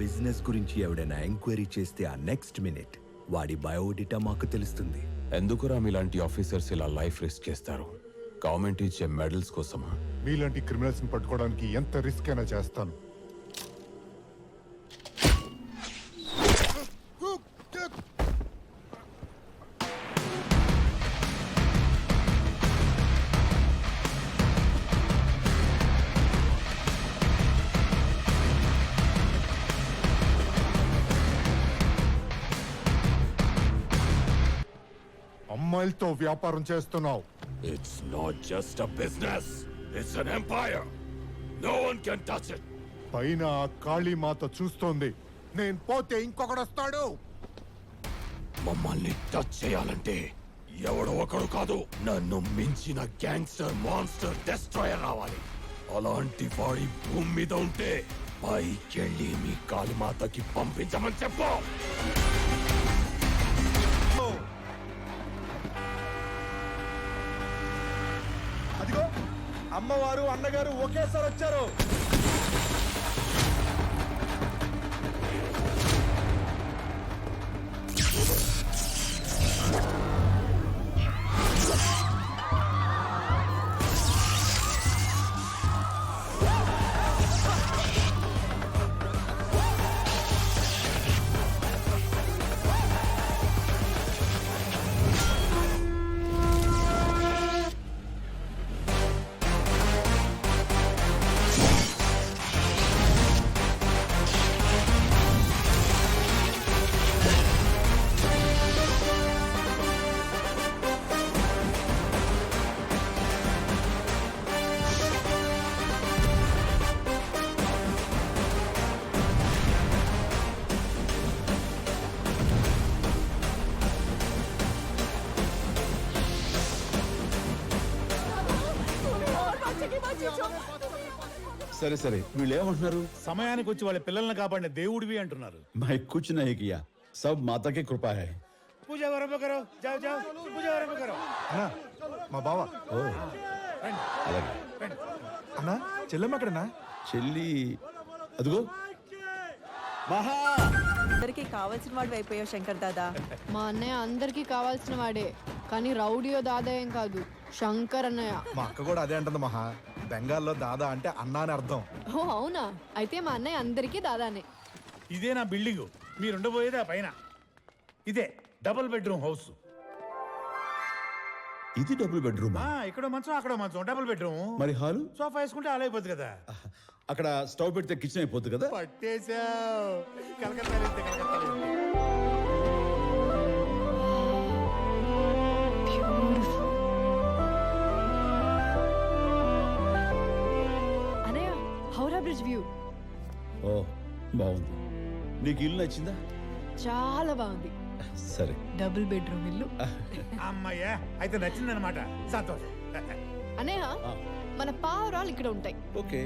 Business గురించి ఎవడైనా enquiry చేస్తే ఆ నెక్స్ట్ మినిట్ వాడి బయోడేటా మాకు తెలుస్తుంది. ఎందుకురా మీలాంటి ఆఫీసర్స్ ఇలా లైఫ్ రిస్క్ చేస్తారు? గవర్నమెంట్ ఇచ్చే మెడల్స్ కోసమా? మీలాంటి క్రిమినల్స్ ని పట్టుకోవడానికి ఎంత రిస్క్ అయినా చేస్తాను. అమ్మాయిలతో వ్యాపారం చేస్తున్నావు. It's not just a business. It's an empire. No one can touch it. పైన ఆ కాళీమాత చూస్తోంది. నేను పోతే ఇంకొకడొస్తాడు. మమ్మల్ని టచ్ చేయాలంటే ఎవడో ఒకడు కాదు, నన్ను మించిన గ్యాంగ్స్టర్ మాన్స్టర్ డెస్ట్రాయర్ రావాలి. అలాంటి వాడి భూమి మీద ఉంటే పైకెళ్ళి మీ కాళీమాతకి పంపించమని చెప్పు. అదిగో అమ్మవారు అన్నగారు ఒకేసారి వచ్చారు. సరే సరే, వీళ్ళు ఏమంటున్నారు? సమయానికి వచ్చి వాళ్ళ పిల్లల్ని కాపాడిన దేవుడివి అంటున్నారు. मैं कुछ नहीं किया, सब माता की कृपा है. పూజ ఆరంభ కరో, జావ్ జావ్, పూజ ఆరంభ కరో. అన్నా మా బావ. ఓ అలాగే. అన్నా చెల్లెమ్మ అక్కడనా? చెల్లి అదిగో. అందరికి కావాల్సిన వాడు అయిపోయావు శంకర్ దాదా. మా అన్నయ్య అందరికీ కావాల్సిన వాడే, కానీ రౌడియో దాదా ఏం కాదు, శంకర్ అన్నయ్య. మా అక్క కూడా అదే అంటుంది మహా. బెంగాల్లో దాదా అంటే అన్నా అని అర్థం. ఓ అవునా? అయితే మా అన్నయ్య అందరికీ దాదానే. ఇదే నా బిల్డింగ్, మీరు ఉండబోయేది ఆ పైన. ఇదే డబుల్ బెడ్రూమ్ హౌస్. ఇది డబుల్ బెడ్రూమ్. ఇక్కడ మంచం అక్కడ మంచం, డబుల్ బెడ్రూమ్. మరి హాలు? సోఫా వేసుకుంటే అలా అయిపోద్ది కదా. అక్కడ స్టవ్ పెడితే కిచెన్ అయిపోద్ది కదా. పట్టేశావు. కలకత్తా వెళ్తే కలకత్తా వెళ్తే. అన్నయ్య హౌరా బ్రిడ్జ్ వ్యూ. ఓ బాగుంది. నీకు ఇల్లు నచ్చిందా? చాలా బాగుంది. సరే. డబుల్ బెడ్రూమ్ ఇల్లు. అమ్మయ్యా, అయితే నచ్చిందనమాట. సంతోషం. అన్నయ్య మన పావురాలు ఇక్కడ ఉంటాయి. ఓకే.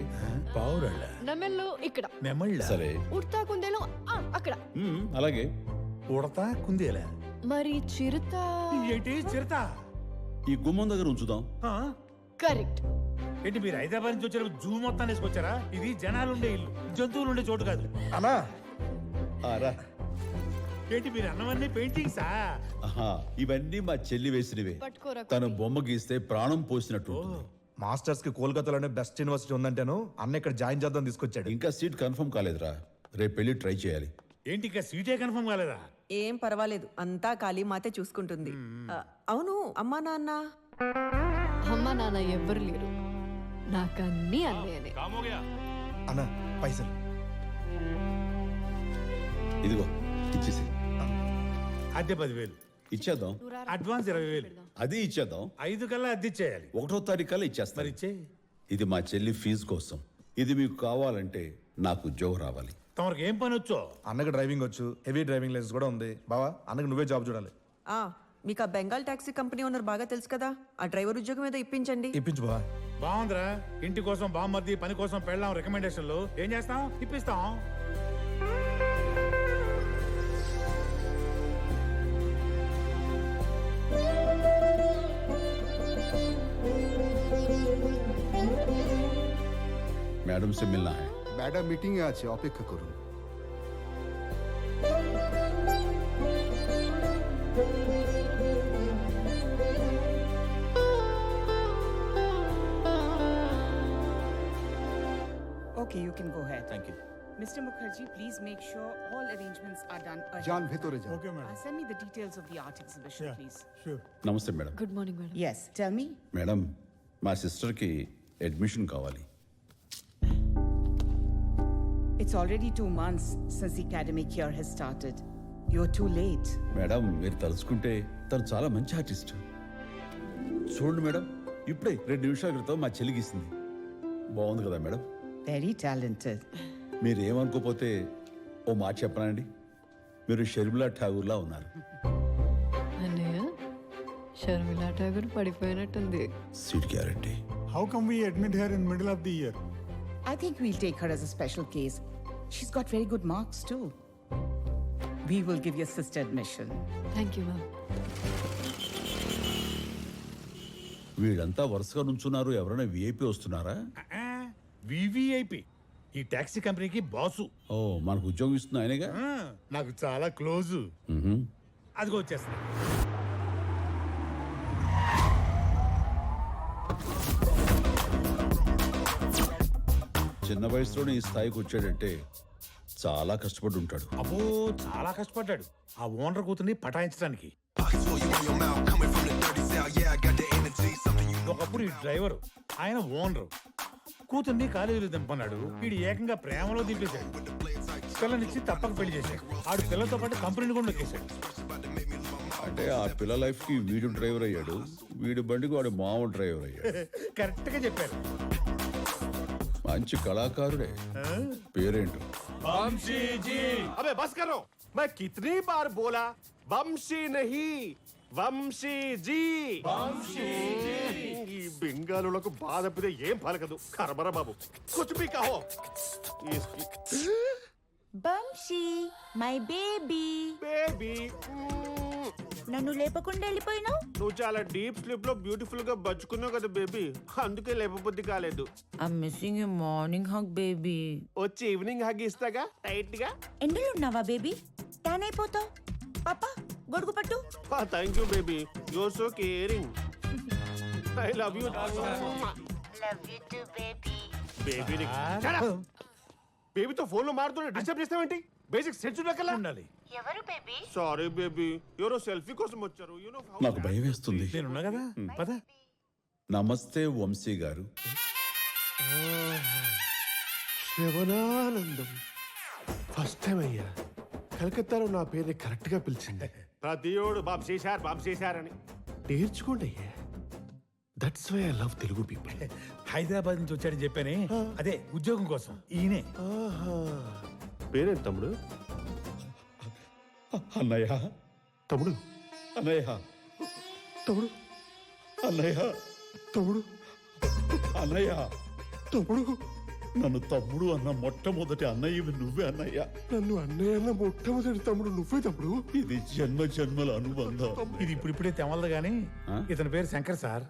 పావురాళ్ళ? నెమళ్ళు ఇక్కడ. నెమళ్ళ? సరే. ఉడతా కుందేలు అక్కడ. అలాగే. ఉడతా కుందేలా? మరి చిరుత? ఏంటి చిరుత? ఈ గుమ్మం దగ్గర ఉంచుదాం. కరెక్ట్. ఏంటి మీరు హైదరాబాద్ నుంచి వచ్చారు, జూ మొత్తాన్ని వేసుకొచ్చారా? ఇది జనాలు ఉండే ఇల్లు, జంతువులు ఉండే చోటు కాదు. అన్నా రా. ఏంటి మీరు అన్నవన్నీ పెయింటింగ్సా? ఇవన్నీ మా చెల్లి వేసినవే. పట్టుకోరా. తను బొమ్మ గీస్తే ప్రాణం పోసినట్టు ఉంటుంది. మాస్టర్స్ కి కోల్కతాలోనే బెస్ట్ యూనివర్సిటీ ఉందంటేను అన్న ఇక్కడ జాయిన్ చేద్దాం తీసుకొచ్చాడు. ఇంకా సీట్ కన్ఫర్మ్ కాలేదురా, రేపు వెళ్ళి ట్రై చేయాలి. ఏంటి ఇంకా సీటే కన్ఫర్మ్ కాలేదా? ఏం పర్వాలేదు, అంతా కాళీమాతే చూసుకుంటుంది. అవును, అమ్మా నాన్న? అమ్మ నాన్న ఎవ్వరు లేరు, నాకన్నీ అన్నయ్యనే. అన్నా పైసలు ఇదిగో ఇచ్చేసి. అద్దె 10,000 ఇచ్చేద్దాం. అడ్వాన్స్ 20,000. అది ఇచ్చేద్దాం. 5 కల్లా అద్దె ఇచ్చేయాలి. 1వ తారీఖు కల్లా ఇచ్చేస్తాను. మరి ఇచ్చే. ఇది మా చెల్లి ఫీజు కోసం. ఇది మీకు కావాలంటే నాకు ఉద్యోగం రావాలి. తమరికి ఏం పని వచ్చో? అన్నకు డ్రైవింగ్ వచ్చు, హెవీ డ్రైవింగ్ లైసెన్స్ కూడా ఉంది. బావా అన్నకు నువ్వే జాబ్ చూడాలి. మీకు ఆ బెంగాల్ టాక్సీ కంపెనీ ఓనర్ బాగా తెలుసు కదా, ఆ డ్రైవర్ ఉద్యోగం ఏదో ఇప్పించండి. ఇప్పించు బావా. బాగుందిరా, ఇంటి కోసం బామ్మర్ది, పని కోసం పెళ్ళాం రికమెండేషన్లు. ఏం చేస్తాం? ఇప్పిస్తాం. मैडम से मिलना है। ম্যাডাম মিটিং এ আছে, অপেক্ষা করুন। Okay, you can go ahead. Thank you. Mr. Mukherjee, please make sure all arrangements are done urgently. जान भीतरे जा okay madam Send me the details of the art exhibition, please. Sure namaste madam. Good morning madam. Yes, tell me. Madam మా సిస్టర్కి admission కావాలి. It's already 2 months since the academic year has started. You're too late. Madam మీరు తలుచుకుంటే తను చాలా మంచి artist. చూడండి madam, ఇప్పుడే 2 నిమిషాల క్రితం మా చెల్లికి ఇస్తుంది. బాగుంది కదా మేడం? Very talented. మీరు ఏమనుకోపోతే ఓ మాట చెప్పనండి, మీరు షర్మిలా ఠాగూర్లా ఉన్నారు. అన్నయ్య షర్మిలా ఠాగూర్ పడిపోయినట్టుంది. Seat guarantee. How come we admit here in middle of the year I think we'll take her as a special case. She's got very good marks too. We will give your sister admission. Thank you ma'am. వీళ్ళంతా వరుసగా నుంచున్నారు. ఎవరైనా VIP వస్తున్నారా? VVIP ఈ taxi కంపెనీకి boss ఓ, మనకు ఉద్యోగం ఇస్తుంది ఆయనగా. నాకు చాలా క్లోజ్. మ్హూ. అదిగో వచ్చేస్తా. చిన్న వయసులోనే ఈ స్థాయికి వచ్చాడంటే చాలా కష్టపడి ఉంటాడు. అబ్బో చాలా కష్టపడ్డాడు ఆ ఓనర్ కూతుర్ని పటాయించడానికి. ఒకప్పుడు ఈ డ్రైవర్, ఆయన ఓనర్ కూతుర్ని కాలేజీలో దింపన్నాడు. వీడు ఏకంగా ప్రేమలో దింపేశాడు. పిల్లనిచ్చి తప్పక పెళ్లి చేశాడు. ఆడు పిల్లలతో పాటు కంపెనీని కూడా నొక్కేశాడు. అంటే ఆ పిల్ల లైఫ్ కి వీడు డ్రైవర్ అయ్యాడు, వీడి బండికి వాడు మామూలు డ్రైవర్ అయ్యాడు. కరెక్ట్ గా చెప్పారు. మంచి కళాకారుడే. పేరేంటో? अबे बस करो, मैं कितनी बार बोला వంశీ నహీ వంశీ జీ. ఈ బెంగాలులకు బాధపితే ఏం పలకదు. కర్మర బాబు కుచ్ భీ కహో. బంశీ మై బేబీ బేబీ నన్ను లేపకుండా వెళ్ళిపోయినావు. నువ్వు చాలా డీప్ స్లీప్ లో బ్యూటిఫుల్ గా బచ్చుకున్నావు కదా బేబీ, అందుకే లేపబుద్ధి కాలేదు. I missing you morning hug baby. వచ్చి ఈవినింగ్ హగ్ ఇస్తాగా టైట్ గా. ఎండలో ఉన్నావా బేబీ? ట్యాన్ అయిపోతావు. పాపా గొడుగు పట్టు. Thank you baby, you're so caring. I love you. Love you too baby. Baby బేబీతో ఫోన్ లో మారుతుంటే డిస్టర్బ్ చేస్తావేంటి? బేసిక్ సెన్స్ ఉండకల్లా ఉండాలి. ఎవరు బేబీ? సారీ బేబీ, ఎవరో సెల్ఫీ కోసం వచ్చారు. యు నో నాకు భయం వేస్తుంది. నేనున్నా కదా పద. నమస్తే వంశీ గారు. శివనానందం ఫస్ట్ టైం అయ్యా కలకత్తాలో నా పేరుని కరెక్ట్ గా పిలిచింది. ప్రతియోడు బాబు చేశార్ అని నేర్చుకోండి అయ్యా. That's why I love Telugu people. Hyderabad నుంచి వచ్చాడని చెప్పానే, అదే ఉద్యోగం కోసం. ఈయనే. పేరేంటి తమ్ముడు? అన్నయ్య, తమ్ముడు అన్నయ్య, తమ్ముడు అన్నయ్య, తమ్ముడు అన్నయ్య. తమ్ముడు నన్ను తమ్ముడు అన్న మొట్టమొదటి అన్నయ్య నువ్వే అన్నయ్య. నన్ను అన్నయ్య అన్న మొట్టమొదటి తమ్ముడు నువ్వే తమ్ముడు. ఇది జన్మ జన్మల అనుబంధం. ఇది ఇప్పుడిప్పుడే తెమలదు గాని ఇతని పేరు శంకర్ సార్.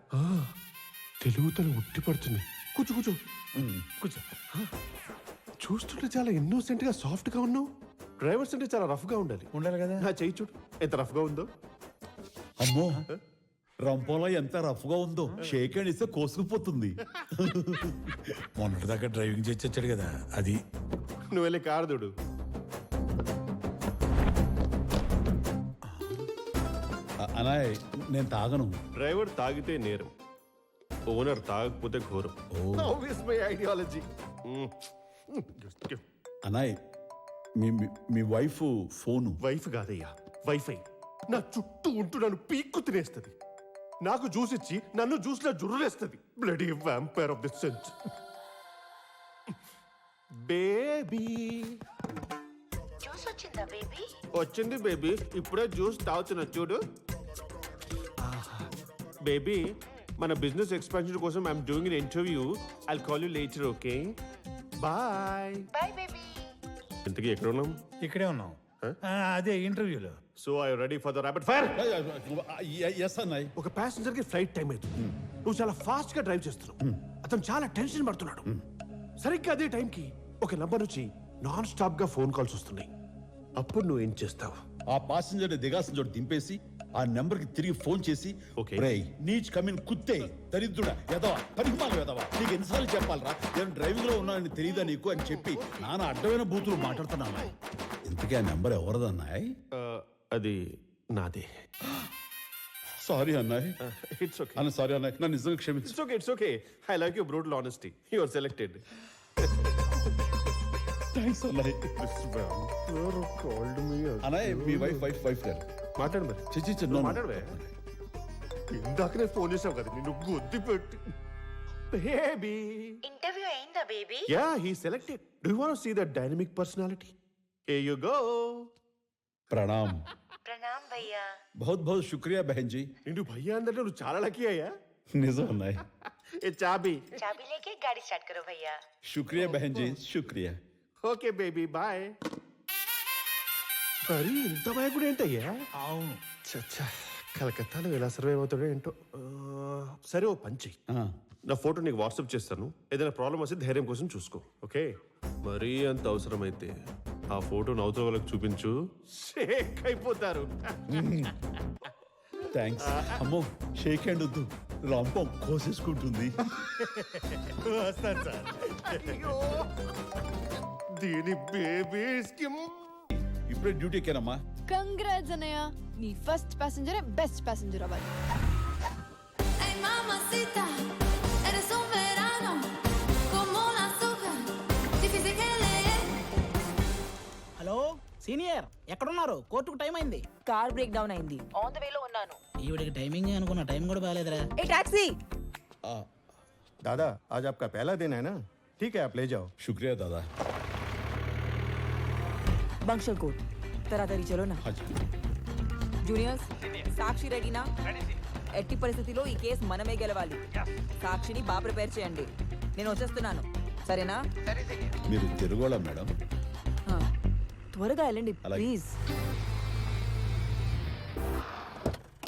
తెలుగు తను ఉట్టి పడుతుంది. కూర్చో కూర్చో కూర్చో. చూస్తుంటే చాలా ఇన్నోసెంట్ గా సాఫ్ట్ గా ఉన్నావు. డ్రైవర్స్ అంటే చాలా రఫ్ గా ఉండాలి. ఉండాలి కదా. నా చెయ్యి చూడు ఎంత రఫ్ గా ఉందో. అమ్మో, రంపంలో ఎంత రఫ్ గా ఉందో. షేక్ హ్యాండ్ ఇస్తే కోసుకుపోతుంది. మొన్నటిదాకా డ్రైవింగ్ చేసి వచ్చాడు కదా, అది. నువ్వు వెళ్ళి కారు దూడు. అనాయ్, నేను తాగను. డ్రైవర్ తాగితే నేరం, ఓనర్ తాగకపోతే ఘోరం. My ideology. Annoy, me wife phone. Wife కాదయ్యా, వైఫై. నా చుట్టూ ఉంటూ నన్ను పీక్కు తినేస్తుంది. నాకు జ్యూస్ ఇచ్చి నన్ను జ్యూస్ లో జుర్రులేస్తుంది. Bloody vampire of the cent. Baby juice వచ్చిందా బేబీ? వచ్చింది బేబీ, ఇప్పుడే జ్యూస్ తాగుతున్నా చూడు. బేబీ, మన బిజినెస్ ఎక్స్పాన్షన్ కోసం I'm doing an interview. I'll call you later, okay? Bye. Bye baby. ఇంతకీ ఎక్కడ ఉన్నాం? ఇక్కడే ఉన్నాం. అదే ఇంటర్వ్యూలో. So I ready for the rapid fire. Yes అన్నాయ్. ఒక ప్యాసింజర్ కి ఫ్లైట్ టైం అవుతుంది. నువ్వు చాలా ఫాస్ట్ గా డ్రైవ్ చేస్తున్నావు. అతను చాలా టెన్షన్ పడుతున్నాడు. సరిగ్గా అదే టైంకి ఒక నంబర్ నుంచి నాన్ స్టాప్ గా ఫోన్ కాల్స్ వస్తున్నాయి. అప్పుడు నువ్వు ఏం చేస్తావు? ఆ పాసింజర్ దిగాల్సిన చోటు దింపేసి ఆ నెంబర్ కి తిరిగి ఫోన్ చేసి "రేయ్, నీచ్ కమిన్ కుత్తే దరిద్రుడా ఎదవా పరిమాణం ఎదవా నీకు ఎన్నిసార్లు చెప్పాలరా నేను డ్రైవింగ్ లో ఉన్నానని తెలియదా నీకు అని చెప్పి నాన్న అడ్డమైన బూతులు మాట్లాడుతున్నా. ఇంతకీ ఆ నెంబర్ ఎవరిదన్నాయ్? అది నాదే. సారీ అన్నాయ్. It's okay. అన్న సారీ అన్నాయ్, నన్ను నిజంగా క్షమించు. It's okay. It's okay. I like your brutal honesty. You are selected. Thanks అన్నాయ్. అన్నాయ్ మీ వైఫ్ గారు మాట్లాడు మరి. చిచి మాట్లాడవే. ఇందాకనే ఫోన్ చేసావు కదా, నిన్ను గుద్ది పెట్టి. బేబీ ఇంటర్వ్యూ అయిందా baby? Yeah, he selected. Do you want to see that dynamic personality? Here you go. ప్రణామ్. ప్రణామ్ భయ్యా. बहुत बहुत शुक्रिया बहन जी. నిన్ను భయ్యా అంటే నువ్వు చాలా లక్కీ అయ్యా. నిజం అన్నాయ్. ఏ చాబీ. चाबी लेके गाड़ी स्टार्ट करो भैया. शुक्रिया बहन जी, शुक्रिया. Okay baby, bye. మరి ఇంత భయపడి ఏంటయ్యా? అవును. చచ్చా, కలకత్తాలో ఎలా సర్వే అవుతాడో ఏంటో. సరే, ఓ పంచి ఆ, నా ఫోటో నీకు వాట్సాప్ చేస్తాను. ఏదైనా ప్రాబ్లం వస్తే ధైర్యం కోసం చూసుకో. ఓకే? మరీ అంత అవసరమైతే ఆ ఫోటో నవ్వుతో వాళ్ళకి చూపించు. షేక్ అయిపోతారు. థ్యాంక్స్. అమ్మో షేక్ హ్యాండ్ వద్దు, రంపం కోసేసుకుంటుంది. వస్తాను సార్. దీని బేబీస్కి ఇప్పుడే డ్యూటీ ఎక్కానమ్మా. కంగ్రాట్స్ అన్నయ్య, నీ ఫస్ట్ ప్యాసింజరే బెస్ట్ ప్యాసింజర్ అవ్వాలి. హలో సీనియర్, ఎక్కడున్నారు? కోర్టుకు టైం అయింది. కార్ బ్రేక్ డౌన్ అయింది, ఆన్ ద వేలో ఉన్నాను. ఈవిడికి టైమింగ్ అనుకున్న టైం కూడా బాగాలేదురా. ఏ టాక్సీ. दादा आज आपका पहला दिन है ना, ठीक है आप ले जाओ. शुक्रिया दादा. బంక్షల్ కోట్ తరాతరి చలో నా. हाँ जी. జూనియర్స్, సాక్షి రెడీనా? ఎట్టి పరిస్థితిలో ఈ కేసు మనమే గెలవాలి. సాక్షిని బాగా ప్రిపేర్ చేయండి. నేను వచ్చేస్తున్నాను, సరేనా? మీరు తెలుగోళ్ళ మేడం? ఆ, త్వరగా వెళ్ళండి అలాగే. ప్లీజ్.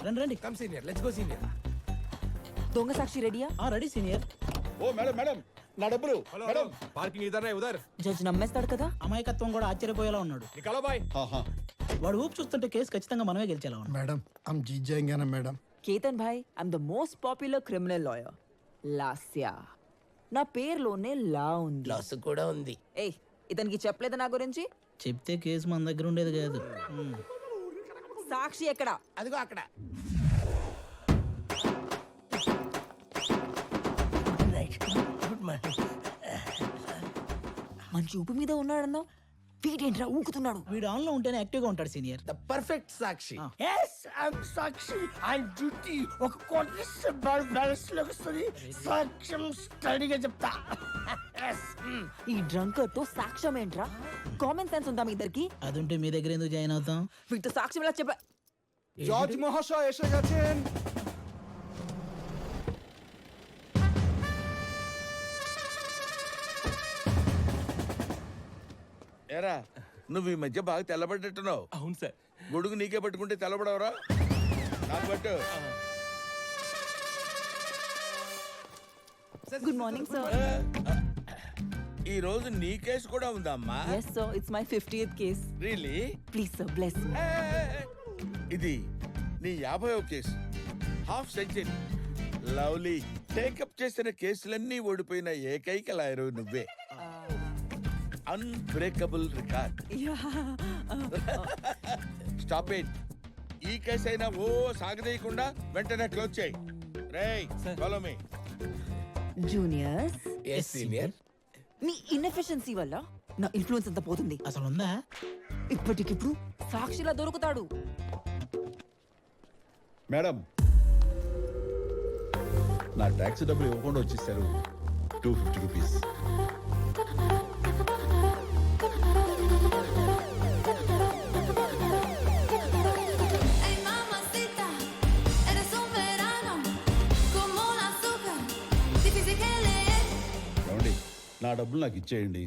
రండి రండి. Come senior, let's go senior. దొంగ సాక్షి రెడీయా? Ready senior. Oh madam madam, నా డబ్బులు మేడం. పార్కింగ్ ఇదర్ రే ఉదర్. జడ్జి నమ్మేస్తాడు కదా. అమాయకత్వం కూడా ఆశ్చర్యపోయేలా ఉన్నాడు. నికాలో బాయ్. हाँ हाँ. వాడు ఊపు చూస్తుంటే కేసు ఖచ్చితంగా మనమే గెలిచేలా ఉన్నాడు. मैडम हम जीत जाएंगे ना madam? Ketan Bhai, I'm the most popular criminal lawyer. Lasya. నా పేరులోనే లా ఉంది. లాస్ కూడా ఉంది. ఏయ్, ఇతనికి చెప్పలేదు నా గురించి? చెప్తే కేసు మన దగ్గర ఉండేది కాదు. సాక్షి ఎక్కడ? అదిగో అక్కడ. మంచి ఊపు మీద ఉన్నాడన్నావు, వీడేంట్రా ఊకుతున్నాడు? వీడు ఆన్ లో ఉంటేనే యాక్టివ్ గా ఉంటాడు senior. The perfect Sakshi. Yes I'm Sakshi. I'm duty. ఒక కోటి బ్యాలెన్స్ లోకి వస్తుంది. సాక్ష్యం స్టడీగా చెప్తా. ఈ డ్రంకర్ తో సాక్ష్యం ఏంట్రా? కామన్ సెన్స్ ఉందా మీ ఇద్దరికి? అది ఉంటే మీ దగ్గర ఎందుకు జాయిన్ అవుతాం? వీటితో సాక్ష్యం ఎలా చెప్ప? জজ মহাশয় এসে গেছেন. ఏరా, నువ్వు ఈ మధ్య బాగా తెల్లబడ్డట్టున్నావు. అవును సార్. గొడుగు నీకే పట్టుకుంటే తెల్లబడవరా? నాకు పట్టు. Good morning sir. ఈ రోజు నీ కేసు కూడా ఉందమ్మా? yes sir, it's my 50th case. Really? please sir, bless me. ఇది నీ 50వ case. Half century. Lovely. Take up చేసిన కేసులన్నీ ఓడిపోయిన ఏకైక లాయరు నువ్వే. Unbreakable record. Stop it. ఈ కేసు అయినా ఓ సాగదీయకుండా వెంటనే క్లోజ్ చేయి. రేయ్, follow me. Juniors, yes senior. మీ ఇన్ఎఫిషియన్సీ వల్ల నా ఇన్ఫ్లుయెన్స్ అంతా పోతుంది. అసలు ఉందా? ఇప్పటికిప్పుడు సాక్షిలా దొరుకుతాడు. మేడం, నా ట్యాక్సీ డబ్బులు ఇవ్వకుండా వచ్చేసారు. 250 రూపీస్. ఏమండి, నా డబ్బులు నాకు ఇచ్చేయండి.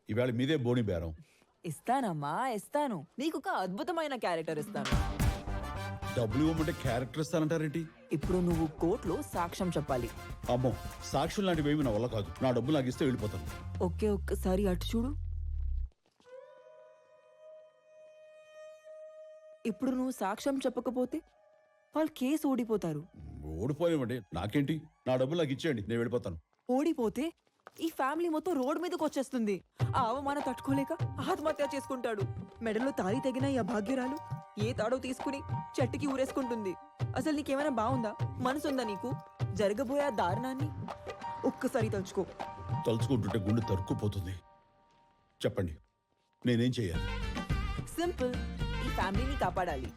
ఇవాళ మీదే బోని బేరం. ఇస్తానమ్మా, ఇస్తాను. నీకు ఒక అద్భుతమైన క్యారెక్టర్ ఇస్తాను. డబ్బులు ఇవ్వమంటే క్యారెక్టర్ ఇస్తానంటారేంటి? ఇప్పుడు నువ్వు కోర్టులో సాక్ష్యం చెప్పాలి. అమ్మో, సాక్షులు లాంటివి ఏమి నా వల్ల కాదు. నా డబ్బులు నాకు ఇస్తే వెళ్ళిపోతాను. ఓకే, ఒక్కసారి అటు చూడు. ఇప్పుడు నువ్వు సాక్ష్యం చెప్పకపోతే వాళ్ళు కేసు ఓడిపోతారు. ఓడిపోయామండి, నాకేంటి? నా డబ్బులు నాకు ఇచ్చేయండి, నేను వెళ్ళిపోతాను. ఓడిపోతే ఈ ఫ్యామిలీ మొత్తం రోడ్ మీదకి వచ్చేస్తుంది. ఆ అవమానం తట్టుకోలేక ఆత్మహత్య చేసుకుంటాడు. మెడలో తాళి తెగిన ఈ అభాగ్యురాలు ఏ తాడో తీసుకుని చెట్టుకి ఊరేసుకుంటుంది. అసలు నీకేమైనా బాగుందా? మనసుందా నీకు? జరగబోయే ఆ దారుణాన్ని ఒక్కసారి తలుచుకో. తలుచుకుంటుంటే గుండె తరుక్కుపోతుంది. చెప్పండి, నేనేం చేయాలి? సింపుల్, ఈ ఫ్యామిలీని కాపాడాలి.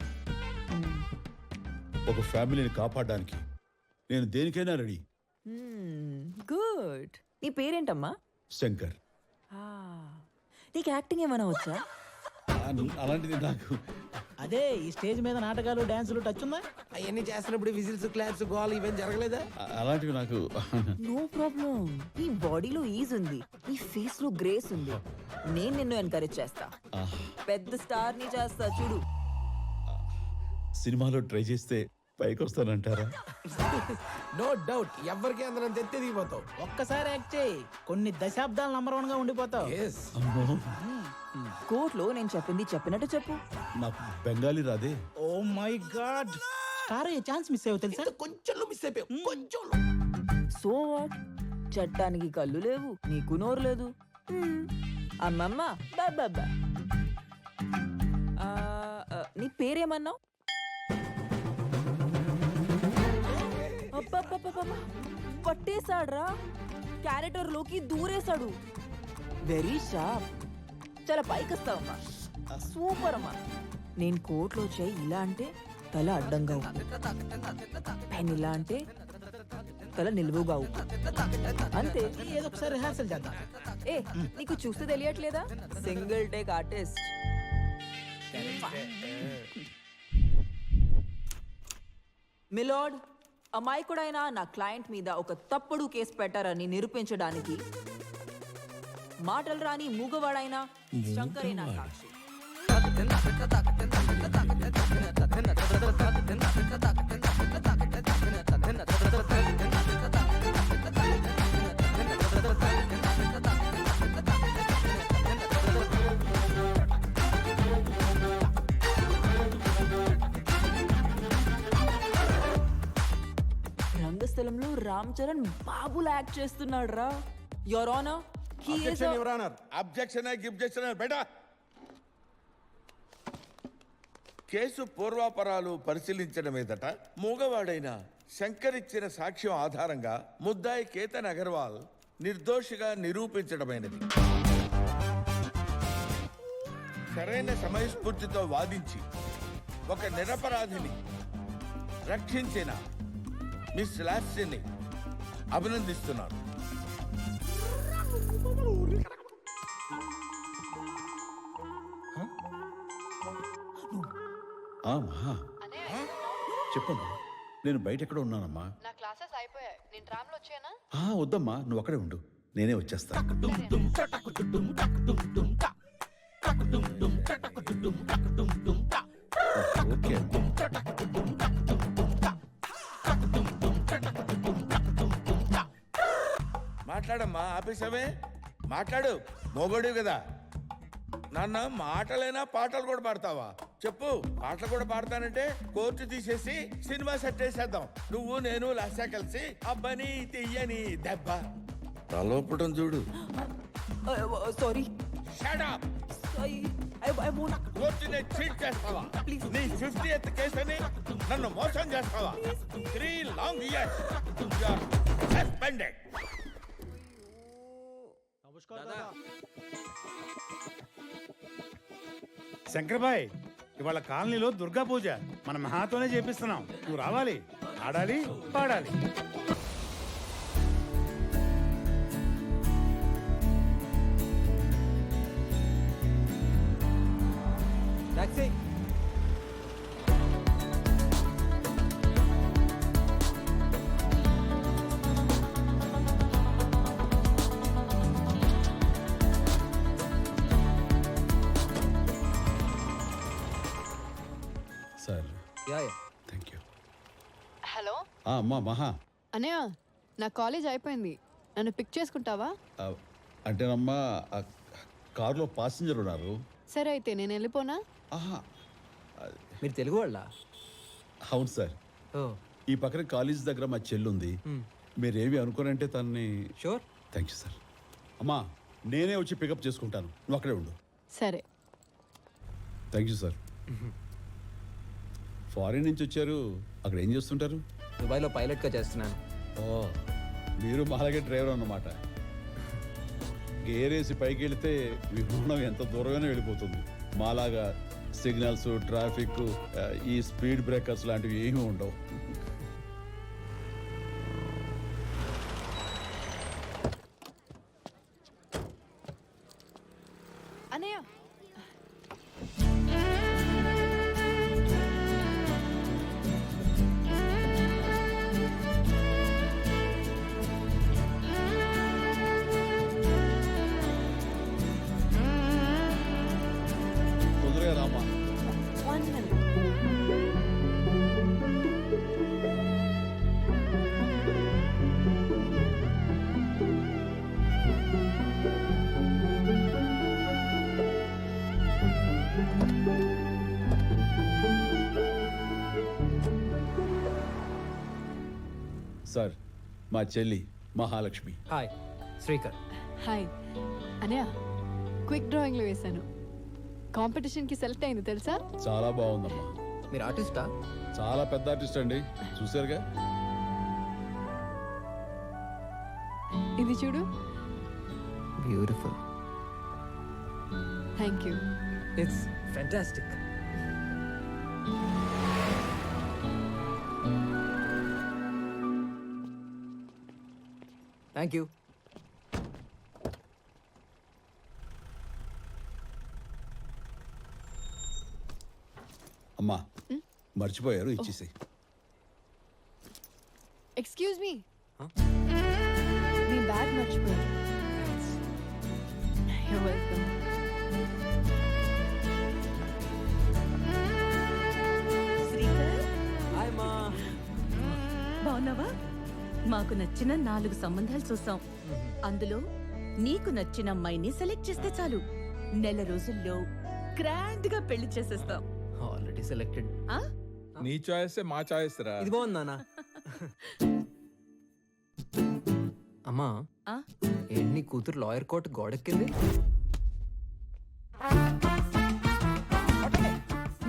ఒక ఫ్యామిలీని కాపాడడానికి నేను దేనికైనా రెడీ. గుడ్. నీ పేరేంటమ్మా? శంకర్. నీకు యాక్టింగ్ ఏమైనా వచ్చా? అలాంటిది నాకు అదే ఈ స్టేజ్ మీద నాటకాలు డాన్సులు టచ్ ఉందా? అవన్నీ చేస్తున్నప్పుడు విజిల్స్ క్లాప్స్ గోల్ ఇవేం జరగలేదా? అలాంటివి నాకు నో ప్రాబ్లం. నీ బాడీలో ఈజ్ ఉంది, నీ ఫేస్ లో గ్రేస్ ఉంది. నేను నిన్ను ఎంకరేజ్ చేస్తా. పెద్ద స్టార్ ని చేస్తా చూడు. సినిమాలో ట్రై చేస్తే పైకి వస్తానంటారా? నో డౌట్, ఎవరికి అందరం తెత్తే దిగిపోతావు. ఒక్కసారి యాక్ట్ చేయి, కొన్ని దశాబ్దాలు నంబర్ 1 గా ఉండిపోతావు. కోర్టులో నేను చెప్పింది చెప్పినట్టు చెప్పు. నాకు బెంగాలీ రాదే. Oh my god, sorry chance miss అయ్యావు తెలుసా? కొంచెం మిస్ అయిపోయావు, కొంచెం. So what? చట్టానికి కళ్ళు లేవు, నీకు నోరు లేదు. అమ్మమ్మ బాబా. నీ పేరేమన్నావు? పట్టేశాడ్రా, క్యారెక్టర్ లోకి దూరేశాడు. Very sharp. చాలా పైకొస్తావమ్మా, సూపర్ అమ్మా. నేను కోర్టులో చేయి ఇలా అంటే తల అడ్డంగా ఉంది, పెన్ ఇలా అంటే తల నిలువుగా ఉంది. అంతే. ఏదో ఒకసారి రిహార్సల్ చేద్దాం. ఏ నీకు చూస్తే తెలియట్లేదా? Single take artist. మిలార్డ్, అమాయకుడైన నా క్లయింట్ మీద ఒక తప్పుడు కేసు పెట్టారని నిరూపించడానికి మాటలు రాని మూగవాడైన శంకరే నా సాక్షి. రంగస్థలంలో రామ్ చరణ్ బాబులా యాక్ట్ చేస్తున్నాడు రా. యువర్ ఆనర్, అబ్జెక్షన్ గిబ్జెక్షన్ బెటా. కేసు పూర్వాపరాలు పరిశీలించిన మీదట మూగవాడైన శంకర్ ఇచ్చిన సాక్ష్యం ఆధారంగా ముద్దాయి కేతన్ అగర్వాల్ నిర్దోషిగా నిరూపించడమైనది. సరైన సమయస్ఫూర్తితో వాదించి ఒక నిరపరాధిని రక్షించిన మిస్ లాస్యని అభినందిస్తున్నాను. చెప్పమ్మా, నేను బయట ఎక్కడ ఉన్నానమ్మా. నా క్లాసెస్ అయిపోయాయి, నేను ట్రామ్లో వచ్చానా? వద్దమ్మా, నువ్వు అక్కడే ఉండు, నేనే వచ్చేస్తా. ఓకే. మాట్లాడమ్మా, ఆపేసావే. మాట్లాడు, మోగోడు కదా. నాన్న మాటలైనా పాటలు కూడా పాడతావా? చెప్పు. పాటలు కూడా పాడతానంటే కోర్టు తీసేసి సినిమా సెట్ వేసేద్దాం. నువ్వు నేను లాస్యా కలిసి అబ్బని తెయ్యని దెబ్బ తలోపటం చూడు. సారీ. Shut up. కోర్టుని చీట్ చేస్తావా? నీ 50th కేసుని నన్ను మోసం చేస్తావా? 3 long years you are suspended. శంకర్బాయ్, ఇవాళ కాలనీలో దుర్గా పూజ మన మహాతోనే చేపిస్తున్నాం. నువ్వు రావాలి, ఆడాలి, పాడాలి. Taxi. Sir, thank you. Hello అమ్మా మహా. అన్నయ్య, నా కాలేజ్ అయిపోయింది, నన్ను పిక్ చేసుకుంటావా? అంటేనమ్మా, కారులో పాసింజర్ ఉన్నారు. సరే అయితే నేను వెళ్ళిపోనా? ఆహా, మీరు తెలుగు వాళ్ళ? అవును సార్. ఈ పక్కన కాలేజ్ దగ్గర మా చెల్లి ఉంది. మీరేమి అనుకోనంటే తనని. షూర్. Thank you sir. అమ్మా నేనే వచ్చి పికప్ చేసుకుంటాను, నువ్వు అక్కడే ఉండు. సరే. Thank you sir. ఫారిన్ నుంచి వచ్చారు, అక్కడ ఏం చేస్తుంటారు? దుబాయ్లో పైలట్గా చేస్తున్నాను. ఓ, మీరు మాలాగే డ్రైవర్ అన్నమాట. గేర్ వేసి పైకి వెళితే విమానం ఎంత దూరమైనా వెళ్ళిపోతుంది. మాలాగా సిగ్నల్స్, ట్రాఫిక్, ఈ స్పీడ్ బ్రేకర్స్ లాంటివి ఏమీ ఉండవు. అనయ్య, తొందరగా రామా. సార్, మా చెల్లి మహాలక్ష్మి. హాయ్, శ్రీకర్. హాయ్. అనయ్య, క్విక్ డ్రాయింగ్లో వేశాను. కాంపిటీషన్కి సెలెక్ట్ అయింది తెలుసా? చాలా బాగుందమ్మా. మీరు ఆర్టిస్టా? చాలా పెద్ద ఆర్టిస్ట్ అండి, చూసారుగా. ఇది చూడు. Beautiful. Thank you. It's fantastic. Thank you. అమ్మా మర్చిపోయారు, ఇచ్చేసాయి. ఎక్స్క్యూజ్ మీ, మీ బ్యాగ్ మర్చిపోయాను. You're welcome. శ్రీకర్, హాయ్ మా. బాగున్నావా? మాకు నచ్చిన 4 సంబంధాలు చూసాం. అందులో నీకు నచ్చిన అమ్మాయిని సెలెక్ట్ చేస్తే చాలు, నెల రోజుల్లో గ్రాండ్ గా పెళ్లి చేసేస్తాం. Already selected. నీ చాయిస్ మా చాయిస్ రా. ఇది బాగుంది నాన్న. అమ్మా, ఆ? ఏంటి నీ కూతురు లాయర్ కోర్టు గోడెక్కింది?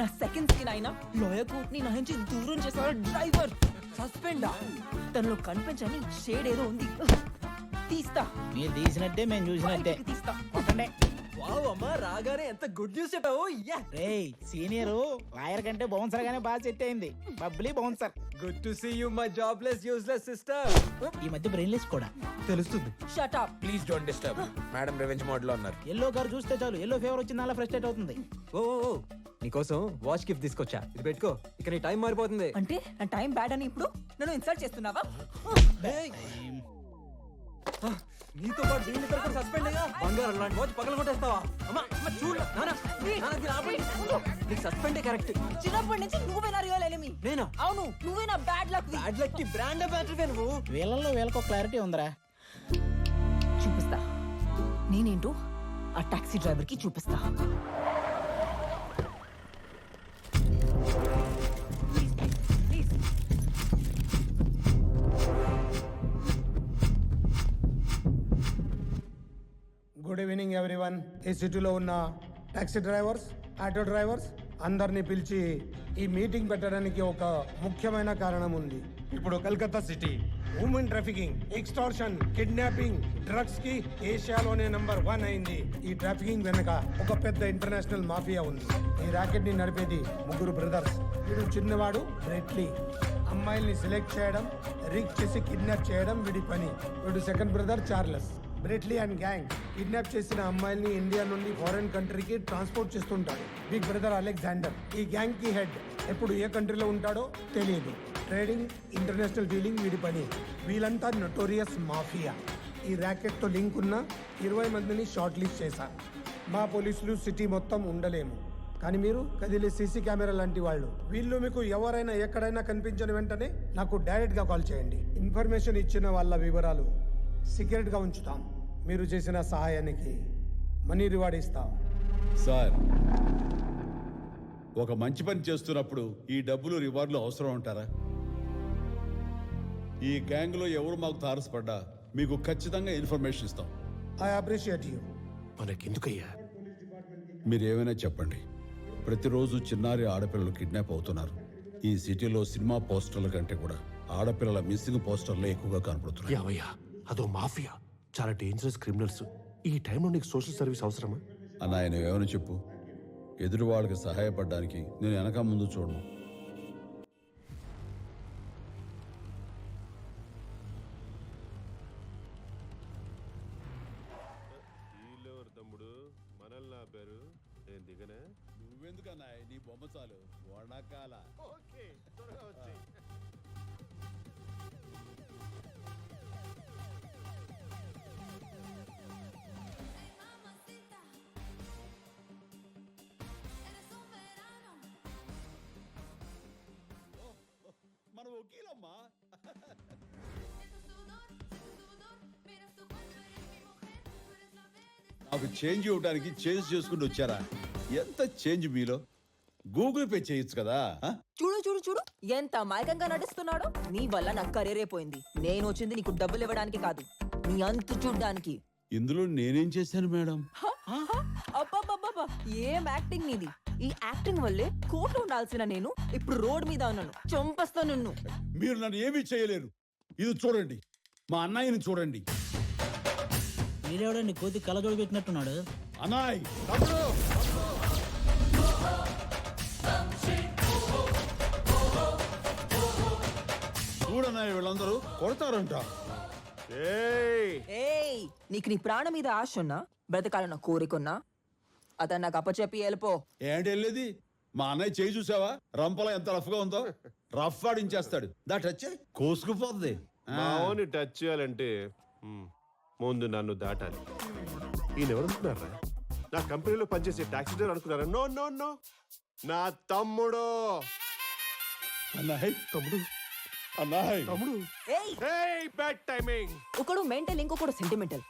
నా సెకండ్ స్కిన్ అయినా లాయర్ కోర్ట్ ని నా నుంచి దూరం చేసాడు డ్రైవర్. సస్పెండా? తనలో కనిపించని షేడ్ ఏదో ఉంది. తీస్తా. మీరు తీసినట్టే మేము చూసినట్టే. తీస్తా. వావ్ అమ్మా, రాగానే ఎంత గుడ్ న్యూస్ చెప్పావు. రేయ్ సీనియర్ లాయర్ కంటే బౌన్సర్ గానే బాగా సెట్ అయింది. Bubbly bouncer. Good to see you my jobless useless sister. ఈ మధ్య బ్రెయిన్లెస్ కూడా తెలుస్తుంది. Shut up. Please don't disturb. Madam revenge mode లో ఉన్నారు. ఎల్లో కార్ చూస్తే చాలు ఎల్లో ఫేవర్ వచ్చింది, అలా ఫ్రస్ట్రేట్ అవుతుంది. ఓ నీకోసం వాచ్ గిఫ్ట్ తీసుకొచ్చా, ఇది పెట్టుకో. ఇక నీ టైం మారిపోతుంది. అంటే నా టైం బ్యాడ్ అని ఇప్పుడు నన్ను ఇన్సల్ట్ చేస్తున్నావా? నీతో పాటు దీని కూడా సస్పెండ్ అయ్యా. బంగారం లాంటి వాచ్ పగల కొట్టేస్తావా? అమ్మా చూడు నాన్న, నీకు సస్పెండే కరెక్ట్. చిన్నప్పటి నుంచి నువ్వేనా రియల్ ఎనిమీ? నేనా? అవును, నువ్వే నా బ్యాడ్ లక్. బ్యాడ్ లక్ కి బ్రాండ్ అంబాసిడర్ నువ్వు. వీళ్ళల్లో వీళ్ళకో క్లారిటీ ఉందిరా. చూపిస్తా నేనేంటో ఆ టాక్సీ డ్రైవర్ కి చూపిస్తా. Good evening everyone. ఈ సిటీలో ఉన్న టాక్సీ డ్రైవర్స్, ఆటో డ్రైవర్స్ అందరినీ పిలిచి ఈ మీటింగ్ పెట్టడానికి ఒక ముఖ్యమైన కారణం ఉంది. ఇప్పుడు Calcutta city women trafficking, extortion, kidnapping, drugs కి ఏషియాలోనే నంబర్ 1 అయింది. ఈ ట్రాఫికింగ్ వెనక ఒక పెద్ద ఇంటర్నేషనల్ మాఫియా ఉంది. ఈ ర్యాకెట్ ని నడిపేది 3 బ్రదర్స్. వీడు చిన్నవాడు బ్రెట్లీ. అమ్మాయిల్ని సెలెక్ట్ చేయడం, రిక్ చేసి కిడ్నాప్ చేయడం వీడి పని. వీడు second brother Charles. Brett Lee and gang kidnap చేసిన అమ్మాయిల్ని ఇండియా నుండి ఫారెన్ కంట్రీకి ట్రాన్స్పోర్ట్ చేస్తుంటాడు. బిగ్ బ్రదర్ అలెగ్జాండర్ ఈ గ్యాంగ్ కి హెడ్. ఎప్పుడు ఏ కంట్రీలో ఉంటాడో తెలియదు. ట్రేడింగ్, ఇంటర్నేషనల్ డీలింగ్ వీడి పని. వీళ్ళంతా నోటోరియస్ మాఫియా. ఈ ర్యాకెట్ తో లింక్ ఉన్న 20 మందిని షార్ట్ లిస్ట్ చేశారు. మా పోలీసులు సిటీ మొత్తం ఉండలేము, కానీ మీరు కదిలే సీసీ కెమెరా లాంటి వాళ్ళు. వీళ్ళు మీకు ఎవరైనా ఎక్కడైనా కనిపించిన వెంటనే నాకు డైరెక్ట్ గా కాల్ చేయండి. ఇన్ఫర్మేషన్ ఇచ్చిన వాళ్ళ వివరాలు సీక్రెట్ గా ఉంచుతాం. మీరు చేసిన సహాయానికి మనీ రివార్డ్ ఇస్తాం. సార్, ఒక మంచి పని చేస్తున్నప్పుడు ఈ డబ్బులు రివార్డులు అవసరం అంటారా? ఈ గ్యాంగ్ లో ఎవరు మాకు తారసపడ్డా మీకు ఖచ్చితంగా ఇన్ఫర్మేషన్ ఇస్తాం. I appreciate you. మనకెందుకయ్యా? మీరు ఏమైనా చెప్పండి. ప్రతిరోజు చిన్నారి ఆడపిల్లలు కిడ్నాప్ అవుతున్నారు. ఈ సిటీలో సినిమా పోస్టర్ల కంటే కూడా ఆడపిల్లల మిస్సింగ్ పోస్టర్లే ఎక్కువగా కనపడుతున్నాయి. యావయ్యా, అదో మాఫియా, చాలా డేంజరస్ క్రిమినల్స్. ఈ టైంలో నీకు సోషల్ సర్వీస్ అవసరమా? అన్న ఆయన ఏమైనా చెప్పు. ఎదురు వాళ్ళకి సహాయపడడానికి నేను వెనక ముందు చూడను. తమ్ముడు మనల్ని ఆపారు, నేను దిగనా? నువ్వెందుకన్నా, నీ బొమ్మ చాలు. వడకాల ఓకే, త్వరగా వచ్చి. మన వకీలమ్మా. నాకు చేంజ్ ఇవ్వడానికి చేంజ్ చేసుకుంటూ వచ్చారా? ఎంత చేంజ్ మీలో. గూగుల్ పే చేయొచ్చు కదా. చూడు చూడు చూడు ఎంత అమాయకంగా నటిస్తున్నాడు. నీ వల్ల నా కెరీరే పోయింది. నేను వచ్చింది నీకు డబ్బులు ఇవ్వడానికి కాదు, నీ అంతు చూడ్డానికి. ఇందులో నేనేం చేశాను మేడం? అబ్బబ్బబ్బబ్బా, ఏం యాక్టింగ్ నీది. ఈ యాక్టింగ్ వల్లే కోర్టు ఉండాల్సిన నేను ఇప్పుడు రోడ్ మీద ఉన్నాను. చంపస్తా నిన్ను. మీరు నన్ను ఏమీ చేయలేరు. ఇది చూడండి, మా అన్నయ్యని చూడండి. మీరేవడండి కోతి కలజోడు పెట్టినట్టున్నాడు. అన్నాయ్ చూడన్నాయి, వీళ్ళందరూ కొడతారంట. ఏయ్, నీకు నీ ప్రాణం మీద ఆశ ఉన్నా, బ్రతకాలన్న కోరికున్నా, అతను నాకు అప్పచెప్పి వెళ్ళిపో. ఏంటి వెళ్ళేది? మా అన్నయ్య చేయి చూసావా? రంపలో ఎంత రఫ్ గా ఉందో. రఫ్ ఆడించేస్తాడు. దాట్ వచ్చే కోసుకుపోద్ది. మావోని టచ్ చేయాలంటే ముందు నన్ను దాటాలి. ఈయన ఎవరనుకున్నారా? నా కంపెనీలో పనిచేసే టాక్సీ డ్రైవర్ అనుకున్నారా? నో నో నో, నా తమ్ముడు. అన్నాయ్ తమ్ముడు, అన్నాయ్ తమ్ముడు. ఏయ్, బ్యాడ్ టైమింగ్. ఒకడు మెంటల్, ఇంకొకడు సెంటిమెంటల్.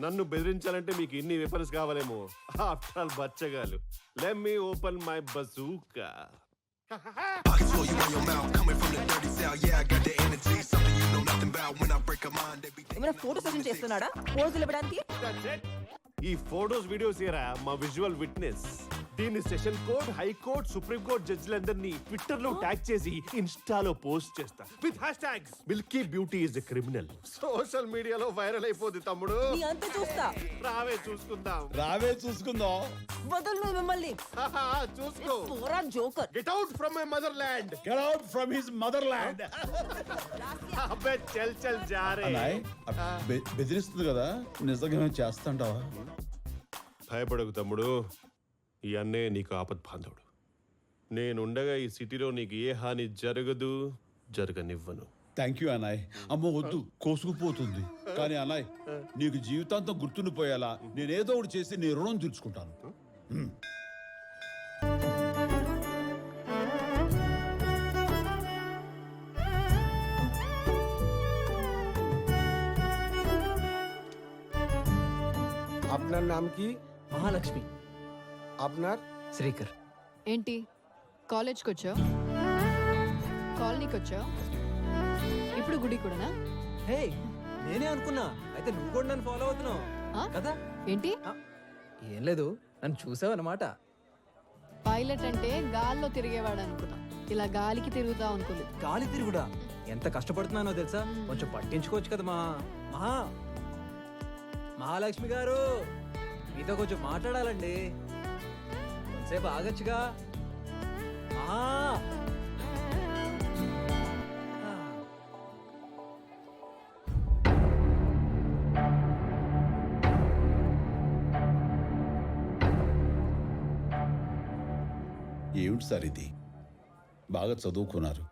నన్ను బెదిరించాలంటే మీకు ఇన్ని వెపన్స్ కావాలేమో. ఆఫ్టర్ ఆల్ బచ్చగాలు. Let me open my bazooka. ఏమైనా ఫోటో సెషన్ చేస్తున్నాడా పోజులు ఇవ్వడానికి? ఈ ఫోటోస్ వీడియోస్ ఏరా మా విజువల్ విట్నెస్. దీని session court, high court, supreme court జడ్జిలందరినీ ట్విట్టర్ లో ట్యాగ్ చేసి ఇన్స్టాలో పోస్ట్ చేస్తా with hash tags milky beauty is a criminal. Social మీడియాలో వైరల్ అయిపోద్ది తమ్ముడు. నీ అంత చూస్తా. రావే చూసుకుందాం. రావే చూసుకుందాం. వదలు మిమ్మల్ని. చూసుకో. పోరా joker. Get out from my mother land. Get out from his mother land. అబ్బే చల్ చల్ జా రే. అన్నాయ్ బెదిరిస్తుంది కదా, నిజంగా చేస్తాంటావా? భయపడకు తమ్ముడు, ఈ అన్నే నీకు ఆపద్ బాంధవుడు. నేనుండగా ఈ సిటీలో నీకు ఏ హాని జరగదు, జరగనివ్వను. Thank you అన్నాయ్. అమ్మో వద్దు, కోసుకుపోతుంది. కానీ అన్నాయ్, నీకు జీవితాంతం గుర్తుండిపోయేలా నేనేదో ఒకటి చేసి నీ రుణం తీర్చుకుంటాను. আপনার নাম কি? మహాలక్ష్మి. আপনার? శ్రీకర్. ఏంటి కాలేజ్కి వచ్చావు? కాలనీకి వచ్చావు? ఇప్పుడు గుడి కూడానా? హే, నేనే అనుకున్నా. అయితే నువ్వు కూడా నన్ను ఫాలో అవుతున్నావు కదా? ఏంటి? ఏం లేదు, నన్ను చూసావు అన్నమాట. పైలట్ అంటే గాల్లో తిరిగేవాడు అనుకున్నా, ఇలా గాలికి తిరుగుతావు అనుకోలేదు. గాలి తిరుగుడా? ఎంత కష్టపడుతున్నానో తెలుసా? కొంచెం పట్టించుకోవచ్చు కదా మహాలక్ష్మి గారు, మీతో కొంచెం మాట్లాడాలండి. కొంతసేపు ఆగచ్చుగా. ఏమిటి సార్ ఇది? బాగా చదువుకున్నారు,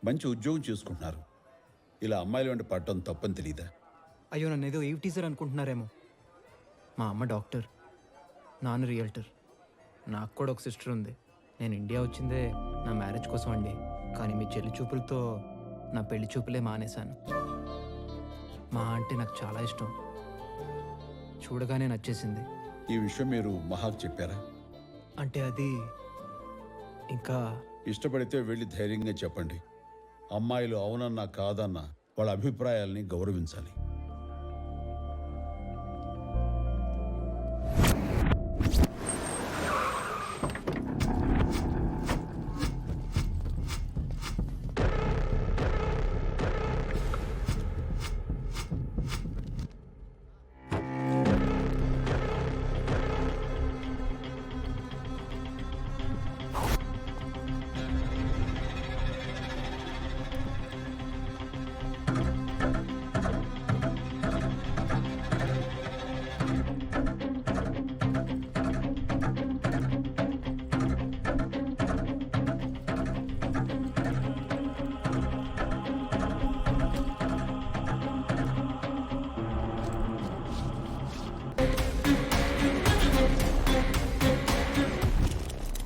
మంచి ఉద్యోగం చేసుకుంటున్నారు. ఇలా అమ్మాయిల వెంట పడటం తప్పని తెలీదా? అయ్యో, నన్ను ఏదో ఈవ్ టీచర్ అనుకుంటున్నారేమో. మా అమ్మ డాక్టర్, నాన్న రియల్టర్, నాకు కూడా ఒక సిస్టర్ ఉంది. నేను ఇండియా వచ్చిందే నా మ్యారేజ్ కోసం అండి. కానీ మీ చెల్లి చూపులతో నా పెళ్లి చూపులే మానేశాను. మా అంటే నాకు చాలా ఇష్టం, చూడగానే నచ్చేసింది. ఈ విషయం మీరు మహాకు చెప్పారా? అంటే అది ఇంకా ఇష్టపడితే వెళ్ళి ధైర్యంగా చెప్పండి. అమ్మాయిలు అవునన్నా కాదన్నా వాళ్ళ అభిప్రాయాల్ని గౌరవించాలి.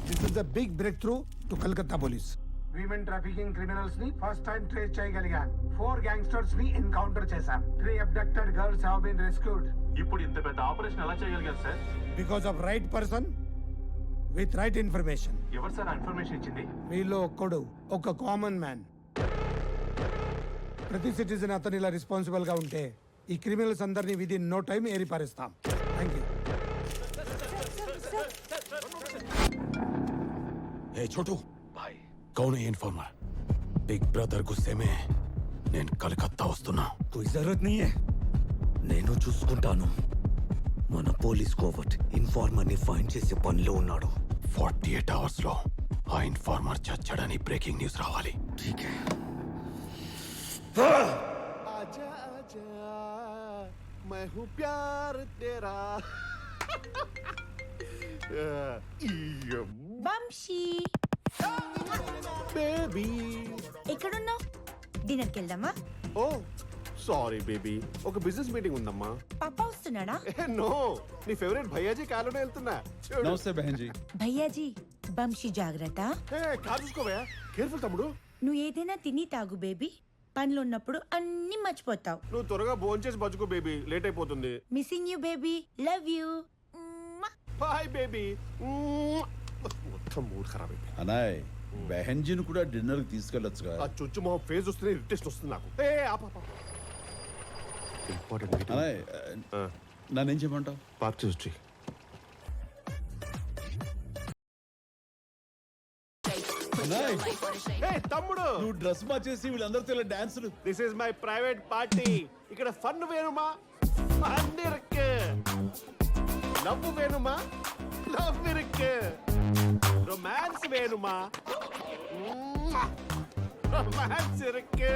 This is a big breakthrough to Kolkata police. Women trafficking criminals ni first time trace చేయగలిగాం. 4 gangsters ని encounter చేశాం. 3 abducted girls have been rescued. ఇప్పుడు ఇంత పెద్ద ఆపరేషన్ ఎలా చేయగలిగారు sir? Because of right person with right information. ఎవరు sir ఆ ఇన్ఫర్మేషన్ ఇచ్చింది? వీళ్ళు ఒక్కడు ఒక కామన్ మ్యాన్. ప్రతి సిటిజన్ అతను ఇలా రెస్పాన్సిబుల్ గా ఉంటే ఈ క్రిమినల్స్ అందరినీ విదిన్ నో టైం ఏరిపారేస్తాం. Thank you. ఏ చోటు భాయ్ కౌన్ హై ఇన్ఫార్మర్? బిగ్ బ్రదర్ గుస్సే మే నేను కలకత్తా వస్తున్నా. कोई जरूरत नहीं है, నేను చూసుకుంటాను. మన పోలీస్ కోవర్ట్ ఇన్ఫార్మర్ ని ఫైండ్ చేసే పనిలో ఉన్నాడు. 48 అవర్స్ లో ఆ ఇన్ఫార్మర్ చచ్చాడని బ్రేకింగ్ న్యూస్ రావాలి. ठीक है. आजा आजा मैं हूँ प्यार तेरा. వంశీ బేబీ ఎక్కడున్నావు? డిన్నర్కి వెళ్దామా? ఓ సారీ బేబీ, ఒక బిజినెస్ మీటింగ్ ఉందమ్మా. పాప వస్తున్నాడా? నో, నీ ఫేవరెట్ భయ్యాజీ కారులో వెళ్తున్నా. నమస్తే బెహన్జీ. భయ్యాజీ, వంశీ జాగ్రత్త. కారు చూసుకోవా, కేర్ఫుల్ తమ్ముడు. నువ్వు ఏదైనా తిని తాగు బేబీ. పనులు ఉన్నప్పుడు అన్ని మర్చిపోతావు. నువ్వు త్వరగా భోజనం చేసి బతుకో బేబీ, లేట్ అయిపోతుంది. Missing you baby, love you. Bye baby. మొత్తం మూడ్ ఖరాబ్ అయిపోయింది. అనాయ్, బెహన్జీని కూడా డిన్నర్ కి తీసుకెళ్ళొచ్చుగా. ఆ చుచ్చు మొహం ఫేస్ వస్తేనే ఇరిటేషన్ వస్తుంది నాకు. ఇంపార్టెంట్. అనాయ్, నన్నేం చెప్పమంటావు? పార్క్ చూసి తమ్ముడు, నువ్వు డ్రెస్ మార్చేసి వీళ్ళందరితో ఇలా డాన్సులు. This is my private party. ఇక్కడ ఫన్ వేణుమా, ఫన్ ఇருக்கு. లవ్ వేణుమా, లవ్ ఇருக்கு. రొమాన్స్ వేణుమా, రొమాన్స్ ఇருக்கு.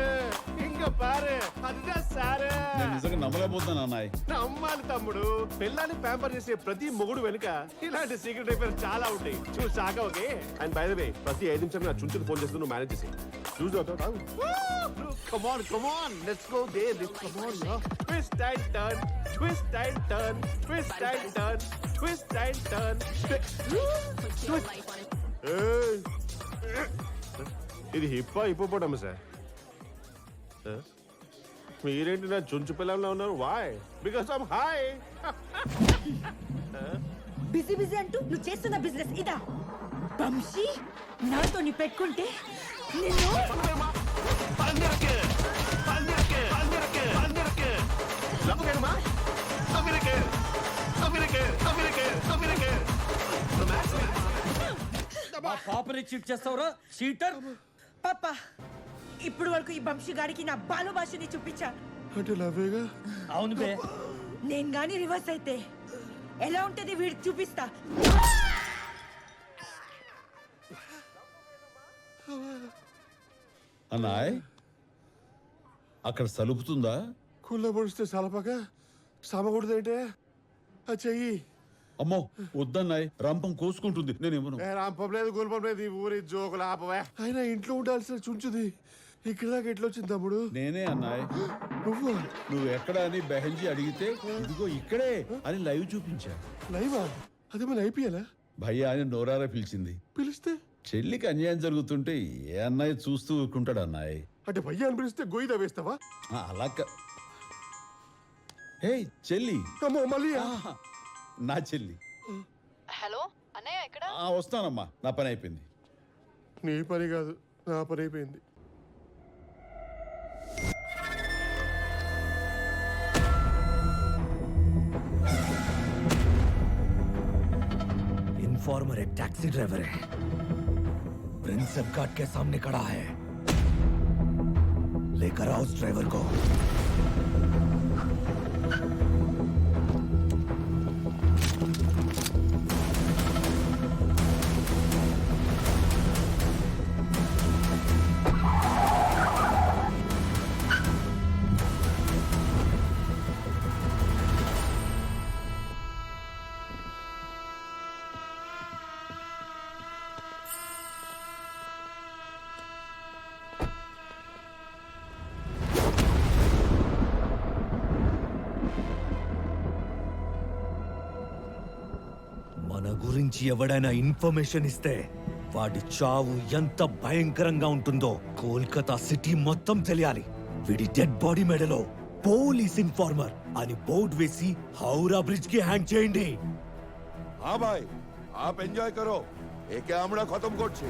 ఇంక పారు, அதுதான் సారు. నేను నిజంగా నమ్మలేకపోతున్నాను అన్నాయ్. నమ్మాలి తమ్ముడు. పిల్లని ప్యాంపర్ చేసే ప్రతి మొగుడు వెనుక ఇలాంటి సీక్రెట్ అయిపోయి చాలా ఉంటాయి. చూసి shock okay. And by the way, ప్రతి 5 నిమిషాలు నా చుంచుని ఫోన్ చేస్తూ నువ్వు మేనేజ్ చేసి చూసి come on come on let's go there. Come on twist and turn, twist and turn, twist and turn, twist and turn. ఇది హిప్పా హిప్పోపోటమా సార్? మీరేంటి నా చుంచు పిల్లల్లో ఉన్నారు? Why? Because I'm high. Busy busy అంటూ నువ్వు చేస్తున్న బిజినెస్ ఇదా? వంశీ, నాతో నీ పెట్టుకుంటే నిన్ను పాపని చీట్ చేస్తావురా చీటర్. పాపా, ఇప్పుడు వరకు ఈ వంశీ గాడికి నా బాలు భాషని చూపించా. అంటే లవేగా? అవును బే. నేను గాని రివర్స్ అయితే ఎలా ఉంటది వీడికి చూపిస్తా. అన్నాయ్, అక్కడ సలుపుతుందా? కుళ్ళ పొడిస్తే సలపక సమకూడదేంటే ఆ చెయ్యి. అమ్మో వద్దన్నాయ్, రంపం కోసుకుంటుంది. నేనేమను రాంపం లేదు, గుల్పం లేదు. ఈ ఊరి జోకులు ఆపవా. అయినా ఇంట్లో ఉండాల్సిన చుంచుది ఇక్కడ దాకా ఎట్లా వచ్చింది తమ్ముడు? నేనే అన్నాయ్. నువ్వు నువ్వు ఎక్కడ అని బెహన్జీ అడిగితే ఇదిగో ఇక్కడే అని లైవ్ చూపించా. లైవా? అది మన ఐపీఎలా? భయ్యా అని నోరారా పిలిచింది. పిలిస్తే చెల్లికి అన్యాయం జరుగుతుంటే ఏ అన్నయ్య చూస్తూ ఊరుకుంటాడు అన్నాయ్. అంటే భయ్యా అని పిలిస్తే గొయ్యిదా వేస్తావా? అలా హే చెల్లి. అమ్మో మళ్ళీ నా చెల్లి. హలో అన్నయ్య, ఎక్కడ? వస్తానమ్మా, నా పని అయిపోయింది. నీ పని కాదు, నా పని అయిపోయింది. इन्फॉर्मर एक टैक्सी ड्राइवर है, प्रिंसेप घाट के सामने खड़ा है। लेकर आओ उस ड्राइवर को। మన గురించి ఎవడైనా ఇన్ఫర్మేషన్ ఇస్తే వాడి చావు ఎంత భయంకరంగా ఉంటుందో కోల్కతా సిటీ మొత్తం తెలియాలి. వీడి డెడ్ బాడీ మెడలో పోలీస్ ఇన్ఫార్మర్ అని బోర్డు వేసి హౌరా బ్రిడ్జ్ కి హ్యాండ్ చేయండి. हाँ भाई आप एंजॉय करो एके আমরা খতম করছি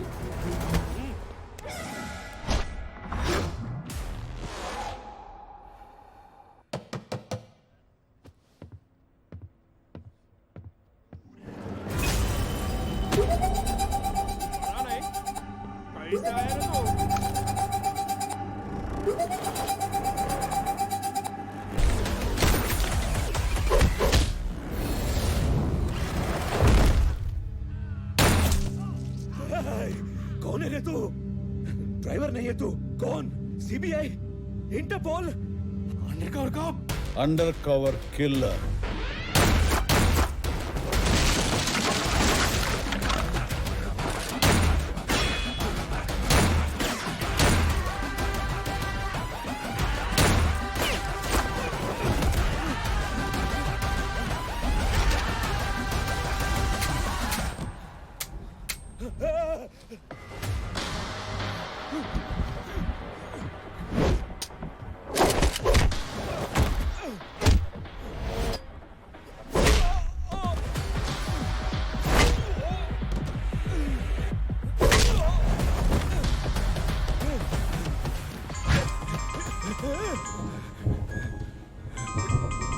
कौन है रे तू? ड्राइवर नहीं है तू? कौन? CBI? Interpol? Undercover cop? Undercover killer.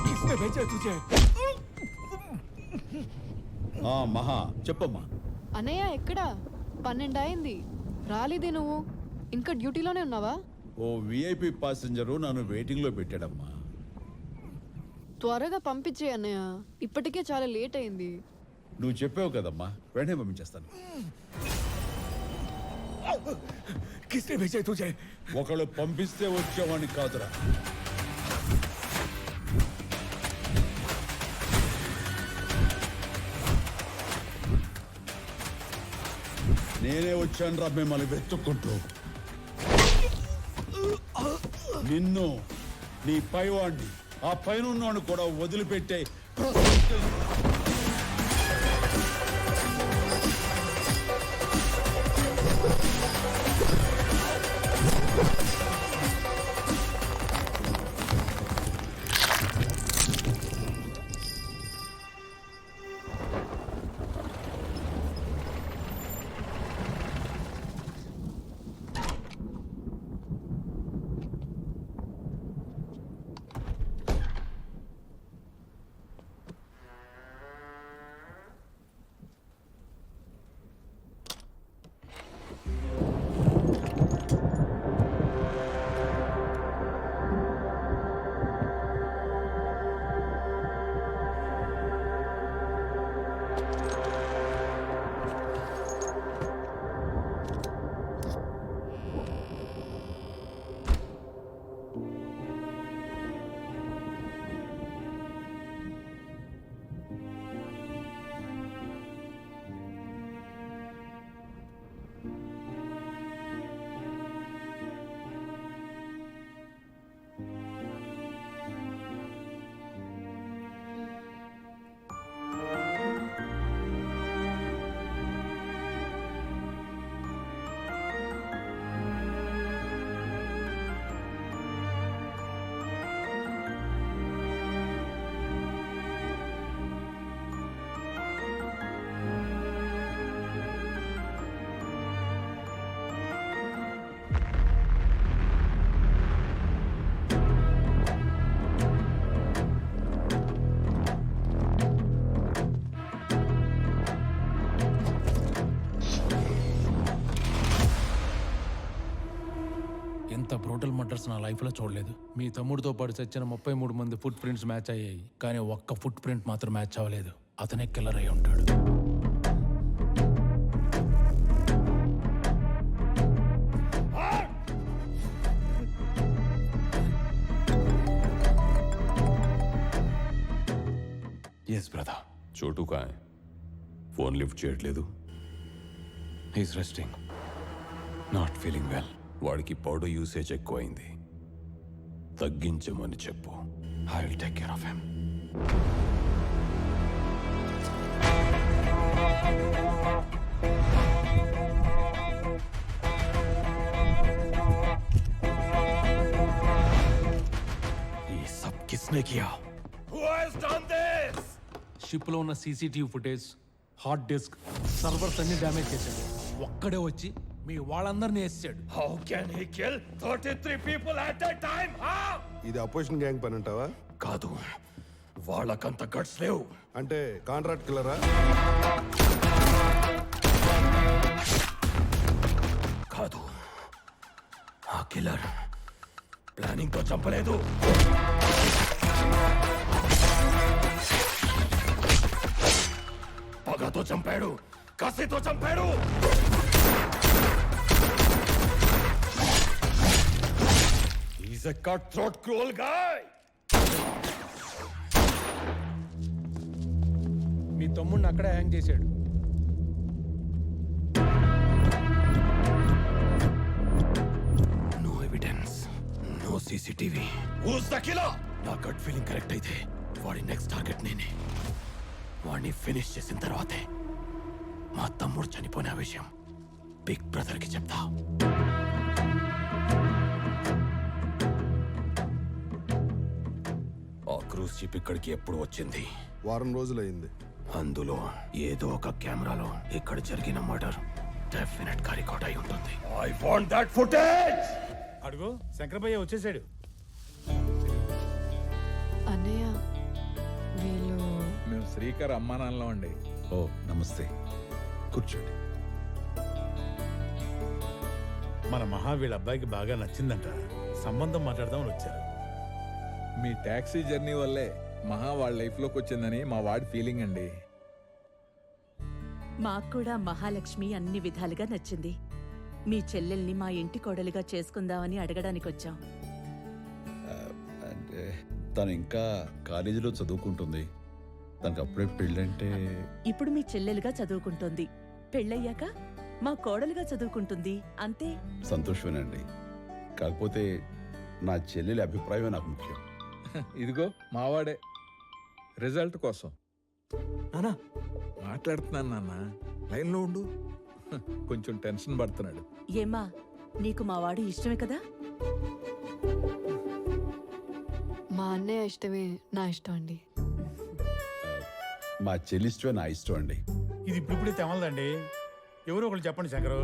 किसने भेजा तुझे? మహా చెప్పమ్మా. అన్నయ్య ఎక్కడా? 12 అయింది, రాలేదే నువ్వు. ఇంకా డ్యూటీలోనే ఉన్నావా? ఓ విఐపి ప్యాసింజరు నన్ను వెయిటింగ్ లో పెట్టాడమ్మా. త్వరగా పంపించే అన్నయ్య, ఇప్పటికే చాలా లేట్ అయింది. నువ్వు చెప్పావు కదమ్మా, వెంటనే పంపించేస్తాను. किसने भेजा तुझे? ఒకళ్ళు పంపిస్తే వచ్చేవాడిని కాదురా. నేనే వచ్చాను రా మిమ్మల్ని వెతుక్కుంటూ. నిన్ను, నీ పైవాణ్ణి, ఆ పైన కూడా వదిలిపెట్టే నా లైఫ్లో చూడలేదు. మీ తమ్ముడితో పాటు చచ్చిన 33 మంది ఫుట్ ప్రింట్స్ మ్యాచ్ అయ్యాయి, కానీ ఒక్క ఫుట్ ప్రింట్ మాత్రం మ్యాచ్ అవ్వలేదు. అతనే కిల్లర్ అయి ఉంటాడు. Yes brother. చోటు కాయ్ ఫోన్ లిఫ్ట్ చేయట్లేదు. He's resting, not feeling well. వాడికి పౌడర్ యూసేజ్ ఎక్కువైంది, తగ్గించమని చెప్పు. I will take care of him. ये सब किसने किया? Who has done this? షిప్లో ఉన్న CCTV footage, hard disk, servers అన్ని డ్యామేజ్ చేశాడు. ఒక్కడే వచ్చి మీ వాళ్ళందరినీ వేసాడు. How can he kill 33 people at a time? Huh? ఇది అపోజిషన్ గ్యాంగ్ పని అంటావా? కాదు, వాళ్ళకంత గట్స్ లేవు. అంటే కాంట్రాక్ట్ కిల్లరా? కాదు, ఆ కిల్లర్ ప్లానింగ్ తో చంపలేదు. పగతో చంపాడు, కసితో చంపాడు. He's a cutthroat, cruel guy. మీ తమ్ముడిని అక్కడే హ్యాంగ్ చేశాడు. No evidence, no CCTV. Who's the killer? నా గట్ ఫీలింగ్ కరెక్ట్ అయితే వాడి నెక్స్ట్ టార్గెట్ నేనే. వాడిని ఫినిష్ చేసిన తర్వాతే మా తమ్ముడు చనిపోయిన విషయం బిగ్ బ్రదర్ కి చెప్తా. ఆ క్రూజ్ షిప్ ఇక్కడికి ఎప్పుడు వచ్చింది? వారం రోజులైంది. అందులో ఏదో ఒక కెమెరాలో ఇక్కడ జరిగిన మర్డర్ డెఫినెట్ గా రికార్డ్ అయి ఉంటుంది. I want that footage. అడుగు, శంకరభయ్య వచ్చేసాడు. అన్నయ్య వీళ్ళు మేము శ్రీకర్ అమ్మా నాన్నలో అండి. ఓ నమస్తే, కూర్చోండి. మన మహా వీళ్ళ అబ్బాయికి బాగా నచ్చిందంట, సంబంధం మాట్లాడదామని వచ్చారు. మీ టాక్సీ జర్నీ వల్లే మహా వాళ్ళ లైఫ్లోకి వచ్చిందని మా వాడి ఫీలింగ్ అండి. మాకు కూడా మహాలక్ష్మి అన్ని విధాలుగా నచ్చింది. మీ చెల్లెల్ని మా ఇంటి కోడలిగా చేసుకుందామని అడగడానికి వచ్చాం. అంటే తను ఇంకా కాలేజీలో చదువుకుంటుంది, తనకు అప్పుడే పెళ్ళంటే. ఇప్పుడు మీ చెల్లెలుగా చదువుకుంటోంది, పెళ్ళయ్యాక మా కోడలుగా చదువుకుంటుంది, అంతే. సంతోషమేనండి, కాకపోతే నా చెల్లెలి అభిప్రాయమే నాకు ముఖ్యం. ఇదిగో మావాడే రిజల్ట్ కోసం మాట్లాడుతున్నాను నాన్న, లైన్లో ఉండు. కొంచెం టెన్షన్ పడుతున్నాడు. ఏమ్మా, నీకు మా వాడు ఇష్టమే కదా? మా అన్నయ్య ఇష్టమే నా ఇష్టం అండి. మా చెల్లి ఇష్టమే నా ఇష్టం అండి. ఇది ఇప్పుడిప్పుడే తెమలదండి, ఎవరో ఒకళ్ళు చెప్పండి శంకరు.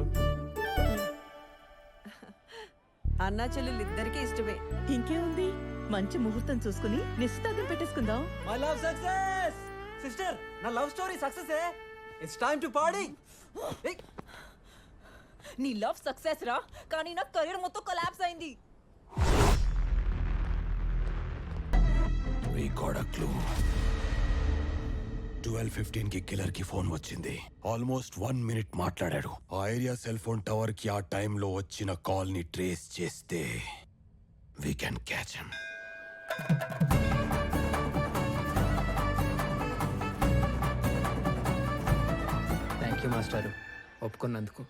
అన్నా చెల్లెలు ఇద్దరికీ ఇష్టమే. ఇంకేముంది, మంచి ముహూర్తం చూసుకుని నిశ్చితార్థం పెట్టేసుకుందాం. మై లవ్ సక్సెస్ సిస్టర్, నా love story success. It's time to party. నీ లవ్ సక్సెస్ రా, కానీ నా కెరీర్ మొత్తం కొలాప్స్ అయింది. We got a clue. 12:15 కి కిల్లర్ కి ఫోన్ వచ్చింది. ఆల్మోస్ట్ 1 మినిట్ మాట్లాడాడు. ఆ ఏరియా సెల్ ఫోన్ టవర్ కి ఆ టైంలో వచ్చిన కాల్ ని ట్రేస్ చేస్తే we can catch him. Thank you మాస్టారు, ఒప్పుకున్నందుకు.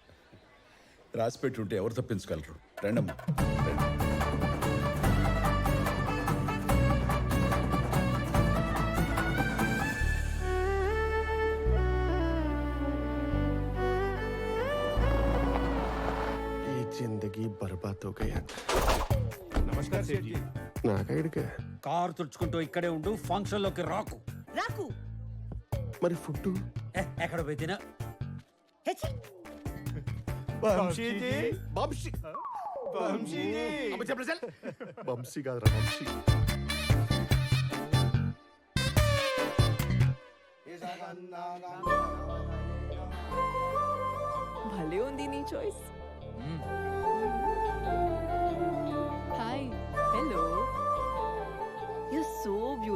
రాసి పెట్టి ఉంటే ఎవరు తప్పించగలరు? రండమ్మా. ఈ జిందగీ బర్బాద్ हो गया. నమస్కారం సేఠ్. నాకైడికే కారు తుడుచుకుంటూ ఇక్కడే ఉండు, ఫంక్షన్ లోకి రాకు. రాకు. మరి ఫుడ్ ఎక్కడ పోయి తినా. వంశీజీ, వంశీ, వంశీజీ. అమ్మ చెప్పరా చల్. వంశీ కాదురా, వంశీ. భలే ఉంది నీ choice. Hi.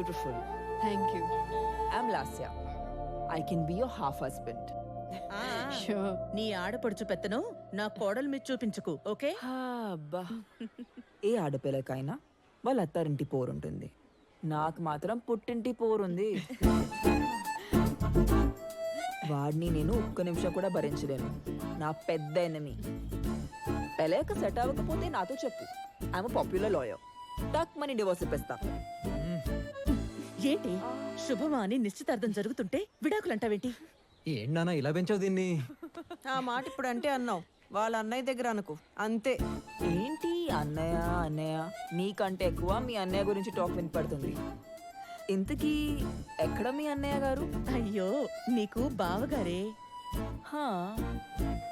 Beautiful. Thank you. I'm Lasya. I can be your half husband. Sure. నీ ఆడపడుచు పెత్తను నా కోడలు మీద చూపించుకు, ఓకే? అబ్బా, ఏ ఆడపిల్లకైనా వాళ్ళ అత్తారింటి పోరుంటుంది. నాకు మాత్రం పుట్టింటి పోరుంది. వాడిని నేను ఒక్క నిమిషం కూడా భరించలేను. నా పెద్ద ఎనిమి. పెళ్ళాక సెట్ అవ్వకపోతే నాతో చెప్పు. I'm popular lawyer. టక్ మనీ డివోర్స్ ఇప్పిస్తా. ఏంటి శుభమా అని నిశ్చితార్థం జరుగుతుంటే విడాకులంటావేంటి? ఏంటి నాన్న ఇలా పెంచావు దీన్ని? ఆ మాట ఇప్పుడు అంటే అన్నావు, వాళ్ళ అన్నయ్య దగ్గర అనుకో అంతే. ఏంటి అన్నయ్య అన్నయ్య, నీకంటే ఎక్కువ మీ అన్నయ్య గురించి టాక్ వినపడుతుంది. ఇంతకీ ఎక్కడ మీ అన్నయ్య గారు? అయ్యో, నీకు బావగారే. హా,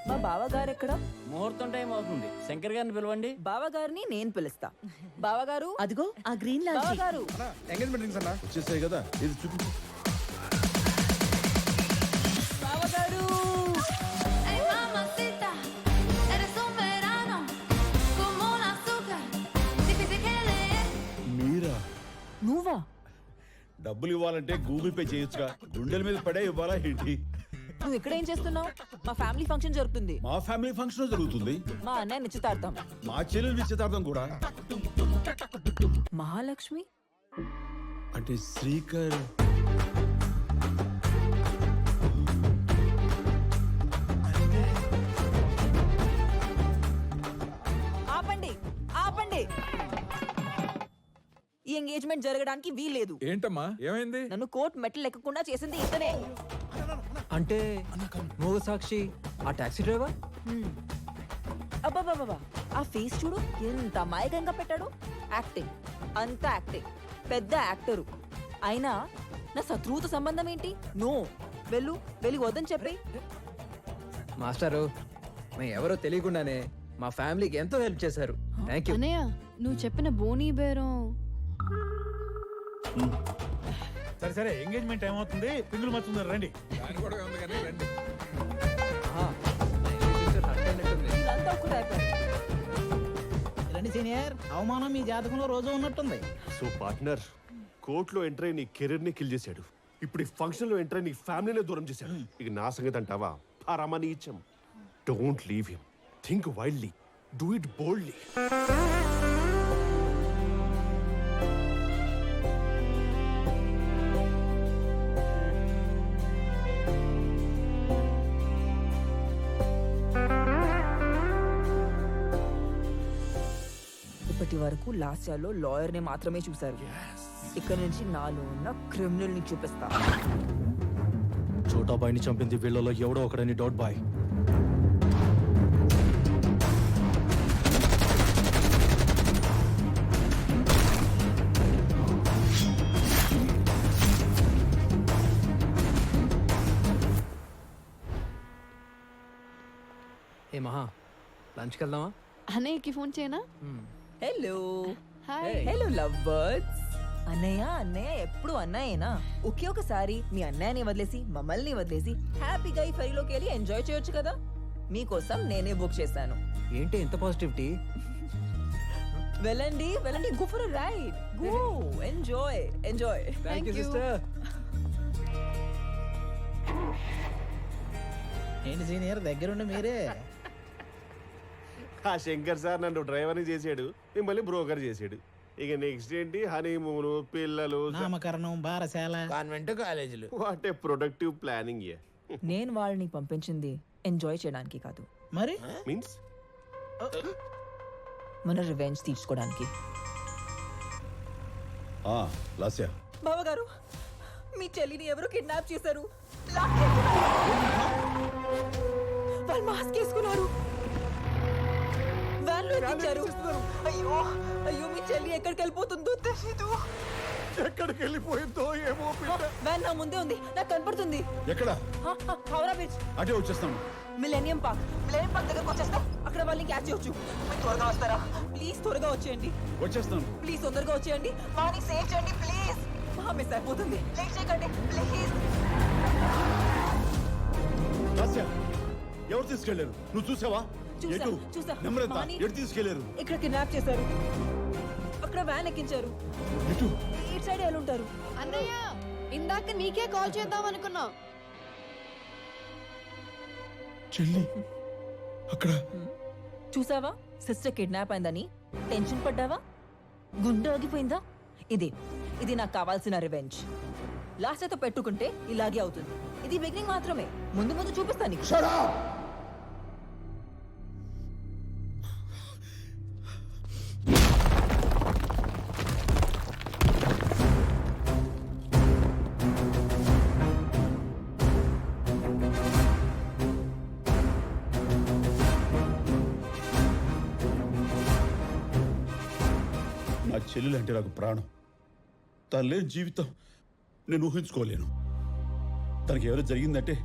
మా బావగారు ఎక్కడ? ముహూర్తం టైం అవుతుంది, శంకర్ గారిని పిలవండి. బావగారిని నేను పిలుస్తా. బావగారు, అదిగో ఆ గ్రీన్ లాంచ్. బావగారు. ఎంగేజ్మెంట్ రింగ్స్ అన్నా వచ్చేసాయి కదా, ఇది చూపించు. బావగారు. మీరా? నువ్వా? డబ్బులు ఇవ్వాలంటే గూగుల్ పే చేయొచ్చుగా, గుండెల మీద పడే ఇవ్వాలా ఏంటి? నువ్వు ఇక్కడ ఏం చేస్తున్నావు? మా ఫ్యామిలీ ఫంక్షన్ జరుగుతుంది. మా ఫ్యామిలీ ఫంక్షన్ జరుగుతుంది. మా అన్నయ్య నిశ్చితార్థం. మా చెల్లెలు నిశ్చితార్థం కూడా. మహాలక్ష్మి అంటే శ్రీకర్. ఆపండి, ఆపండి. ఈ ఎంగేజ్మెంట్ జరగడానికి వీల్లేదు. ఏంటమ్మా ఏమైంది? నన్ను కోర్టు మెట్లు ఎక్కకుండా చేసింది ఇతనే. అంటే మూగ సాక్షి ఆ టాక్సీ డ్రైవర్? అబ్బాబాబా, ఆ ఫేస్ చూడు ఎంత అమాయకంగా పెట్టాడు. యాక్టింగ్, అంతా యాక్టింగ్. పెద్ద యాక్టరు. అయినా నా శత్రువుతో సంబంధం ఏంటి? నో, వెళ్ళి వద్దని చెప్పి. మాస్టారు, మేము ఎవరో తెలియకుండానే మా ఫ్యామిలీకి ఎంతో హెల్ప్ చేశారు. Thank you. అన్నయ్య, నువ్వు చెప్పిన బోనీ బేరం. సరే సరే, ఎంగేజ్మెంట్ ఏమవుతుంది, పిందులు మర్చుందరు, రండి. వీళ్ళంతా ఒక్కటే అయిపోయారు. రండి సీనియర్, అవమానం మీ జాతకంలో రోజు ఉన్నట్టుంది. సో పార్ట్నర్, కోర్టులో ఎంటర్ అయి నీ కెరీర్ ని కిల్ చేశాడు. ఇప్పుడు ఈ ఫంక్షన్ లో ఎంటర్ అయి నీ ఫ్యామిలీనే దూరం చేశాడు. ఇక నా సంగతి అంటావా? పరమని ఇచ్చం. Don't leave him. Think wildly. Do it boldly. ఇప్పటి వరకు లాస్యాలో లాయర్ ని మాత్రమే చూశారు. ఇక్కడ నుంచి నాలో ఉన్న క్రిమినల్ ని చూపిస్తా. చోటా బాయ్ని చంపింది వీళ్ళలో ఎవడో ఒకడని డౌట్ బాయ్. ఏ మహా, లంచ్కి వెళ్దామా? అన్నయ్యకి ఫోన్ చేయనా? Hello, hi. Hello love birds. అన్నయ్య అన్నయ్య ఎప్పుడు అన్నయ్యేనా? ఒకే ఒకసారి మీ అన్నయ్యని వదిలేసి మమ్మల్ని వదిలేసి హ్యాపీగా ఈ ఫెరీలోకి వెళ్ళి ఎంజాయ్ చేయొచ్చు కదా. మీకోసం నేనే బుక్ చేశాను. ఏంటి ఎంత పాజిటివిటీ? వెళ్ళండి వెళ్ళండి, go for ride, go enjoy enjoy. Thank you sister. ఏంటి సీనియర్, దగ్గరుండి మీరే. ఆ శంకర్ సార్ నన్ను డ్రైవర్ని చేసాడు, మిమ్మల్ని బ్రోకర్ చేసాడు. ఇక నెక్స్ట్ ఏంటి? హనీమూన్, పిల్లలు, నామకరణం, బారశాల, కాన్వెంట్ కాలేజీలు. What a productive planning. నేను వాళ్ళని పంపించింది ఎంజాయ్ చేయడానికి కాదు, మరి మీన్స్ మన రివెంజ్ తీర్చుకోవడానికి. లాస్యా, బావగారు, మీ చెల్లిని ఎవరో కిడ్నాప్ చేశారు. వాళ్ళు మాస్క్ వేసుకున్నారు, వ్యాన్లో ఎక్కించారు. అయ్యో అయ్యో, మీ చెల్లి ఎక్కడికి వెళ్ళిపోతుందో తెలీదు. ఎక్కడికి వెళ్ళిపోయిందో ఏమో. వ్యాన్ నా ముందే ఉంది, నాకు కనపడుతుంది. ఎక్కడ? హౌరా బీచ్. అటే వచ్చేస్తాను. మిలేనియం పార్క్ దగ్గరకు వచ్చేస్తా. అక్కడ వాళ్ళని క్యాచ్ చేయొచ్చు. మీరు త్వరగా వస్తారా? ప్లీజ్ త్వరగా వచ్చేయండి. వచ్చేస్తాను. ప్లీజ్ తొందరగా వచ్చేయండి. వాడిని సేవ్ చేయండి ప్లీజ్. మిస్ అయిపోతుంది, లేట్ చేయకండి ప్లీజ్. లాస్యా, ఎవరు తీసుకెళ్లారు? నువ్వు చూసావా? చూసా, ఎటు? చూసా. నెంబర్ ఎంత? వాణి ఎటు తీసుకెళ్లారు? ఇక్కడ కిడ్నాప్ చేశారు. అక్కడ వ్యాన్ ఎక్కించారు. ఇటు సైడ్ వెళ్ళుంటారు. అన్నయ్య ఇందాక నీకే కాల్ చేద్దాం అనుకున్నా. చెల్లి అక్కడ చూసావా సిస్టర్ కిడ్నాప్ అయిందని టెన్షన్ పడ్డావా? గుండె ఆగిపోయిందా? ఇది నాకు కావాల్సిన రివెంజ్. లాస్ట్ అయితే పెట్టుకుంటే ఇలాగే అవుతుంది. ఇది బిగినింగ్ మాత్రమే. ముందు ముందు చూపిస్తాను నీకు. నా చెల్లెలు అంటే నాకు ప్రాణం. తను లేని జీవితం నేను ఊహించుకోలేను. తనకి ఎవరో జరిగిందంటే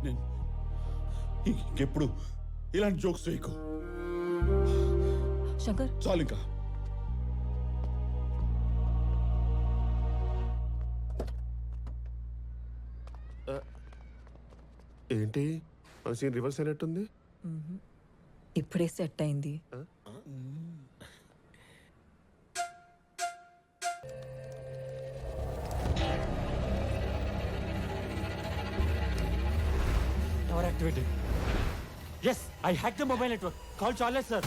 నేను ఇంకెప్పుడు ఇలాంటి జోక్స్ వేయకు. శంకర్ చాలు ఇంకా. ఏంటి మన సీన్ రివర్స్ అయినట్టుంది? ఇప్పుడే సెట్ అయింది. Tower activated. Yes, I hacked the mobile network. Call Charles, sir.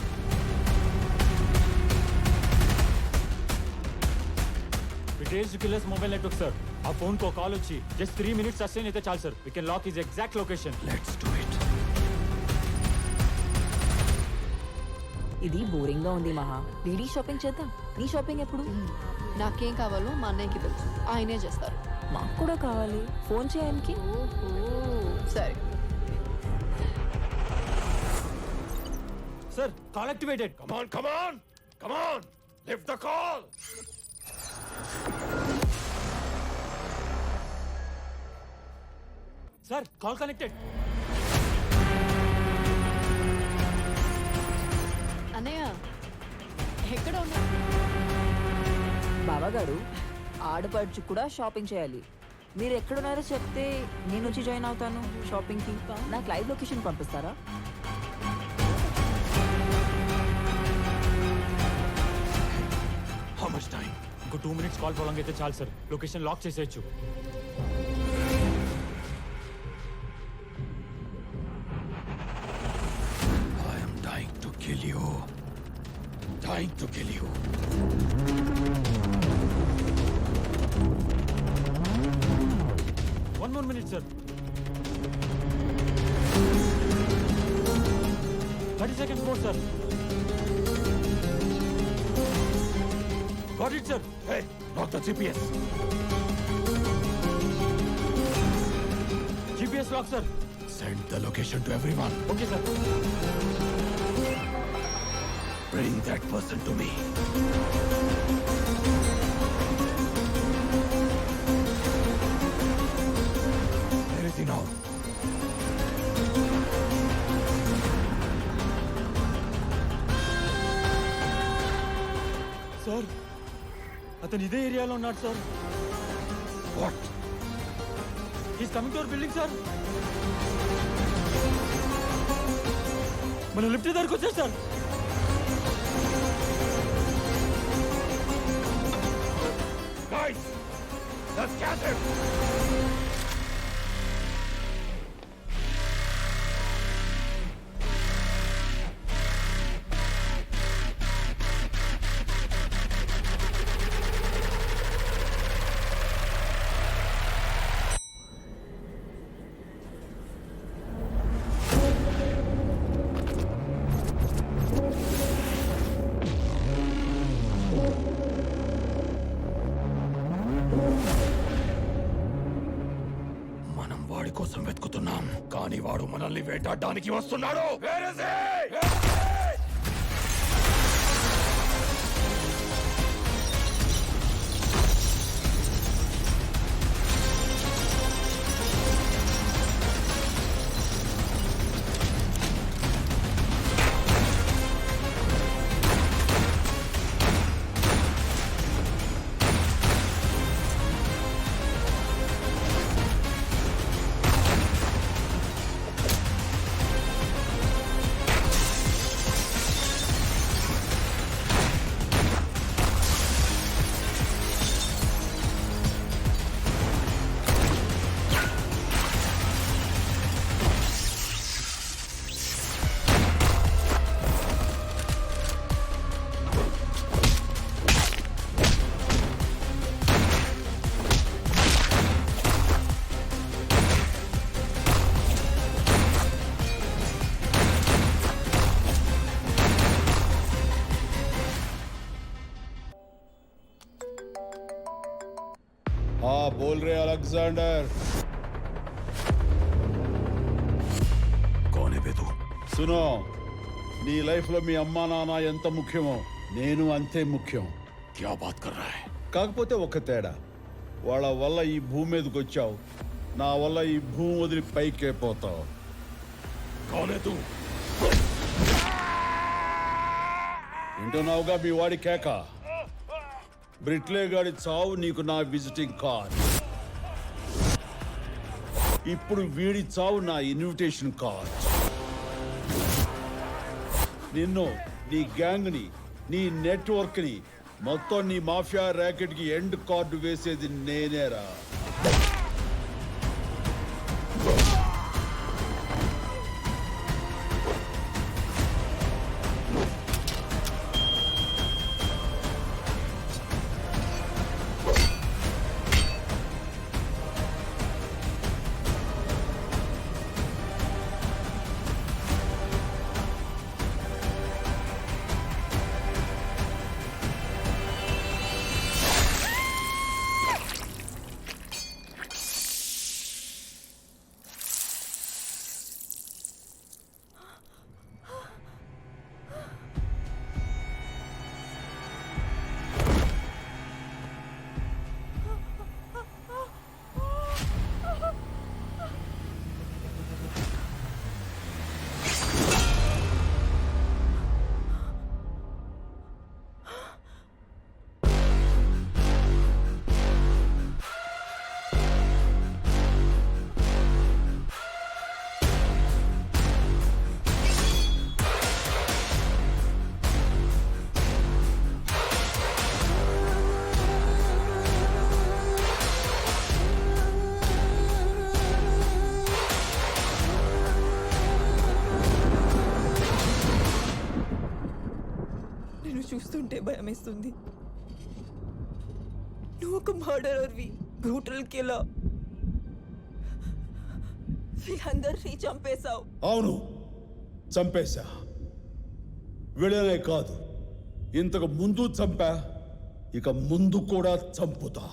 Details to killer's mobile network, sir. Our phone ko call వచ్చి just 3 minutes sustain అయితే చాలు, sir. We can lock his exact location. Let's do it. ఇది boring గా ఉంది మహా. Lady shopping చేద్దాం. నీ shopping ఎప్పుడు? నాకేం కావాలో మా అన్నయ్యకి తెలుసు, ఆయనే చేస్తారు. మాకు కూడా కావాలి. ఫోన్ చేయడానికి. సరే Sir, call activated. Come on, come on, come on. Lift the call. Sir, call connected. అన్నయ్య ఎక్కడ ఉన్నా? బావగారు ఆడపడుచు కూడా షాపింగ్ చేయాలి. మీరు ఎక్కడున్నారో చెప్తే నేను వచ్చి జాయిన్ అవుతాను షాపింగ్ కి. నాకు లైవ్ లొకేషన్ పంపిస్తారా? How much time? ఇంకో 2 minutes కాల్ prolong అయితే చాలు, sir. లొకేషన్ లాక్ చేసేయచ్చు. I am dying to kill you. Dying to kill you. One more minute, sir. 30 seconds more, sir. Got it, sir. Hey, knock the GPS. GPS lock, sir. Send the location to everyone. Okay, sir. Bring that person to me. Where is he now? Sir అతను ఇదే ఏరియాలో ఉన్నాడు, sir. What? He's coming to our building, sir. మన lift దగ్గరకు వచ్చారు, sir. Guys, let's catch him. మనం వాడి కోసం వెతుకుతున్నాం, కానీ వాడు మనల్ని వేటాడడానికి వస్తున్నాడు. Where is he? बोल रहे अलेक्जेंडर कौन है बे तू? सुनो నీ లైఫ్ లో మీ అమ్మా నాన్న ఎంత ముఖ్యమో నేను అంతే ముఖ్యం. क्या बात कर रहा है? కాకపోతే ఒక తేడా, వాళ్ళ వల్ల ఈ భూమి మీదకి వచ్చావు, నా వల్ల ఈ భూమి వదిలి పైకే పోతావు. कौन है तू? వింటున్నావుగా మీ వాడి కేక? బ్రిట్లే గాడి చావు నీకు నా విజిటింగ్ కార్డ్. ఇప్పుడు వీడి చావు నా ఇన్విటేషన్ కార్డ్. నిన్ను, నీ గ్యాంగ్ ని, నీ నెట్వర్క్ ని, మొత్తం నీ మాఫియా ర్యాకెట్ కి ఎండ్ కార్డు వేసేది నేనేరా. చూస్తుంటే భయమేస్తుంది. నువ్వు ఒక మర్డరర్వి, బ్రూటల్ కిల్లర్. వీళ్ళందరినీ చంపేశావు. అవును, చంపేశా. వీళ్ళనే కాదు, ఇంతకు ముందు చంపా, ఇక ముందు కూడా చంపుతా.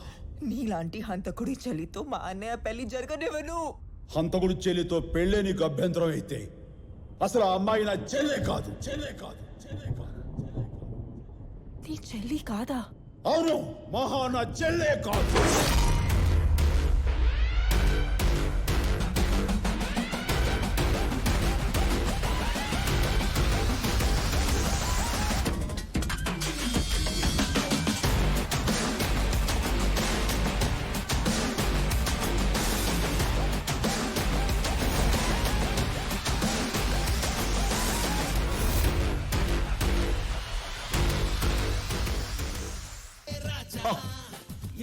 నీలాంటి హంతకుడి చలితో మా అన్నయ్య పెళ్లి జరగనివ్వను. హంతకుడి చెల్లితో పెళ్ళే నీకు అభ్యంతరం అయితే అసలు ఆ అమ్మాయి నా చెల్లే కాదు. చెల్లే కాదు, చెల్లే కాదు. నీ చెల్లి కాదా? అవును, మహా నా చెల్లే కాదు.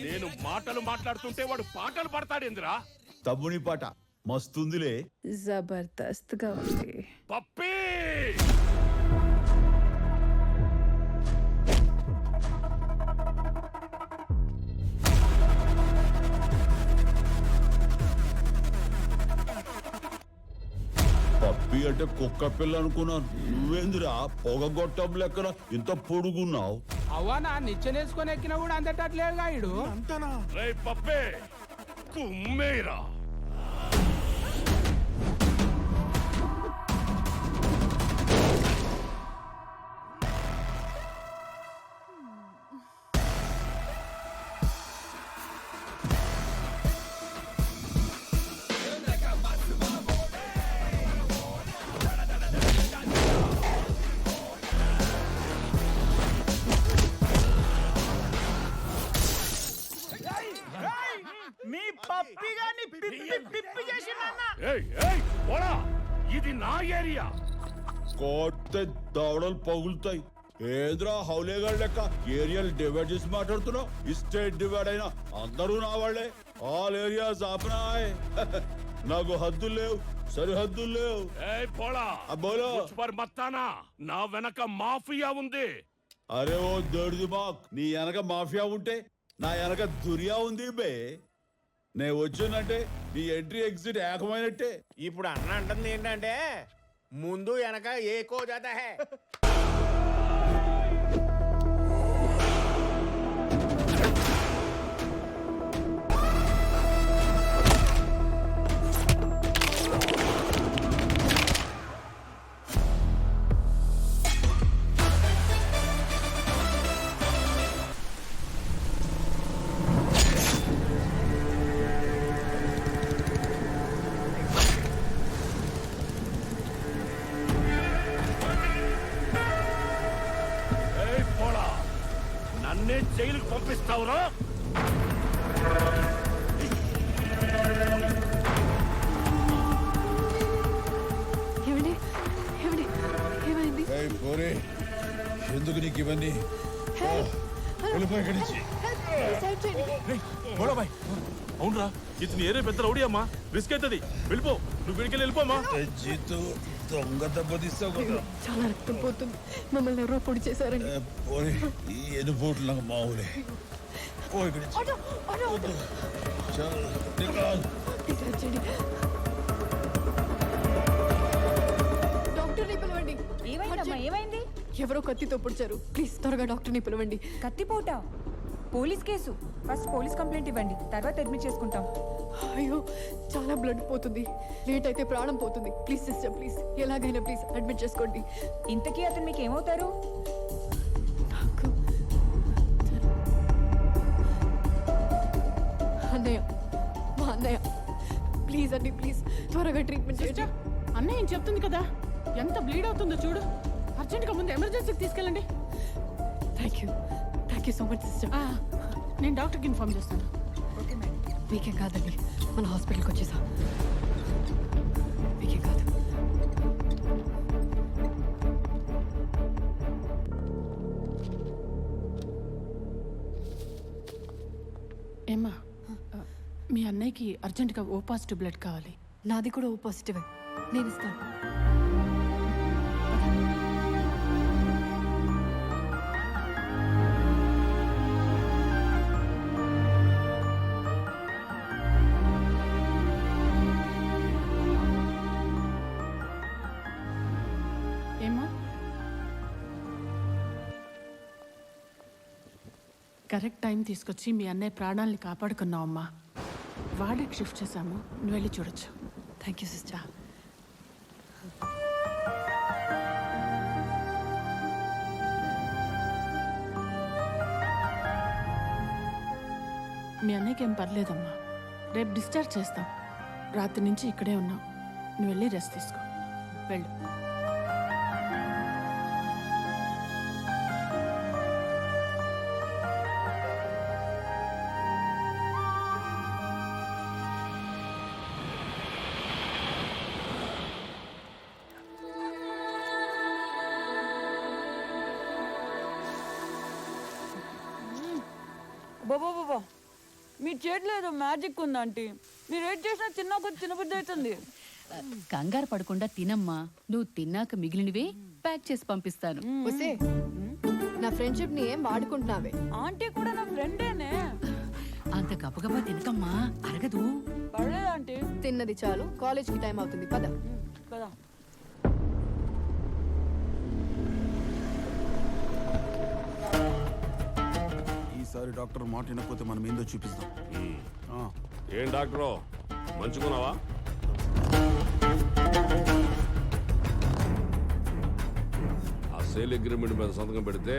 నేను మాటలు మాట్లాడుతుంటే వాడు పాటలు పాడతాడేంద్రా? తమ్ముని పాట మస్తుందిలే. జబర్దస్త్ గా ఉంది. పప్పీ పప్పి అంటే కుక్క పిల్ల అనుకున్నాను. నువ్వేందిరా పొగగొట్టం లెక్కన ఇంత పొడుగున్నావు? అవ్వనా నిచ్చెనేసుకొని ఎక్కినా కూడా అంతేటట్లేదు గాయుడు. రే పప్పే కుమ్మేరా. మీ పప్పి గాని పిప్పి చేసిందన్న. ఇది నా ఏరియా. కొట్టే దవడలు పగులుతాయి. ఏద్రా హౌలేగాడు లెక్క ఏరియాలు డివైడ్ చేసి మాట్లాడుతున్నావు? స్టేట్ డివైడ్ అయినా అందరూ నా వాళ్ళే. ఆల్ ఏరియాస్ ఆపనాయ్. నాకు హద్దులు లేవు, సరిహద్దులు లేవు. బోలో మత్తానా, నా వెనక మాఫియా ఉంది. అరే ఓ దొడ్డి దిమాక్, నీ వెనక మాఫియా ఉంటే నా వెనక దురియా ఉంది బే. నేను వచ్చానంటే నీ ఎంట్రీ ఎగ్జిట్ ఏకమైనట్టే. ఇప్పుడు అన్న అంటుంది ఏంటంటే ముందు వెనక ఏకో జాతా హై. నన్నే జైలుకు పంపిస్తావురా? ఏమండి ఏమండి ఏమైంది? పోరే, ఎందుకు నీకు ఇవన్నీ? వెళ్ళిపోయి ఇక్కడి నుంచి. సైడ్ చేయండి. అవునరా, ఇతను ఏరే పెద్ద రౌడీ అమ్మా, రిస్క్ అవుతుంది. వెళ్ళిపో, నువ్వు వెడికెళ్ళి వెళ్ళిపోమ్మా. జీతు దొంగ దెబ్బతీస్తావు కదా. చాలా రక్తం పోతుంది. మమ్మల్ని ఎవరో పొడి చేశారండి. పోరే, ఈ ఎనుపోట్లు నాకు మామూలే. పో ఇక్కడి నుంచి. Auto, auto, auto. చల్, నికాల్. సైడ్ చేయండి. డాక్టర్ని పిలవండి. ఏమైందమ్మా, ఏమైంది? ఎవరో కత్తితో పొడిచారు. ప్లీజ్ త్వరగా డాక్టర్ని పిలవండి. కత్తిపోట police case. First police complaint ఇవ్వండి, తర్వాత అడ్మిట్ చేసుకుంటాం. అయ్యో, చాలా బ్లడ్ పోతుంది. లేట్ అయితే ప్రాణం పోతుంది. ప్లీజ్ సిస్టర్, ప్లీజ్ ఎలాగైనా ప్లీజ్ అడ్మిట్ చేసుకోండి. ఇంతకీ అతను మీకు ఏమవుతారు? నాకు అన్నయ్య, మా అన్నయ్య. ప్లీజ్ అండి, ప్లీజ్ త్వరగా ట్రీట్మెంట్ చేయండి. అన్నయ్య ఏం చెప్తుంది కదా, ఎంత బ్లీడ్ అవుతుందో చూడు. అర్జెంట్గా ముందు ఎమర్జెన్సీకి తీసుకెళ్ళండి. Thank you so much sister. నేను డాక్టర్కి ఇన్ఫార్మ్ చేస్తాను. మీకేం కాదండి, మన హాస్పిటల్కి వచ్చేసా. మీకేం కాదు. ఏమ్మా, మీ అన్నయ్యకి అర్జెంటుగా ఓ పాజిటివ్ బ్లడ్ కావాలి. నాది కూడా ఓ పాజిటివే, నేను ఇస్తాను. ఏమ్మా, కరెక్ట్ టైం తీసుకొచ్చి మీ అన్నయ్య ప్రాణాలని కాపాడుకున్నావమ్మా. వార్డుకి షిఫ్ట్ చేశాము, నువ్వు వెళ్ళి చూడొచ్చు. Thank you sister. మీ అన్నయ్యకి ఏం పర్లేదమ్మా, రేపు డిశ్చార్జ్ చేస్తాం. రాత్రి నుంచి ఇక్కడే ఉన్నాం, నువ్వు వెళ్ళి రెస్ట్ తీసుకో. వెళ్ళు. బాబా, మీ చేతిలో ఏదో మ్యాజిక్ ఉందా ఆంటీ? మీరు ఏం చేసినా తిన్నా కొద్ది తినబుద్ధి అవుతుంది. కంగారు పడకుండా తినమ్మా. నువ్వు తిన్నాక మిగిలినవి ప్యాక్ చేసి పంపిస్తాను. వస్తే నా ఫ్రెండ్షిప్ ని ఏం వాడుకుంటున్నావే? ఆంటీ కూడా నా ఫ్రెండేనే. అంత గబగబా తినకమ్మా, అరగదు. పర్లేదు ఆంటీ, తిన్నది చాలు. కాలేజ్కి టైం అవుతుంది, పద. కదా. ఈసారి డాక్టర్ మాట వినకపోతే మనం ఏందో చూపిస్తాం. ఏం డాక్టరు, మంచుకున్నావా? ఆ సేల్ అగ్రిమెంట్ మీద సంతకం పెడితే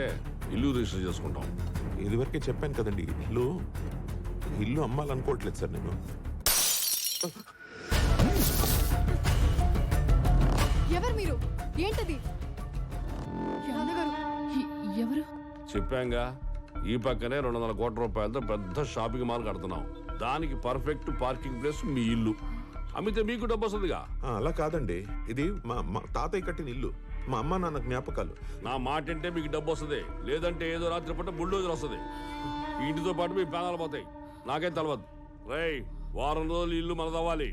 ఇల్లు రిజిస్టర్ చేసుకుంటాం. ఇదివరకే చెప్పాను కదండి, ఇల్లు అమ్మాలనుకోవట్లేదు సార్ నేను. ఎవరు మీరు? ఏంటది? ఎవరు? చెప్పాంగా, ఈ పక్కనే 200 కోట్ల రూపాయలతో పెద్ద షాపింగ్ మాల్ కడుతున్నాం. దానికి పర్ఫెక్ట్ పార్కింగ్ ప్లేస్ మీ ఇల్లు. అమ్మితే మీకు డబ్బు వస్తుందిగా. అలా కాదండి, ఇది మా తాతయ్య కట్టిన ఇల్లు, మా అమ్మ నాన్న జ్ఞాపకాలు. నా మాట అంటే మీకు డబ్బు వస్తుంది, లేదంటే ఏదో రాత్రి పూట బుల్డోజర్ వస్తుంది. ఈ ఇంటితో పాటు మీ ప్రాణాలు పోతాయి. నాకేం తెలవదు. రేయ్, వారం రోజులు ఇల్లు మనదవ్వాలి.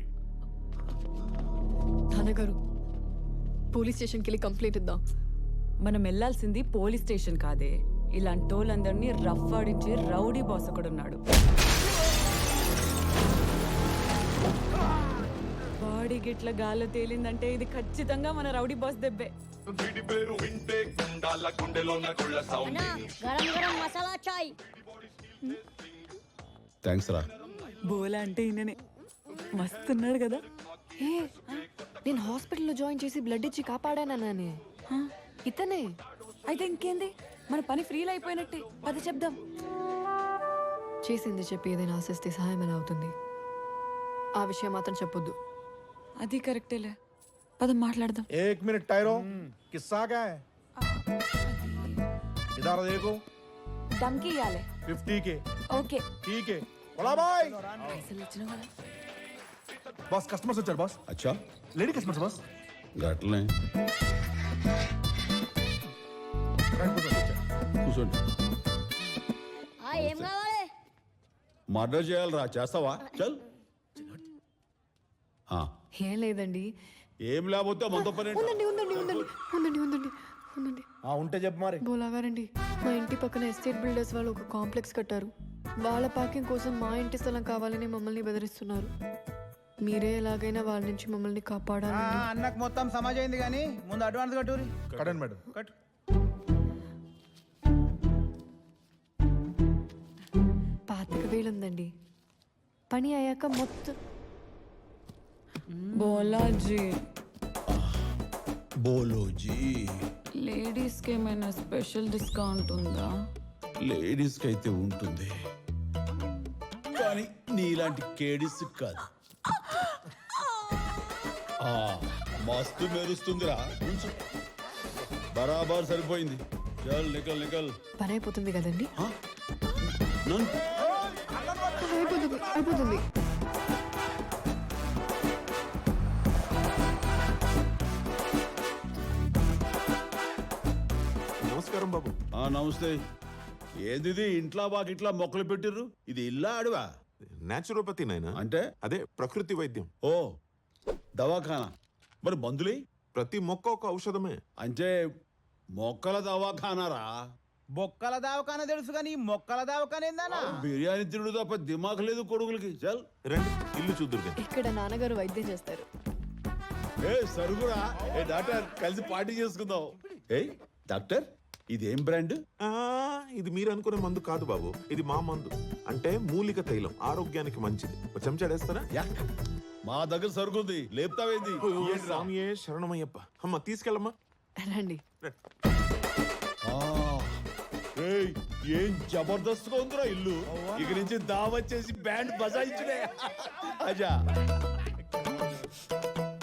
నాన్నగారు, పోలీస్ స్టేషన్కి వెళ్ళి కంప్లైంట్ ఇద్దాం. మనం వెళ్ళాల్సింది పోలీస్ స్టేషన్ కాదే, ఇలాంటి వాళ్ళందరినీ రఫ్ ఆడించే రౌడీ బాస్ ఒకడున్నాడు. బాడీ గిట్ల గాల్లో తేలిందంటే ఇది ఖచ్చితంగా మన రౌడీ బాస్ దెబ్బే. థ్యాంక్స్ రా. బోలా అంటే ఈయననే మస్తున్నాడు కదా. ఏ, నేను హాస్పిటల్లో జాయిన్ చేసి బ్లడ్ ఇచ్చి కాపాడాననే ఇతనే. అయితే ఇంకేంది, మన పని ఫ్రీలో అయిపోయినట్టే. పద చెప్దాం. చేసింది చెప్పి ఏదైనా ఆశిస్తే సహాయమైనా అవుతుంది. ఆ విషయం మాత్రం చెప్పొద్దు. అది కరెక్టేలే, పద మాట్లాడదాం. एक मिनट टायरो, किस्सा क्या है? इधर देखो. దమ్కి ఇవ్వాలి 50K. ఓకే ठीक है. बोला भाई. పైసలు ఇచ్చిన కదా బాస్ కస్టమర్స్ వచ్చారు బాస్. అచ్చా లేడీ కస్టమర్స్ బాస్. గట్లనే కూర్చోండి. ఏం కావాలి? మర్డర్ చేయాలరా, చేస్తావా? చల్. ఆ, ఏం లేదండి. ఏం లేకపోతే మనతో పని ఏంటి? ఉందండి ఉందండి ఉందండి ఉందండి ఉందండి ఉందండి. ఉంటే చెప్పు మరి. బోలాగారండి, మా ఇంటి పక్కన ఎస్టేట్ బిల్డర్స్ వాళ్ళు ఒక కాంప్లెక్స్ కట్టారు. వాళ్ళ పార్కింగ్ కోసం మా ఇంటి స్థలం కావాలని మమ్మల్ని బెదిరిస్తున్నారు. మీరే ఎలాగైనా వాళ్ళ నుంచి మమ్మల్ని కాపాడాలి. అన్నకు మొత్తం సమాజ్ అయింది కానీ ముందు అడ్వాన్స్ కట్టూరి. కడండి మేడం. కట్టు. పాతిక వేలు ఉందండి. పని అయ్యాక మొత్తం. బోలాజీ, బోలోజీ, లేడీస్కి ఏమైనా స్పెషల్ డిస్కౌంట్ ఉందా? లేడీస్కి అయితే ఉంటుంది కానీ నీలాంటి కేడీస్ కాదు. ఆ, మస్తు మెరుస్తుందిరా. ఉంచు. బరాబర్ సరిపోయింది. చల్ నికల్ నికల్. పని అయిపోతుంది కదండి. నన్ను అయిపోతుంది అయిపోతుంది. నమస్కారం బాబు. నమస్తే. ఏది ఇంట్లో బాకి ఇట్లా మొక్కలు పెట్టిర్రు? ఇది ఇల్లా అడవా? న్యాచురోపతి నాయనా. అంటే అదే ప్రకృతి వైద్యం. ఓ దవాఖానా. మరి మందులే? ప్రతి మొక్క ఒక ఔషధమే. అంటే మొక్కల దవాఖానారా? బొక్కల దావకాన తెలుసు కానీ మొక్కల దావకాన ఏందన్నా? బిర్యానీ తిరుడు తప్ప దిమాగ్ లేదు కొడుకులకి. చల్ రండి ఇల్లు చూద్దురు. ఇక్కడ నాన్నగారు వైద్యం చేస్తారు. ఏ సరుగురా. ఏ డాక్టర్, కలిసి పార్టీ చేసుకుందాం. ఏ డాక్టర్, ఇదేం బ్రాండ్? ఇది మీరు అనుకునే మందు కాదు బాబు. ఇది మా మందు. అంటే మూలిక తైలం, ఆరోగ్యానికి మంచిది. ఒక చెంచాడేస్తారా? యాక్. మా దగ్గర సరుకుంది, లేపుతావేంది? స్వామియే శరణమయ్యప్ప. అమ్మ తీసుకెళ్ళమ్మా. రండి. ఏయ్, ఏం జబర్దస్త్ గా ఉందిరా ఇల్లు. ఇక నుంచి దావత్ చేసి బ్యాండ్ బజాయించుడే. అజా.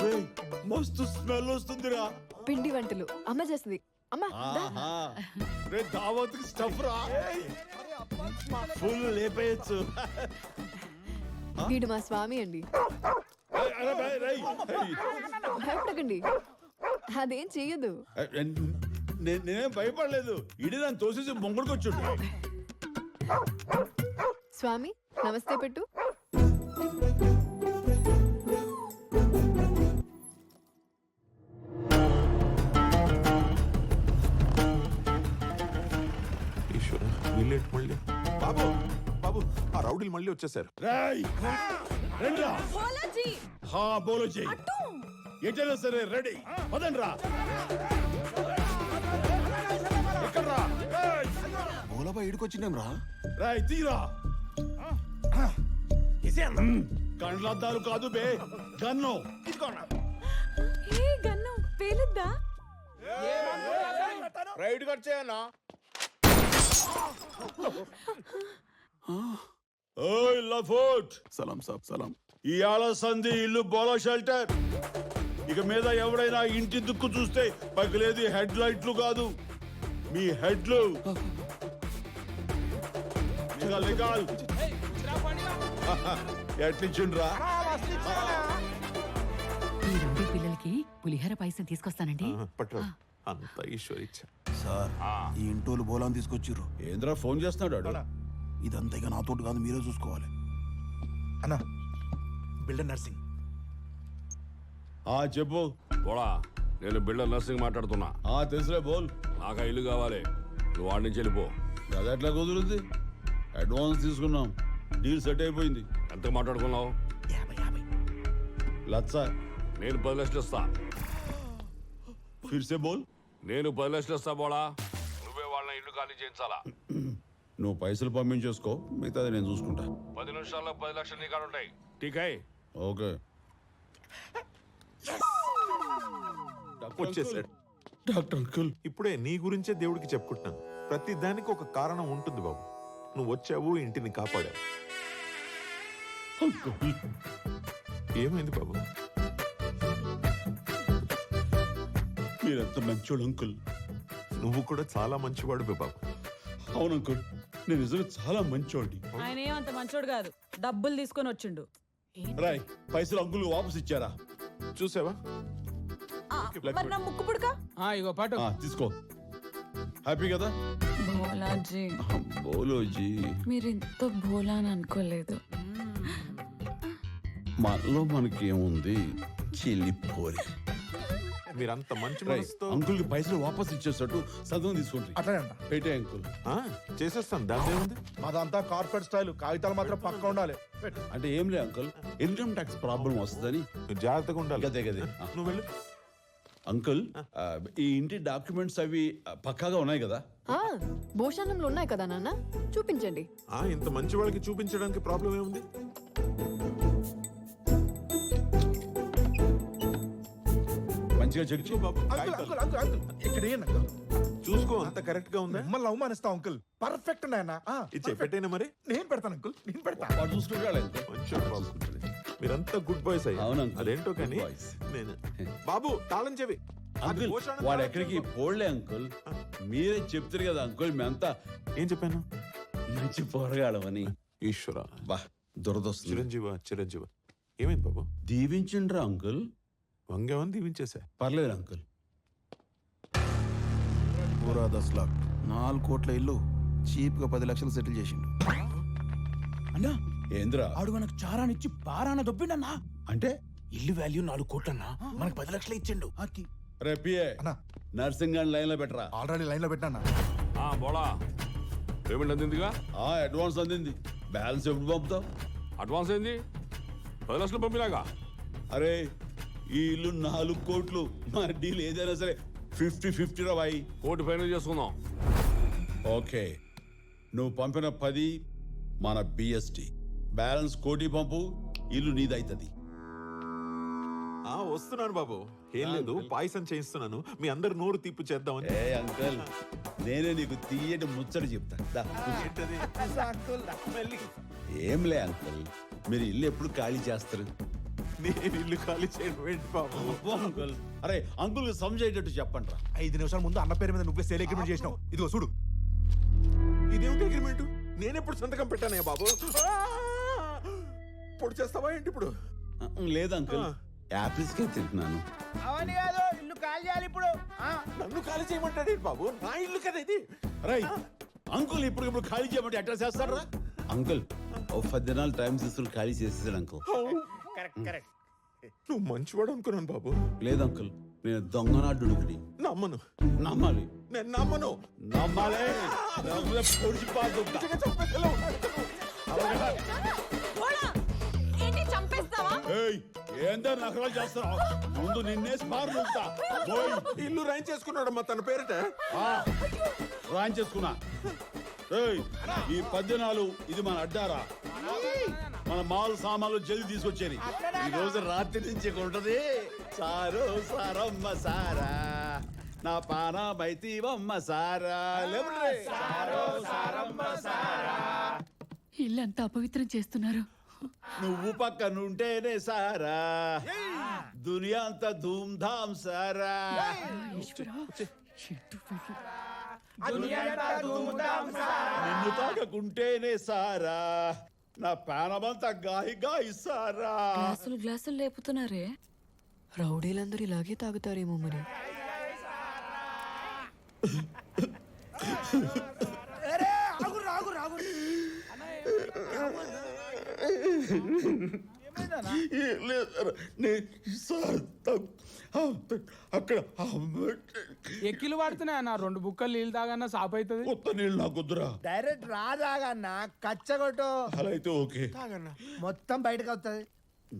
ఏయ్, మస్తు స్మెల్ వస్తుందిరా. పిండి వంటలు అమ్మ చేస్తుంది. అమ్మ ఆహా. రే దావత్ స్టఫ్ రా. ఫుల్ లేపేయచ్చు. వీడు మా స్వామి అండి. భయపడకండి, అదేం చెయ్యదు. నేనేం భయపడలేదు. ఇడి నన్ను తోసేసి మొంగుడికొచ్చుండు. స్వామి నమస్తే పెట్టు. ఈశ్వర వీళ్ళేంటి మళ్ళీ? బాబు బాబు, ఆ రౌడీలు మళ్ళీ వచ్చేసారు. బోలోజీ ఎటైనా సరే రెడీ. పదండ్రా. మూలపై ఇడికొచ్చినాం రా. రాయ్ తీరా. కండ్లద్దాలు కాదు బే, గన్ను. ఏ గన్ను పేలుద్దా? రైడ్కి వచ్చాయన్నా. ఓయ్ లఫోట్. సలాం సాబ్ సలాం. ఇయాల సంధి ఇల్లు బోలో షెల్టర్. ఇక మీద ఎవడైనా ఇంటి దుక్కు చూస్తే పగిలేది హెడ్ లైట్లు కాదు, మీ హెడ్లు. ఎట్లిచ్చిండ్రా? ఈ రెండు పిల్లలకి పులిహోర పాయసం తీసుకొస్తానండి. పట్టు. అంత ఈశ్వరిచ్చ. సార్, ఈ ఇంటోలు బోలాన్ని తీసుకొచ్చిర్రు. ఏంద్రా ఫోన్ చేస్తున్నాడు? ఇదంతా ఇక నాతోటి కాదు, మీరే చూసుకోవాలి. అన్నా బిల్డర్ నర్సింగ్. చెప్పు. పోడా, నేను బిల్డర్ నర్సింగ్ మాట్లాడుతున్నా. తెలుసులే బోల్. నాకు ఇల్లు కావాలి, నువ్వు వాడి నుంచి వెళ్ళిపో. అది ఎట్లా కుదురుద్ది? అడ్వాన్స్ తీసుకున్నాం, డీల్ సెట్ అయిపోయింది. ఎంత మాట్లాడుకున్నావు? 50 లక్ష. నేను 10 లక్షలు ఇస్తా. ఫిర్సే బోల్. నేను 10 లక్షలు ఇస్తా పోడా. నువ్వే వాళ్ళని ఇల్లు ఖాళీ చేయించాలా. నువ్వు పైసలు పంపించేసుకో, మిగతాది నేను చూసుకుంటా. 10 నిమిషాల్లో 10 లక్షలు నీ కాడ ఉంటాయి. ఠీక్. ఓకే. వచ్చేసాడు డాక్టర్ అంకుల్. ఇప్పుడే నీ గురించే దేవుడికి చెప్పుకుంటున్నాను. ప్రతి దానికి ఒక కారణం ఉంటుంది బాబు. నువ్వు వచ్చావు, ఇంటిని కాపాడావు. ఏమైంది బాబు? మీరెంత మంచోడు అంకుల్. నువ్వు కూడా చాలా మంచివాడు బాబు. అవును అంకుల్. నేను నిజంగా చాలా మంచోడి. ఆయన ఏమంత మంచోడు కాదు, డబ్బులు తీసుకొని వచ్చిండు. రాయ్, పైసలు అంకుల్ వాపస్ ఇచ్చారా? చూసావా? మరి నా ముక్కు పుడక ఇగో పాటు తీసుకో. హ్యాపీ కదా? భోలాజీ, బోలోజీ, మీరు ఇంత భోలా అని అనుకోలేదు. మనలో మనకేముంది, చిల్లిపోరి. మీరంత మంచి మనసుతో అంకుల్ కి పైసలు వాపస్ ఇచ్చేసట్టు సంతకం తీసుకోండి. అట్లనే అంట. పెట్టే అంకుల్. చేసేస్తాను, దాని ఏముంది? అదంతా కార్పొరేట్ స్టైల్, కాగితాలు మాత్రం పక్క ఉండాలి. అంటే ఏం లేదు అంకుల్, ఇన్కమ్ ట్యాక్స్ ప్రాబ్లం వస్తుందని జాగ్రత్తగా ఉండాలి. గదే గదే. నువ్వు వెళ్ళు. అంకుల్, ఈ ఇంటి డాక్యుమెంట్స్ అవి పక్కాగా ఉన్నాయి కదా? భోషణంలో ఉన్నాయి కదా నాన్న, చూపించండి. ఇంత మంచి వాళ్ళకి చూపించడానికి ప్రాబ్లం ఏముంది? మంచిగా చెక్ చేయి బాబు. చూసుకో, అంత కరెక్ట్ గా ఉందా? మిమ్మల్ని అవమానిస్తా అంకుల్. పర్ఫెక్ట్ నాయన. పెట్టేనా మరి? నేను పెడతాను అంకుల్, నేను పెడతా. వాడు చూసుకుంటాడు అంతే. మంచోడు బాబు. మీరంతా గుడ్ బాయ్స్ అయ్యా. అవును అంకుల్. అదేంటో కానీ నేను బాబు తాళం చెవి. అంకుల్, వాడు ఎక్కడికి పోలే అంకుల్. మీరే చెప్తారు కదా అంకుల్, మేమంతా ఏం చెప్పాను? మంచి పోరగాడమని. ఈశ్వర, బా దురదొస్తుంది. చిరంజీవ ఏమైంది బాబు? దీవించండ్రా అంకుల్. వంగేమని దీవించేసా. పర్లేదు అంకుల్. పూరా 10 लाख 4 కోట్ల ఇల్లు చీప్ గా 10 లక్షలు సెటిల్ చేసిండు. అన్నా, ఏంద్రా? ఆడు మనకు చారానిచ్చి బారాన దొబ్బిండన్నా. అంటే ఇల్లు వాల్యూ 4 కోట్లన్నా, మనకు 10 లక్షలు ఇచ్చిండు. రే పిఏ, నర్సింగ్ గాని లైన్ లో పెట్టరా. ఆల్రెడీ లైన్ లో పెట్టానా? బోలా పేమెంట్ అందిందిగా? అడ్వాన్స్ అందింది. బ్యాలెన్స్ ఎప్పుడు పంపుతావు? అడ్వాన్స్ ఏంది? 10 లక్షలు పంపినాగా. అరే, ఈ ఇల్లు 4 కోట్లు. మన డీల్ ఏదైనా సరే 50-50 రా బాయ్. కోటి ఫైనల్ చేసుకుందాం. ఓకే, నువ్వు పంపిన 10 మన బిఎస్టి. బ్యాలెన్స్ 1 కోటి పంపు, ఇల్లు నీదైతుంది. వస్తున్నాను బాబు. ఏం లేదు, పాయసం చేయిస్తున్నాను. మీ అందరు నోరు తీపి చేద్దామని. ఏ అంకల్, నేనే నీకు తీయటి ముచ్చట చెప్తా. ఏం లే అంకల్, మీరు ఇల్లు ఎప్పుడు ఖాళీ చేస్తారు? నేను ఇల్లు ఖాళీ చేయడం ఏంటి బాబు? అంకుల్, అరే అంకుల్ సంజయ్యేటట్టు చెప్పండి రా. 5 నిమిషాల ముందు అన్న పేరు మీద నువ్వే సేల్ అగ్రిమెంట్ చేసినావు. ఇదిగో చూడు. ఇదేమిటి అగ్రిమెంట్? నేను ఎప్పుడు సంతకం పెట్టానే బాబు? పొడి చేస్తావా ఏంటి ఇప్పుడు? లేదు అంకుల్, యాపిల్స్ కే తింటున్నాను. అవని కాదు, ఇల్లు ఖాళీ చేయాలి ఇప్పుడు. నన్ను ఖాళీ చేయమంటాడు బాబు? నా ఇల్లు కదా ఇది. రై అంకుల్, ఇప్పుడు ఖాళీ చేయమంటే ఎట్లా చేస్తారా? అంకుల్, ఓ 10 దినాలు టైం తీసుకుని ఖాళీ చేసేసాడు అంకుల్. కరెక్ట్. నువ్వు మంచివాడు అనుకున్నాను బాబు. లేదు అంకుల్, నేను దొంగనాడుడిని. నమ్మను. నమ్మాలి. నేను నమ్మను. నమ్మాలి. పొడిచి పాదుంటా. ఏందో నగరాలు చేస్తున్నావు? ముందు నిన్నే స్మార్తా. ఇల్లు రైన్ చేసుకున్నాడమ్మా తన పేరిట. రాన్ చేసుకున్నా. ఈ 10 దినాలు ఇది మన అడ్డారా. మన మాల్ సామాన్లు జల్ది తీసుకొచ్చేది. ఈ రోజు రాత్రి నుంచి ఉంటది. సారో సారమ్మ సారా, నా పాన బైతీవమ్మ సారా. ఇల్లంతా అపవిత్రం చేస్తున్నారు. నువ్వు పక్కనుంటేనే సారా, దునియా అంతా ధూమ్ ధామ్ సారా. నిన్ను తాకకుంటేనే సారా, నా ప్రాణమంతా గాయి సారా. గ్లాసులు లేపుతున్నారే. రౌడీలందరూ ఇలాగే తాగుతారేమో మరి. అక్కడ ఎక్కిలు పడుతున్నా అన్న, 2 బుక్కలు నీళ్ళు తాగన్నా సాప్ అవుతుంది. కొత్త నీళ్ళు నాకు వద్దురా. డైరెక్ట్ రాదాగన్నా, కచ్చగొట్టు. అలా అయితే ఓకే. మొత్తం బయటకు వస్తుంది.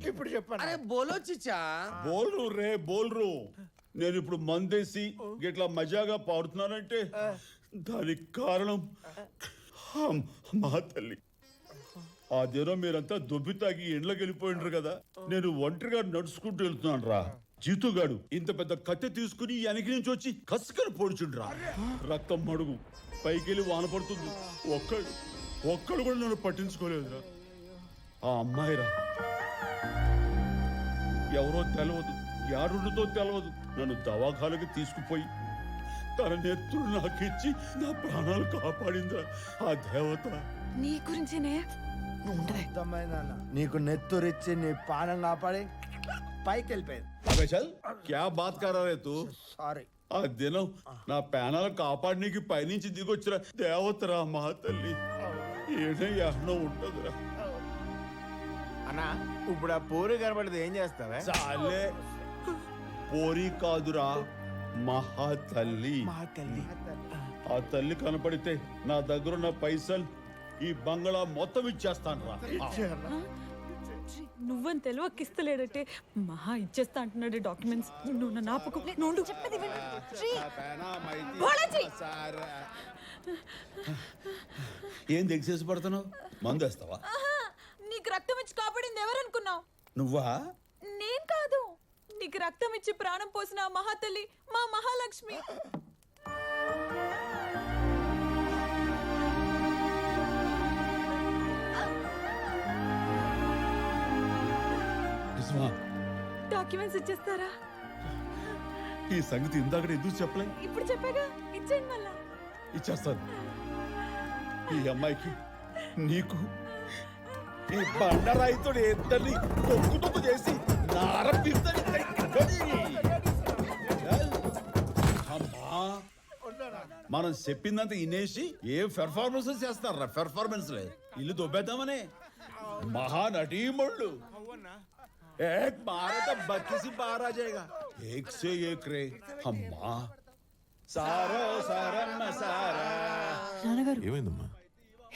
ఇప్పుడు చెప్పండి. అరే బోలో చిచ్చా. బోల్రు రే బోల్రు. నేను ఇప్పుడు మందేసి ఇట్లా మజాగా పాడుతున్నానంటే దానికి కారణం మా తల్లి. ఆ దినం మీరంతా దొబ్బి తాగి ఎండ్లోకి వెళ్ళిపోయిండ్రు కదా. నేను ఒంటరిగా నడుచుకుంటూ వెళ్తున్నాను రా. జీతుగాడు ఇంత పెద్ద కట్టె తీసుకుని వెనక నుంచి వచ్చి కసుకలు పొడిచుండ్రా. రక్తం మడుగు పైకెళ్ళి వాన పడుతుంది. ఒక్కడు కూడా నన్ను పట్టించుకోలేదురా. ఆ అమ్మాయిరా, ఎవరో తెలవదు, యారుండుతో తెలవదు, నన్ను దవాఖానకి తీసుకుపోయి తన నెత్తురు నాకిచ్చి నా ప్రాణాలు కాపాడిందిరా ఆ దేవత. నీ గురించేనే నీకు నెత్తురిచ్చి నీ పానం కాపాడి పైకి వెళ్ళిపోయింది. అబే చల్ క్యా బాత్ కరా రే తూ. సారీ. ఆ దినం నా ప్రాణాలు కాపాడనీకి పైనుంచి దిగొచ్చిన దేవతరా మా తల్లి. ఏడో ఉంటదిరా. అన్నా ఇప్పుడు ఆ పూరి కనబడితే ఏం చేస్తావే? చాలే, పోరి కాదురా మహా తల్లి. ఆ తల్లి కనపడితే నా దగ్గరున్న పైసలు ఈ బంగ్లా మొత్తం ఇచ్చేస్తాను రా. నువ్వని తెలివక్కిస్తలేడటే మహా ఇచ్చేస్తా అంటున్నాడు డాక్యుమెంట్స్. నువ్వు నా నాపకు నువ్వు చెప్పేది విను. ఏం దిగసేసి పడుతున్నావు? మందేస్తావా? నీకు రక్తం ఇచ్చి కాపాడింది ఎవరనుకున్నావు? నువ్వా? నేను కాదు. నీకు రక్తం ఇచ్చి ప్రాణం పోసిన ఆ మహాతల్లి మా మహాలక్ష్మి. డాక్యుమెంట్స్ ఇచ్చేస్తారా? ఈ సంగతి ఇందాక ఎందుకు చెప్పలే? ఇప్పుడు చెప్పాగా, ఇచ్చేయండి మళ్ళా. ఇచ్చేస్తాను. ఈ అమ్మాయికి నీకు ఈ బండరాయితో ఇద్దరిని తొక్కు చేసి మనం చెప్పిందంతా ఇనేసి ఏ పెర్ఫార్మెన్స్ చేస్తారా? పెర్ఫార్మెన్స్ ఇల్లు దొబ్బేద్దామనే महानटीमणु एक मारे तो बच्चे से बाहर आ जाएगा एक से एक रे अम्मा सारो सारम्మ सारा నాన్నగారు ఏమైందమ్మా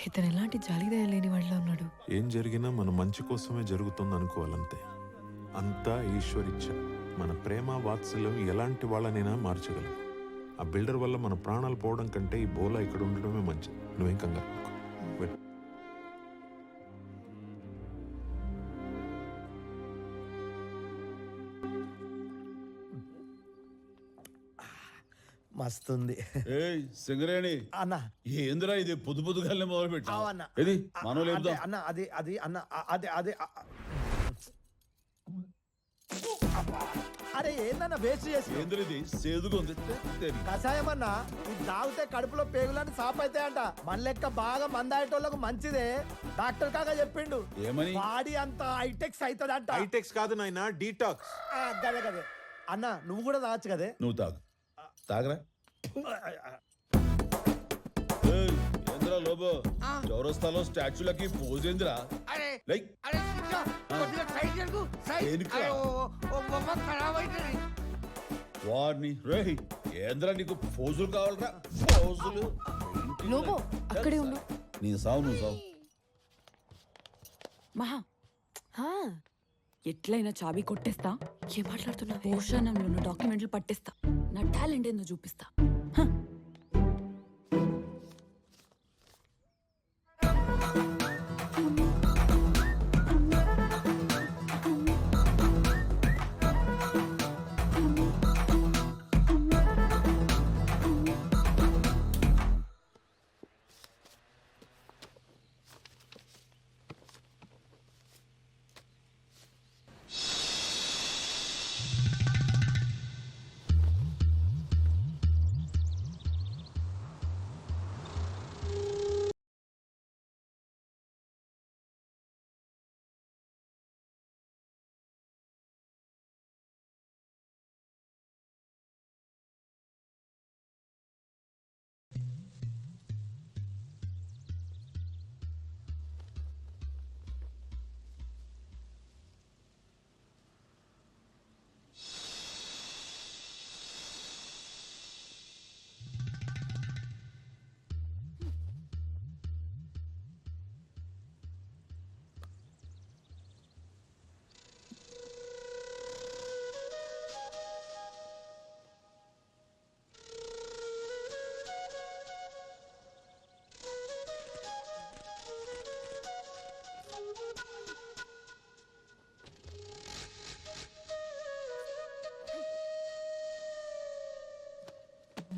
ఇతను ఎలాంటి జాలిదయ లేని వాళ్ళ ఉన్నాడు. ఏం జరిగినా మన మంచి కోసమే జరుగుతుంది అనుకోవాలంతే. అంతా ఈశ్వరిచ్చ. మన ప్రేమ వాత్సల్యం ఎలాంటి వాళ్ళనైనా మార్చగలం. ఆ బిల్డర్ వల్ల మన ప్రాణాలు పోవడం కంటే ఈ బోలా ఇక్కడ ఉండడమే మంచిది. నువ్వేం కంగారు పడకు. మస్తుంది. ఏయ్ సింగరేణి అన్న ఏందిరా ఇది పొద్దు పొద్దుగానే మొదలు పెట్టా అన్న ఇది మనోళ్ళు చెప్దాం అన్న అది అది అన్న అదే అరే ఏందన్న వేస్ట్ చేసి ఏంద్ర ఇది సేదుగుంది కషాయం అన్న ఇది తాగితే కడుపులో పేగులని సాప్ అవుతాయంట. మన లెక్క బాగా మందాయేటోళ్ళకు మంచిదే. డాక్టర్ కాగా చెప్పిండు. ఏమని? బాడీ అంతా హైటెక్స్ అవుతుందంట. హైటెక్స్ కాదు నాయనా, డీటాక్స్. గదే గదే అన్న నువ్వు కూడా తాగచ్చు కదే. నువ్వు తాగు తాగరా. ఏంద్రా లోబో చౌరస్తాలో స్టాచ్యూలకి పోజ్ ఏందిరా? లైక్ వారిని రే ఏంద్రా నీకు పోజులు కావాలరా? పోజులు లోబో అక్కడే ఉన్నా. నీ సావు నువ్వు సావు. మహా ఎట్లయినా చాబీ కొట్టేస్తా. ఏం మాట్లాడుతున్నావు? భూషణంలో ఉన్న డాక్యుమెంట్లు పట్టేస్తా. నా టాలెంట్ ఏందో చూపిస్తా.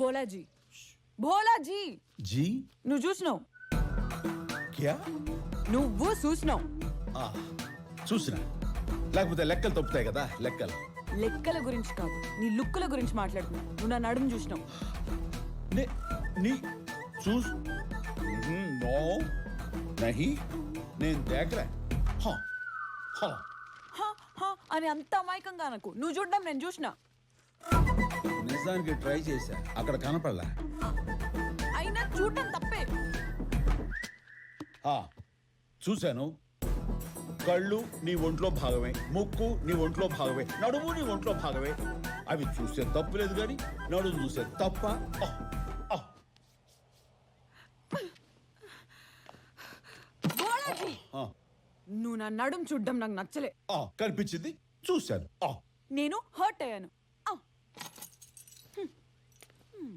భోలాజీ భోలాజీ జీ నువ్వు చూసినావు. క్యా నువ్వు చూసినావు. చూసినా లేకపోతే లెక్కలు తప్పుతాయి కదా. లెక్కలు లెక్కల గురించి కాదు, నీ లుక్కుల గురించి మాట్లాడుతున్నావు. నువ్వు నా నడుము చూసినావు. నీ చూస్ నో నహి నేను దేకలే అని అంత అమాయకంగా అనకు. నువ్వు చూడడం నేను చూసిన. నిజానికి ట్రై చేశా, అక్కడ కనపడలా. అయినా చూడటం తప్పే. చూశాను. కళ్ళు నీ ఒంట్లో భాగమే, ముక్కు నీ ఒంట్లో భాగమే, నడుము నీ ఒంట్లో భాగమే. అవి చూస్తే తప్పు లేదు కానీ నడుము చూస్తే తప్ప. నువ్వు నా నడుం చూడడం నాకు నచ్చలే. కనిపించింది, చూశాను. నేను హర్ట్ అయ్యాను.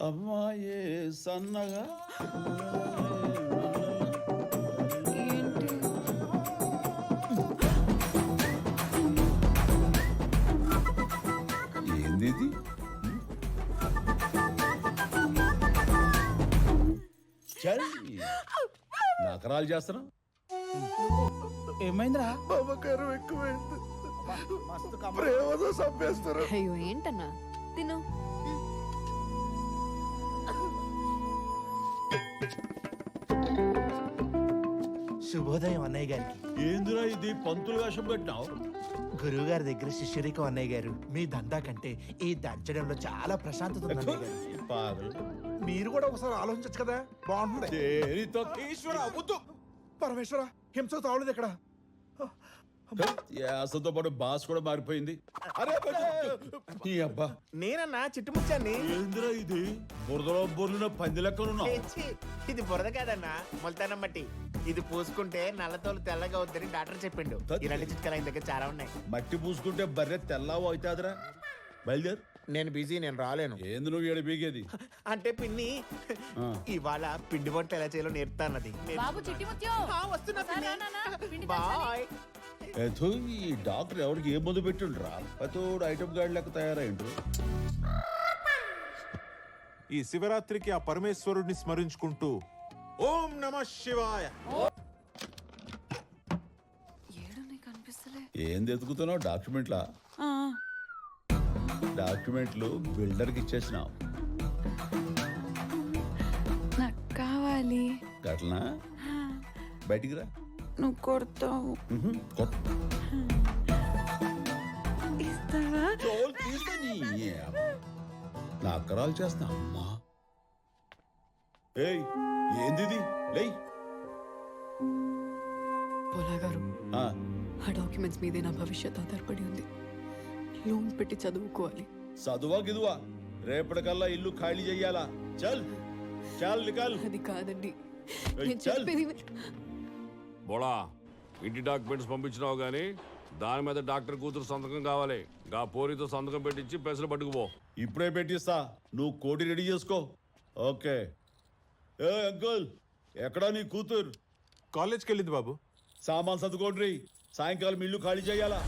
అమ్మాయే సన్నగా ఏంది ఇది? చల్, నకరాలు చేస్తున్నా. ఏమైందిరా? మమకారం ఎక్కువైంది. ప్రేమతో చంపేస్తారు. అయ్యో ఏంటన్నా తిను. శుభోదయం అన్నయ్య గారికి. ఏందిరా ఇది పంతులు వేషం పెట్టినావు? గురువు గారి దగ్గర శిష్యురికం అన్నయ్య గారు. మీ దందా కంటే ఈ దంచడంలో చాలా ప్రశాంతత ఉంది అన్నయ్య గారు. మీరు కూడా ఒకసారి ఆలోచించచ్చు కదా, బాగుంటుంది. ఈశ్వర వద్దు. పరమేశ్వర హింస తావలేదు ఇక్కడ. యాసతో పాటు బాస్ కూడా మారిపోయింది. అరే ఈ అబ్బా, నేనన్నా చిట్టుముచ్చాన్ని. ఏందిరా ఇది? బురదలో బొర్లిన పంది లెక్కనున్నావు. ఇది బురద కాదన్నా, మొలతానం మట్టి. ఇది పూసుకుంటే నల్లతోలు తెల్లగా వద్దని డాక్టర్ చెప్పిండు. ఇలాంటి చిట్కాలు ఆయన దగ్గర చాలా ఉన్నాయి. మట్టి పూసుకుంటే బర్రె తెల్లవు అవుతాదిరా. బయలుదేరు. నేను బిజీ, నేను రాలేను. ఏంది నువ్వు ఏడు బీగేది? అంటే పిన్ని ఇవాళ పిండి వంట ఎలా చేయాలో నేర్పుతాన్నది. బాయ్. ఈ డాక్టర్ ఎవరికి ఏ మందు పెట్టిండ్రా? అతోడు ఐటమ్ గాడి లెక్క తయారైండు. ఈ శివరాత్రికి ఆ పరమేశ్వరుడిని స్మరించుకుంటూ ఓం నమః శివాయ. ఏంది ఎతుకుతున్నావు? డాక్యుమెంట్లా? డాక్యుమెంట్లు బిల్డర్కి ఇచ్చేసినావు. నాకు కావాలి. గట్లనా? బయటికి రా. నువ్వు కొడతావు. ఇస్తావా? నా అక్కరాలు చేస్తా అమ్మా. ఏయ్ ఏంది? లేయ్. పోలా గారు, ఆ డాక్యుమెంట్స్ మీదే నా భవిష్యత్ ఆధారపడి ఉంది. లోన్ పెట్టి చదువుకోవాలి. చదువా గిదువా? రేపటికల్లా ఇల్లు ఖాళీ చెయ్యాలా? చల్ చల్ నికల్. అది కాదండి, నేను చెప్పేది. బోళా, ఇంటి డాక్యుమెంట్స్ పంపించినావు గానీ దాని మీద డాక్టర్ కూతురు సంతకం కావాలి. గా పోరితో సంతకం పెట్టించి పెసలు పట్టుకుపో. ఇప్పుడే పెట్టిస్తా, నువ్వు కోటి రెడీ చేసుకో. ఓకే. ఏ అంకుల్, ఎక్కడా నీ కూతురు? కాలేజ్కి వెళ్ళింది బాబు. సామాన్ సర్దుకోండి, సాయంకాలం ఇల్లు ఖాళీ చేయాలా?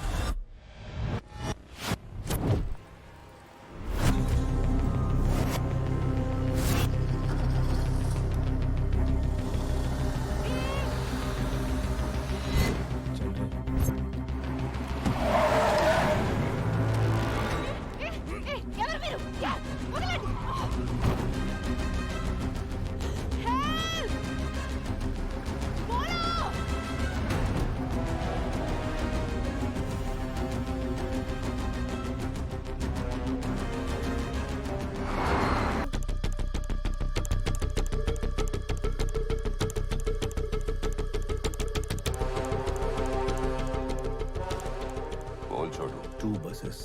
Two buses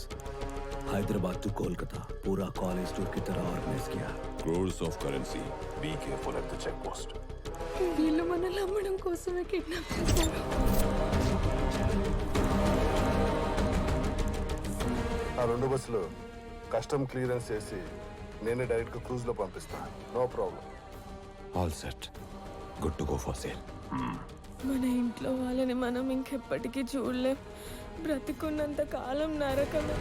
Hyderabad to Kolkata, पूरा कॉलेज टूर की तरह ऑर्गेनाइज किया. Crores of currency. Be careful at the check post. వీళ్ళు మనల్ని అమ్మడం కోసమే కిడ్నాప్ చేశారు. ఆ 2 బస్సులు కస్టమ్ క్లియరెన్స్ చేసి నేనే డైరెక్ట్ క్రూజ్ లో పంపిస్తా. No problem. All set. Good to go for sale. మన ఇంట్లో వాళ్ళని మనం ఇంకెప్పటికీ చూడలేం. బ్రతికున్నంత కాలం నరకమే.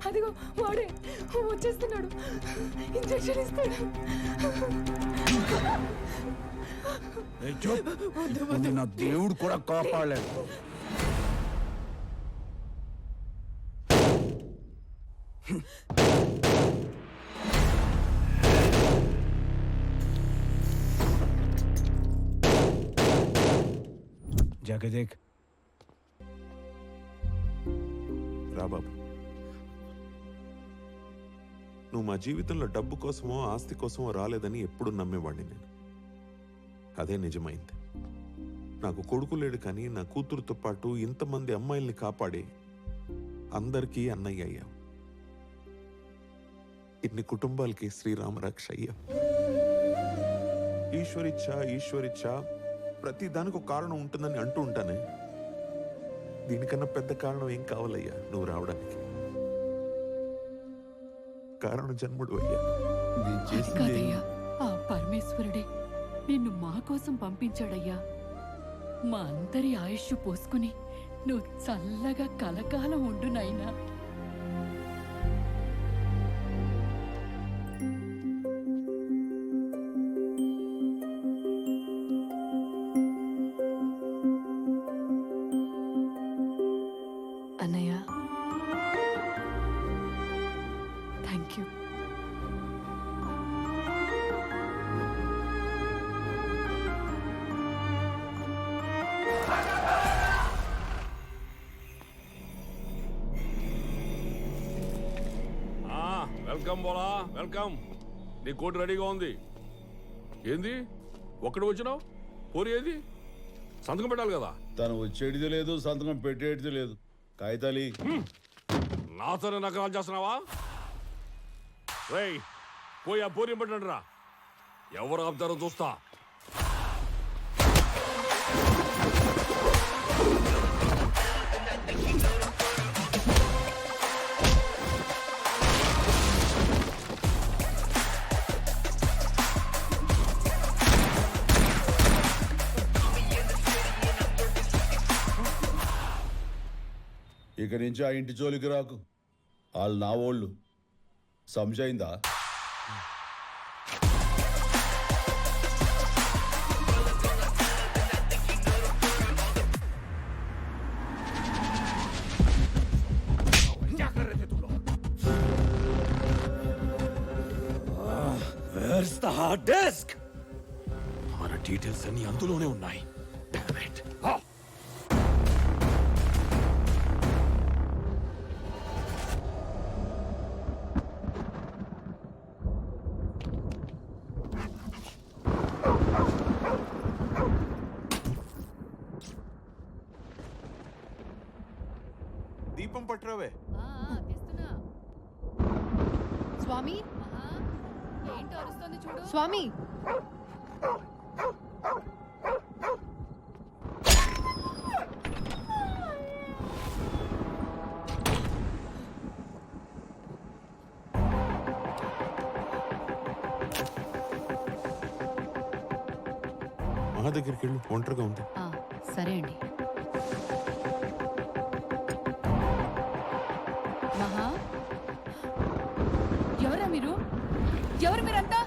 అదిగో వాడే వచ్చేస్తున్నాడు. ఇంజెక్షన్ ఇస్తాడు. నా దేవుడు కూడా కాపాడలేడు. जाके देख రా బాబు, నువ్వు మా జీవితంలో డబ్బు కోసమో ఆస్తి కోసమో రాలేదని ఎప్పుడు నమ్మేవాడిని నేను. అదే నిజమైంది. నాకు కొడుకు లేడు, కానీ నా కూతురుతో పాటు ఇంతమంది అమ్మాయిల్ని కాపాడి అందరికీ అన్నయ్య అయ్యావు. ఇన్ని కుటుంబాలకి శ్రీరామ రక్ష అయ్యా. ఈశ్వరిచ్చ ప్రతి దానికి ఒక కారణం ఉంటుందని అంటూ ఉంటానే. దీనికన్నా పెద్ద కారణం ఏం కావాలయ్యా నువ్వు రావడానికి? కారణ జన్ముడు అయ్యా. కాదయ్యా, ఆ పరమేశ్వరుడే నిన్ను మా కోసం పంపించాడయ్యా. మా అందరి ఆయుష్ పోసుకుని నువ్వు చల్లగా కలకాలం ఉండు నాయనా. అన్నయ్య థ్యాంక్ యూ. వెల్కమ్ బోలా, వెల్కమ్. నీ కోట్ రెడీగా ఉంది. ఏంది ఒక్కడు వచ్చినావు? పోరి ఏది? సంతకం పెట్టాలి కదా. తను వచ్చేటిది లేదు, సంతకం పెట్టేటిది లేదు. కాగితాలి నాతోనే నకరాలు చేస్తున్నావా? రేయ్, పోయి ఆ పోరి పెట్టండి రా. ఎవరు ఆపుతారో చూస్తా. ఇక నుంచి ఆ ఇంటి జోలికి రాకు. వాళ్ళు నా ఓళ్ళు. సంశయిందా? Where's the hard disk? మన డీటెయిల్స్ అన్ని అందులోనే ఉన్నాయి. Damn it. దీపం పట్టరావే. స్వామి స్వామి మహా దగ్గరికి వెళ్ళు, ఒంటరిగా ఉంది. సరే అండి. మహా, ఎవరా మీరు? ఎవరు మీరంతా?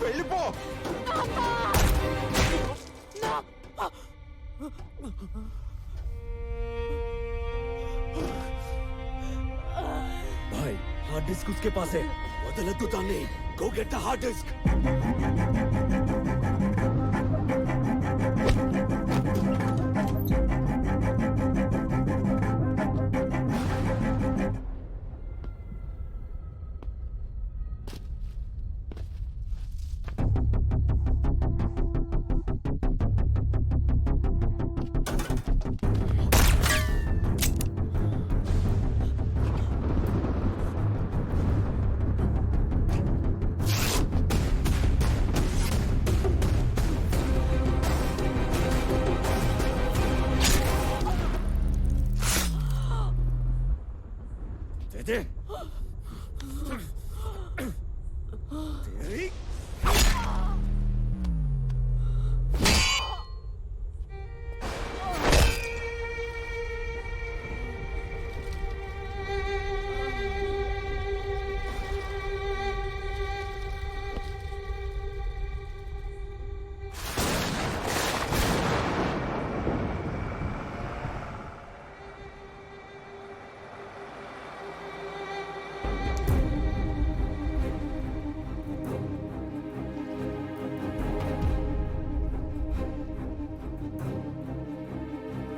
వెళ్ళిపో. भाई हार्ड डिस्क उसके पास है, वो వదలద్దు దాన్ని. Go get the hard disk.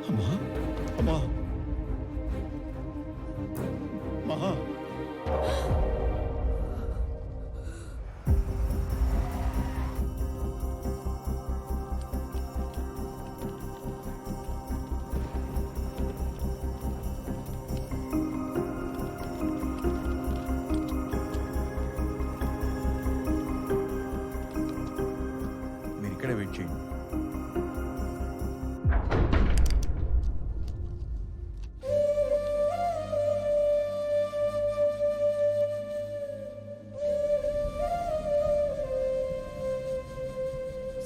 అమ్మా అమ్మా మహా మీరు ఇక్కడే వెయిట్ చేయండి.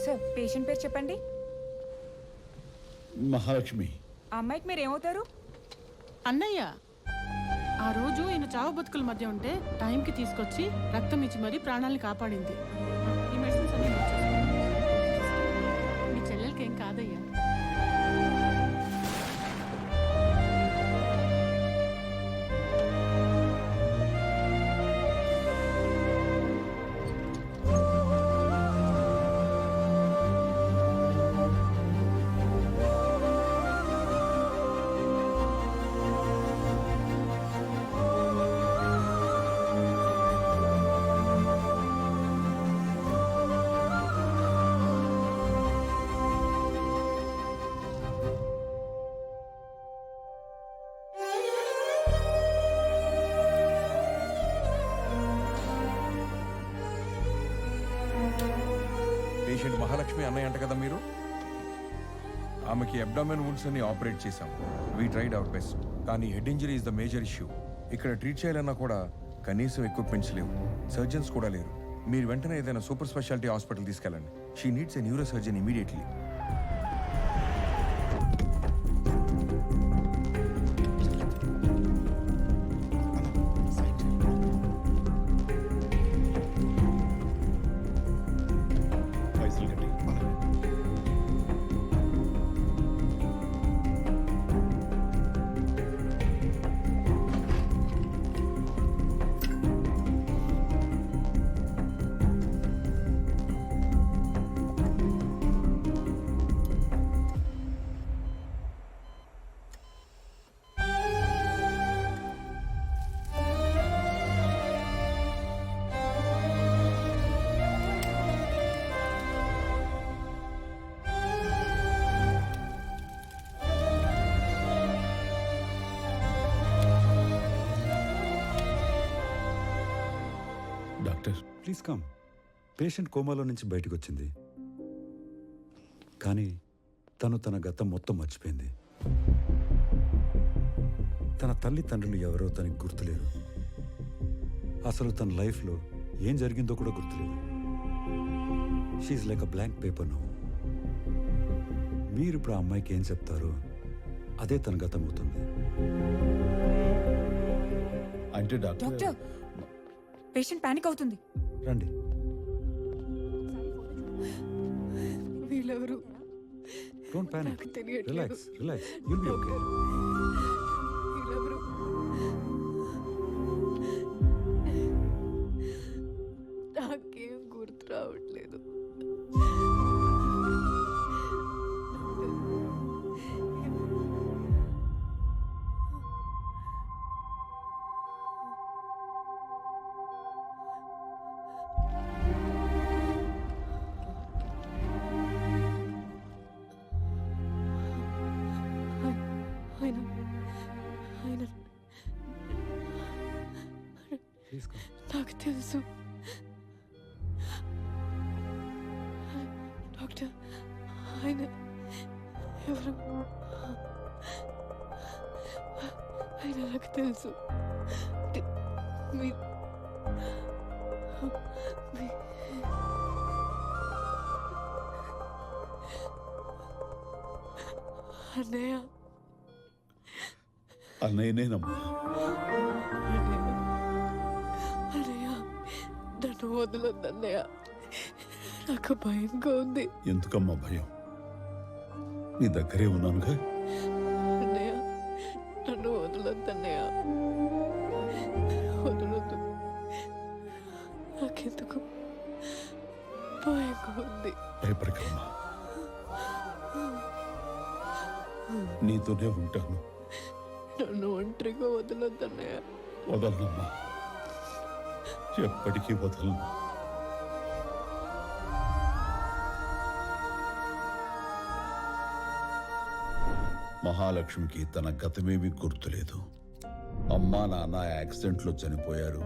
సార్ పేషెంట్ పేరు చెప్పండి. మహాలక్ష్మి. ఆ అమ్మాయికి మీరు ఏమవుతారు? అన్నయ్య ఆ రోజు ఈయన చావు బతుకుల మధ్య ఉంటే టైంకి తీసుకొచ్చి రక్తం ఇచ్చి మరీ ప్రాణాలను కాపాడింది. ఈ మెడిసిన్స్ అన్ని నోట్ చేసుకోండి. మీ చెల్లెలకి ఏం కాదయ్యా. పేషెంట్ మహాలక్ష్మి అన్నయ్య అంట కదా మీరు? ఆమెకి అబ్డామెన్ వుండ్స్ అన్ని ఆపరేట్ చేశాం. We tried our best. కానీ head injury is the major issue. ఇక్కడ ట్రీట్ చేయాలన్నా కూడా కనీసం ఎక్విప్మెంట్స్ లేవు, సర్జన్స్ కూడా లేరు. మీరు వెంటనే ఏదైనా సూపర్ స్పెషాలిటీ హాస్పిటల్ తీసుకెళ్ళండి. She needs a neuro surgeon immediately. Doctor please come. Patient కోమాలో నుంచి బయటకు వచ్చింది, కానీ తను తన గతం మొత్తం మర్చిపోయింది. తన తల్లి తండ్రులు ఎవరో తనకి గుర్తులేరు. అసలు తన లైఫ్లో ఏం జరిగిందో కూడా గుర్తులేదు. She like a blank paper now. మీరు ఇప్పుడు ఆ అమ్మాయికి ఏం చెప్తారో అదే తన గతం అవుతుంది. అంటే డాక్టర్ పేషెంట్ పానిక్ అవుతుంది. రండి. వీళ్ళెవరు? డోంట్ పానిక్, నాకు తెలియట్లేదు. Relax relax, you'll be okay. వీళ్ళెవరు? తీసుకో. నాకు తెలుసు డాక్టర్, ఆయన ఎవరు? ఆయన నాకు తెలుసు. మీ- మీ- అన్నయ్య, అన్నయ్యనేనమ్మా. అన్నయ్య, నన్ను వదలొద్దు అన్నయ్య, నాకు భయంగా ఉంది. ఎందుకమ్మా భయం? నీ దగ్గరే ఉన్నానుగా. అన్నయ్య, నన్ను వదలొద్దు అన్నయ్య, వదలొద్దు. నాకెందుకు భయంగా ఉంది. భయపడకమ్మా, నీతోనే ఉంటాను. నన్ను ఒంటరిగా వదలొద్దు అన్నయ్య. వదలనమ్మా, ఎప్పటికీ వదలను. మహాలక్ష్మికి తన గతమేమీ గుర్తులేదు. అమ్మా నాన్న యాక్సిడెంట్లో చనిపోయారు.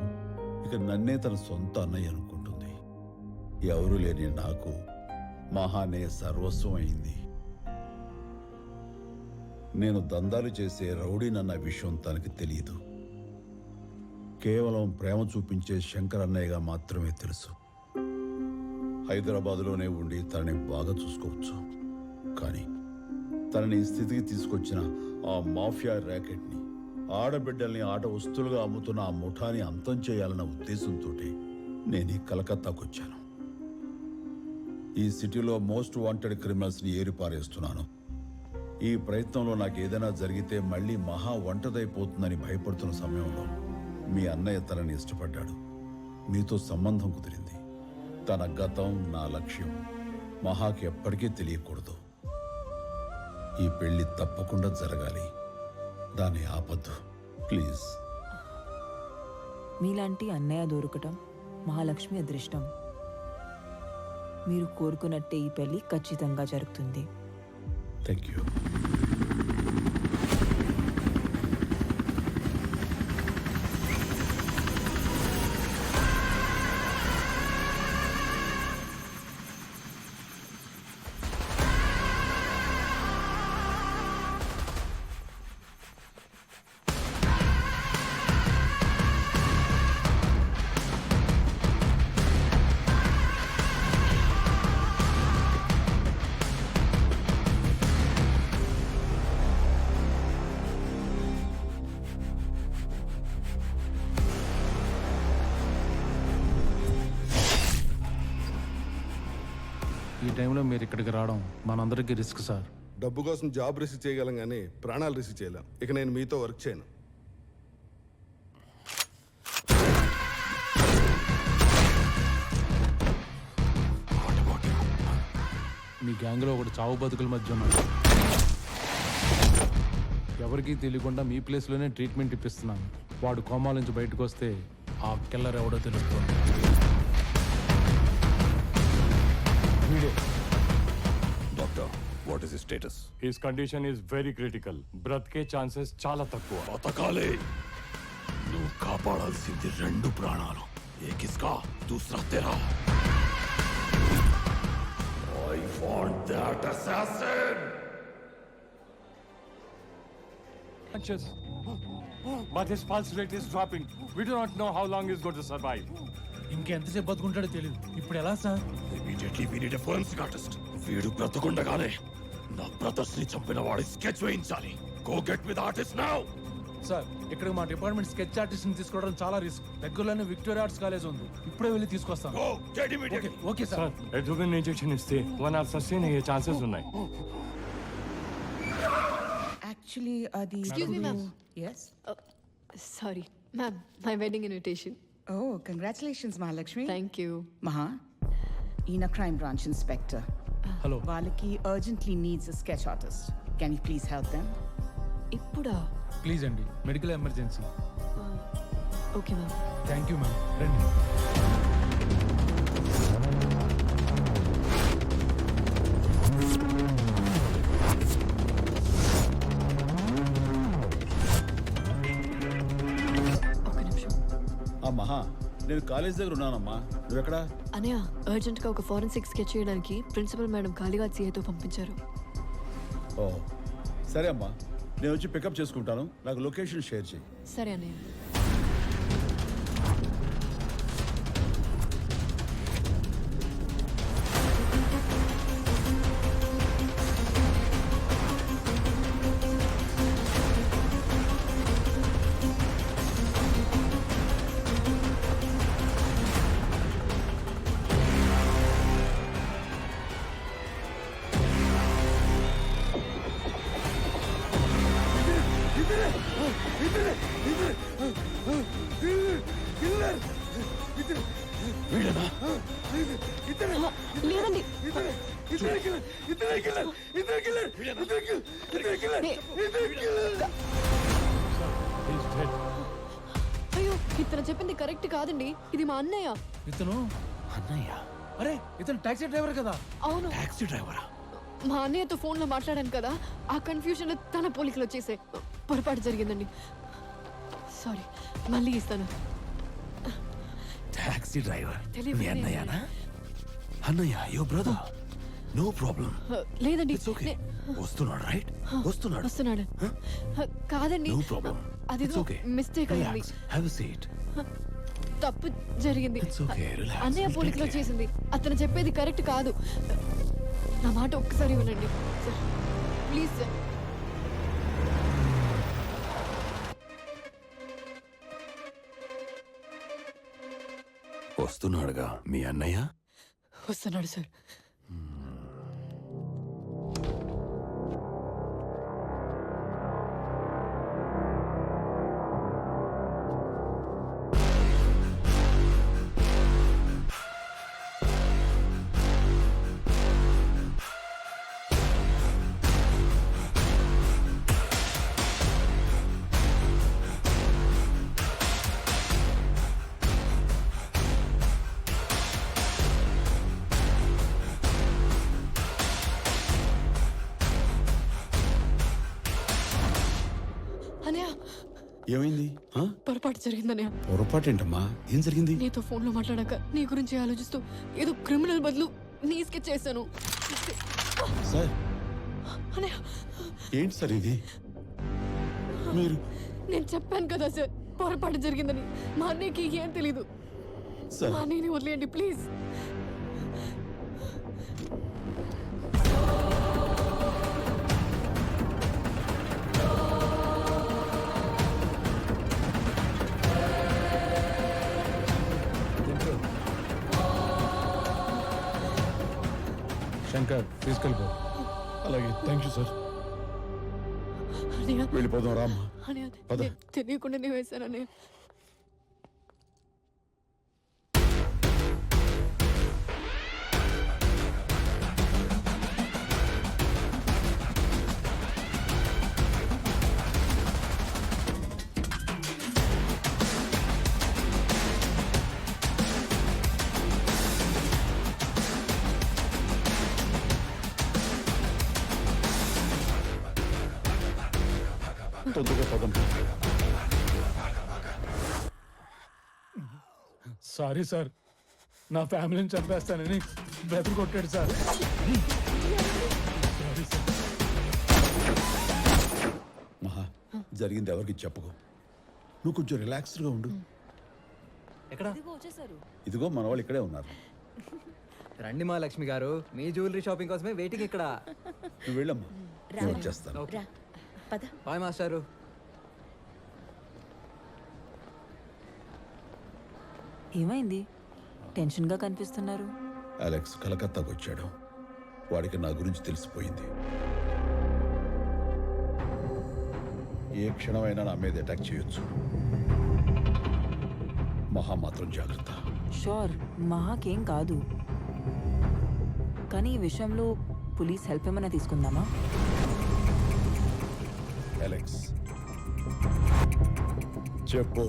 ఇక నన్నే తన సొంత అన్నయ్య అనుకుంటుంది. ఎవరు లేని నాకు మహానే సర్వస్వం అయింది. నేను దందాలు చేసే రౌడీనన్న విషయం తనకి తెలియదు. కేవలం ప్రేమ చూపించే శంకర్ అన్నయ్యగా మాత్రమే తెలుసు. హైదరాబాదులోనే ఉండి తనని బాగా చూసుకోవచ్చు. కానీ తనని ఈ స్థితికి తీసుకొచ్చిన ఆ మాఫియా ర్యాకెట్ని, ఆడబిడ్డల్ని ఆట వస్తువులుగా అమ్ముతున్న ఆ ముఠాని అంతం చేయాలన్న ఉద్దేశంతో నేను ఈ కలకత్తాకు వచ్చాను. ఈ సిటీలో మోస్ట్ వాంటెడ్ క్రిమినల్స్ని ఏరిపారేస్తున్నాను. ఈ ప్రయత్నంలో నాకు ఏదైనా జరిగితే మళ్ళీ మహా ఒంటదైపోతుందని భయపడుతున్న సమయంలో మీ అన్నయ్య తనని ఇష్టపడ్డాడు. మీతో సంబంధం కుదిరింది. తన గతం, నా లక్ష్యం మహాకి ఎప్పటికీ తెలియకూడదు. ఈ పెళ్లి తప్పకుండా జరగాలి. దాన్ని ఆపద్దు ప్లీజ్. మీలాంటి అన్నయ్య దొరకటం మహాలక్ష్మి అదృష్టం. మీరు కోరుకున్నట్టే ఈ పెళ్లి ఖచ్చితంగా జరుగుతుంది. Thank you. ఈ టైంలో మీరు ఇక్కడికి రావడం మనందరికీ రిస్క్ సార్. డబ్బు కోసం జాబ్ రిసీవ్ చేయగలం కానీ ప్రాణాలు రిసీవ్ చేయలేం. ఇక నేను మీతో వర్క్ చేయను. మీ గ్యాంగ్లో ఒకటి చావు బతుకుల మధ్య ఉన్నాడు. ఎవరికీ తెలియకుండా మీ ప్లేస్లోనే ట్రీట్మెంట్ ఇప్పిస్తున్నాను. వాడు కోమాల నుంచి బయటకు వస్తే ఆ కిల్లర్ ఎవడో తెలుస్తుంది. Doctor, what is his status? His condition is very critical. బ్రతికే ఛాన్సెస్ చాలా తక్కువ. బతకాలే. నువ్వు కాపాడాల్సింది 2 ప్రాణాలు. ఏక్ ఇస్కా, దూసరా తెరా. I want that assassin. But his pulse rate is dropping. We do not know how long he's going to survive. ఇంకెంతసేపు బతుకుంటాడో తెలియదు. ఇప్పుడు ఎలా sir? Immediately we need a forensic artist. వీడు బ్రతకుండగానే నా బ్రదర్స్ ని చంపిన వాడి స్కెచ్ వేయించాలి. Go get with the artist now. Sir, ఇక్కడ మా డిపార్ట్మెంట్ స్కెచ్ ఆర్టిస్ట్ ని తీసుకోవడం చాలా రిస్క్. దగ్గరలోనే విక్టోరియా ఆర్ట్స్ కాలేజ్ ఉంది. ఇప్పుడే వెళ్ళి తీసుకొస్తాను. Go, get immediately. Okay sir. ఎడ్రోబిన్ ఇంజెక్షన్ ఇస్తే 1 hour సస్టైన్ అయ్యే ఛాన్సెస్ ఉన్నాయి. Actually, Adi. Excuse me, ma'am. Yes? Sorry, ma'am. My wedding invitation. Oh, congratulations, Mahalakshmi. Thank you. Maha, Ina Crime Branch Inspector. Hello. Valaki urgently needs a sketch artist. Can you please help them? ఇప్పుడా? Please అండి, medical emergency. Okay ma'am. Thank you ma'am. రండి. మహా నేను college దగ్గర ఉన్నానమ్మా, నువ్వెక్కడా? అనయ్య అర్జెంట్గా ఒక forensic sketch చేయడానికి ప్రిన్సిపల్ మేడం కాళీఘాట్ సిఐతో పంపించారు. ఓ సరే అమ్మా, నేను వచ్చి పికప్ చేసుకుంటాను, నాకు లొకేషన్ షేర్ చేయి. సరే అన్నయ్య. లేదండి, అయ్యో ఇతను చెప్పింది కరెక్ట్ కాదండి, ఇది మా అన్నయ్య. ఇతను అన్నయ్య? అరే ఇతను టాక్సీ డ్రైవర్ కదా? అవును, టాక్సీ డ్రైవరా? మా అన్నయ్యతో ఫోన్లో మాట్లాడాను కదా, ఆ కన్ఫ్యూజన్ లో తన పోలికలు వచ్చేసాయి. పొరపాటు జరిగిందండి, సారీ. మళ్ళీ ఇస్తాను. టాక్సీ డ్రైవర్ తెలియదు. మీ అన్నయ్యనా? అన్నయ్య యో బ్రదర్, నో ప్రాబ్లం. లేదండి, వస్తున్నాడు రైట్? వస్తున్నాడు. కాదండి, నో ప్రాబ్లం. అది మిస్టేక్ అయింది. Have a seat. తప్పు జరిగింది. okay, relax. అన్నయ్య పోలికలో చేసింది. అతను చెప్పేది కరెక్ట్ కాదు. నా మాట ఒక్కసారి వినండి సార్, ప్లీజ్ సార్. వస్తున్నాడుగా మీ అన్నయ్య. వస్తున్నాడు సార్. అన్నయ్య ఏమైంది? పొరపాటు జరిగిందన్నయ్య. పొరపాటు ఏంటమ్మా, ఏం జరిగింది? నీతో ఫోన్లో మాట్లాడాక నీ గురించి ఆలోచిస్తూ ఏదో క్రిమినల్ బదులు నీ స్కెచ్ చేశాను. సార్ అన్నయ్య ఏంటి సార్ ఇది? మీరు నేను చెప్పాను కదా సార్, పొరపాటు జరిగిందని. మా అన్నయ్యకి ఏం తెలీదు. సార్ మా అన్నయ్యని వదిలేయండి ప్లీజ్. శంకర్ తీసుకెళ్ళిపో. అలాగే, థ్యాంక్ యూ సార్. అన్నయ్య వెళ్ళిపోదాం రామ్మా. అన్నయ్య పద. తెలియకుండానే వేశాను అన్నయ్య. తొందరగా పదం. సారీ సార్, నా ఫ్యామిలీని చంపేస్తానని బెదరు కొట్టాడు సార్. Sorry sir. మహా, జరిగింది ఎవరికి చెప్పకు. నువ్వు కొంచెం రిలాక్స్డ్గా ఉండు. ఇదిగో మన వాళ్ళు ఇక్కడే ఉన్నారు. రండి మా లక్ష్మి గారు, మీ జ్యువెలరీ షాపింగ్ కోసమే వెయిటింగ్ ఇక్కడ. నువ్వు వెళ్ళమ్మా, నేను వచ్చేస్తాను. బాయ్ మాస్టారు. ఏమైంది? టెన్షన్గా కనిపిస్తున్నారు. అలెక్స్ కలకత్తాకు వచ్చాడు, వాడికి నా గురించి తెలిసిపోయింది. ఏ క్షణమైనా నా మీద అటాక్ చేయొచ్చు. మహా మాత్రం జాగ్రత్త. షూర్, మహాకేం కాదు. కానీ ఈ విషయంలో పోలీస్ హెల్ప్ ఏమైనా తీసుకుందామా? అలెక్స్ చెప్పు.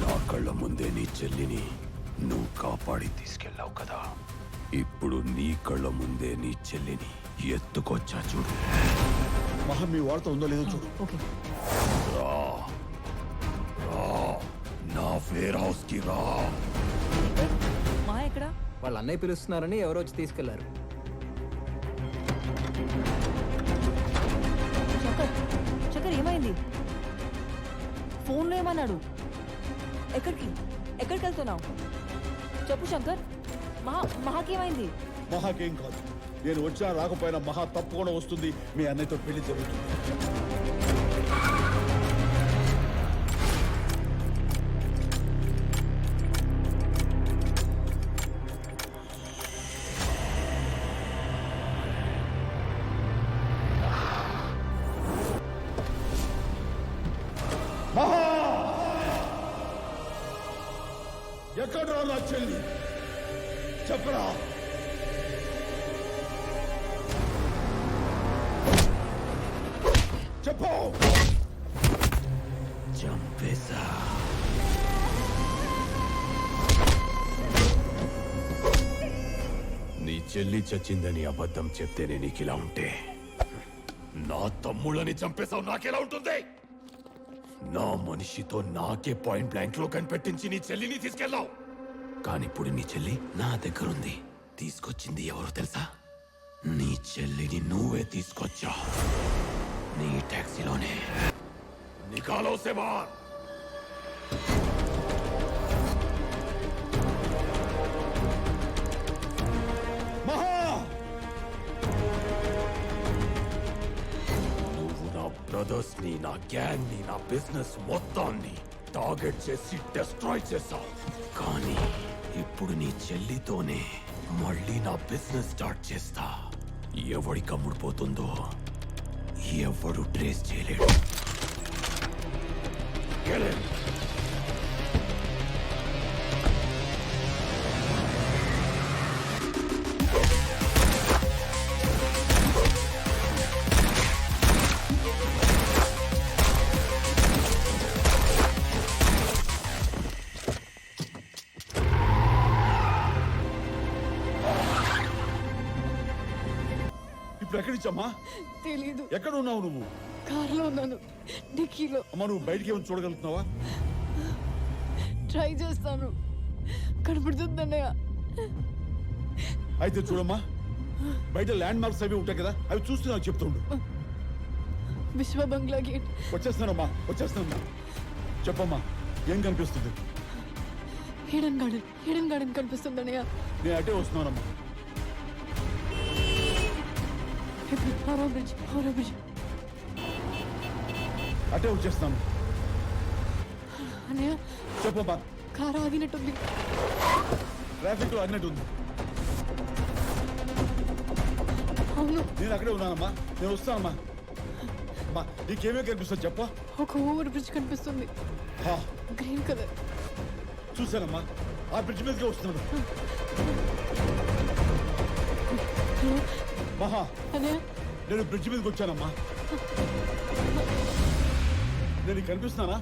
నా కళ్ళ ముందే నీ చెల్లిని నువ్వు కాపాడి తీసుకెళ్ళావు కదా, ఇప్పుడు నీ కళ్ళ ముందే నీ చెల్లిని ఎత్తుకొచ్చా చూడు. మహా మీ వార్త ఉందో లేదో చూడు. రా, రా, నా వేర్ హౌస్ కి రా. మా ఎక్కడ? వాళ్ళ అన్నయ్య పిలుస్తున్నారని ఎవరో వచ్చి తీసుకెళ్లారు. చక్కర్ ఏమైంది? ఫోన్లో ఏమన్నాడు? ఎక్కడికి వెళ్తున్నావు? చెప్పు శంకర్. మహాకేమైంది? మహాకేం కాదు. నేను వచ్చినా రాకపోయినా మహా తప్పకుండా వస్తుంది. మీ అన్నయ్యతో పెళ్లి జరుగుతుంది. మహా ఎక్కడ నా చెల్లి? చెప్పరా? చెప్పు. చంపేశా. నీ చెల్లి చచ్చిందని అబద్ధం చెప్తేనే నీకిలా ఉంటే, నా తమ్ముళ్ళని చంపేశావు నాకెలా ఉంటుంది? నా మనిషితో నాకే పాయింట్ బ్లాంక్ లో కనిపెట్టించి నీ చెల్లిని తీసుకెళ్ళావు. కానీ ఇప్పుడు నీ చెల్లి నా దగ్గరుంది. తీసుకొచ్చింది ఎవరు తెలుసా? నీ చెల్లిని నువ్వే తీసుకొచ్చా. నీ టాక్సీలోనే. నికాలో సే బాహర్. నువ్వు నా బ్రదర్స్ ని, నా గ్యాంగ్ ని, నా బిజినెస్ మొత్తాన్ని టార్గెట్ చేసి డెస్ట్రాయ్ చేశావు. కానీ ఇప్పుడు నీ చెల్లితోనే మళ్ళీ నా బిజినెస్ స్టార్ట్ చేస్తా. ఎవడి కమ్ముడిపోతుందో ఎవడు ట్రేస్ చేయలేడు. ఇప్పుడు ఎక్కడి నుంచమ్మా? తెలీదు. ఎక్కడ ఉన్నావు నువ్వు? కార్లో ఉన్నాను, డిక్కీలో. అమ్మా నువ్వు బయటికి ఏమైనా చూడగలుగుతున్నావా? ట్రై చేస్తాను. కనపడుతుంది అన్నయ్య. అయితే చూడమ్మా, బయట ల్యాండ్ మార్క్స్ అవి ఉంటాయి కదా, అవి చూస్తూ నాకు చెప్తుండు. విశ్వ బంగ్లా గేట్. వచ్చేస్తానమ్మా, వచ్చేస్తానమ్మా. చెప్పమ్మా, ఏం కనిపిస్తుంది? హిడెన్ గార్డెన్ కనిపిస్తుంది అన్నయ్య. నేను అటే వస్తున్నానమ్మా. హౌరా బ్రిడ్జ్. అటే వచ్చేస్తాను. అన్నయ్య చెప్పమ్మా. కారు ఆగినట్టుంది. ట్రాఫిక్ లో ఆగినట్టుంది. అవును, నేను అక్కడే ఉన్నానమ్మా. నేను వస్తానమ్మా. అమ్మా నీకేమే కనిపిస్తుంది చెప్పా? ఒక ఓవర్ బ్రిడ్జ్ కనిపిస్తుంది, గ్రీన్ కలర్. చూసానమ్మా, ఆ బ్రిడ్జ్ మీదకే వస్తున్నాను. మహా, నేను బ్రిడ్జ్ మీదకి వచ్చానమ్మా. నేను కనిపిస్తున్నానా?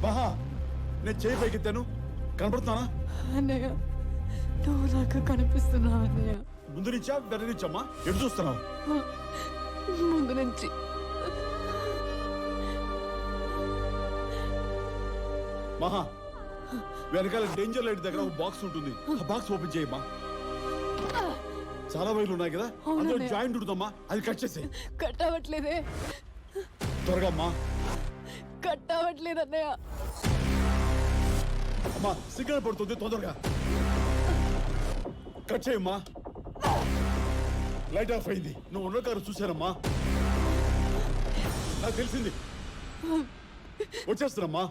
మహా, నేను చేయి పైకెత్తాను, కనపడుతున్నానా? అన్నయ్య నువ్వు నాకు కనిపిస్తున్నావు అన్నయ్య. ముందు నుంచా వెనక నుంచమ్మా? ఎటు చూస్తున్నావు? ముందు నుంచి. మహా, వెనకాల డేంజర్ లైట్ దగ్గర ఒక బాక్స్ ఉంటుంది. ఆ బాక్స్ ఓపెన్ చేయమ్మా. చాలా వైర్లు ఉన్నాయి కదా, అందులో జాయింట్ ఉంటుందమ్మా, అది కట్ చేసే. కట్ అవ్వట్లేదే. త్వరగా అమ్మా. కట్ అవ్వట్లేదు అన్నయ్య. అమ్మా సిగ్నల్ పడుతుంది, తొందరగా కట్ చేయమ్మా. లైట్ ఆఫ్ అయింది. నువ్వు ఉన్న కారు చూశానమ్మా, నాకు తెలిసింది. వచ్చేస్తానమ్మా.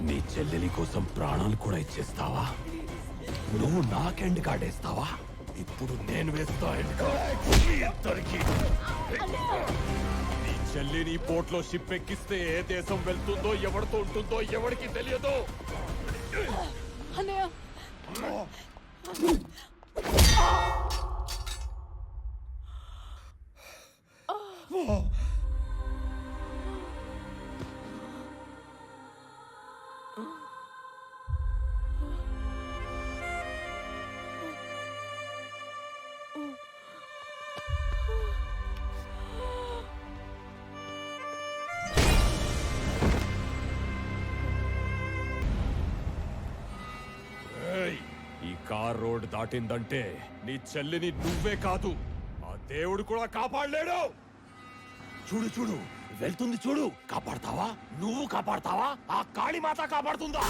నీ చెల్లెలి కోసం ప్రాణాలు కూడా ఇచ్చేస్తావా? నువ్వు నాకెండ్ కాడేస్తావా? ఇప్పుడు నేను వేస్తా ఎండ్ కార్డ్ ఈ ఇద్దరికి. నీ చెల్లిని పోర్ట్లో షిప్ ఎక్కిస్తే ఏ దేశం వెళ్తుందో ఎవరితో ఉంటుందో ఎవరికి తెలియదు. అన్నయ్య ఏయ్, ఈ కార్ రోడ్ దాటిందంటే నీ చెల్లిని నువ్వే కాదు ఆ దేవుడు కూడా కాపాడలేడు. చూడు చూడు వెళ్తుంది చూడు. కాపాడతావా? నువ్వు కాపాడతావా? ఆ కాళీమాత కాపాడుతుందా?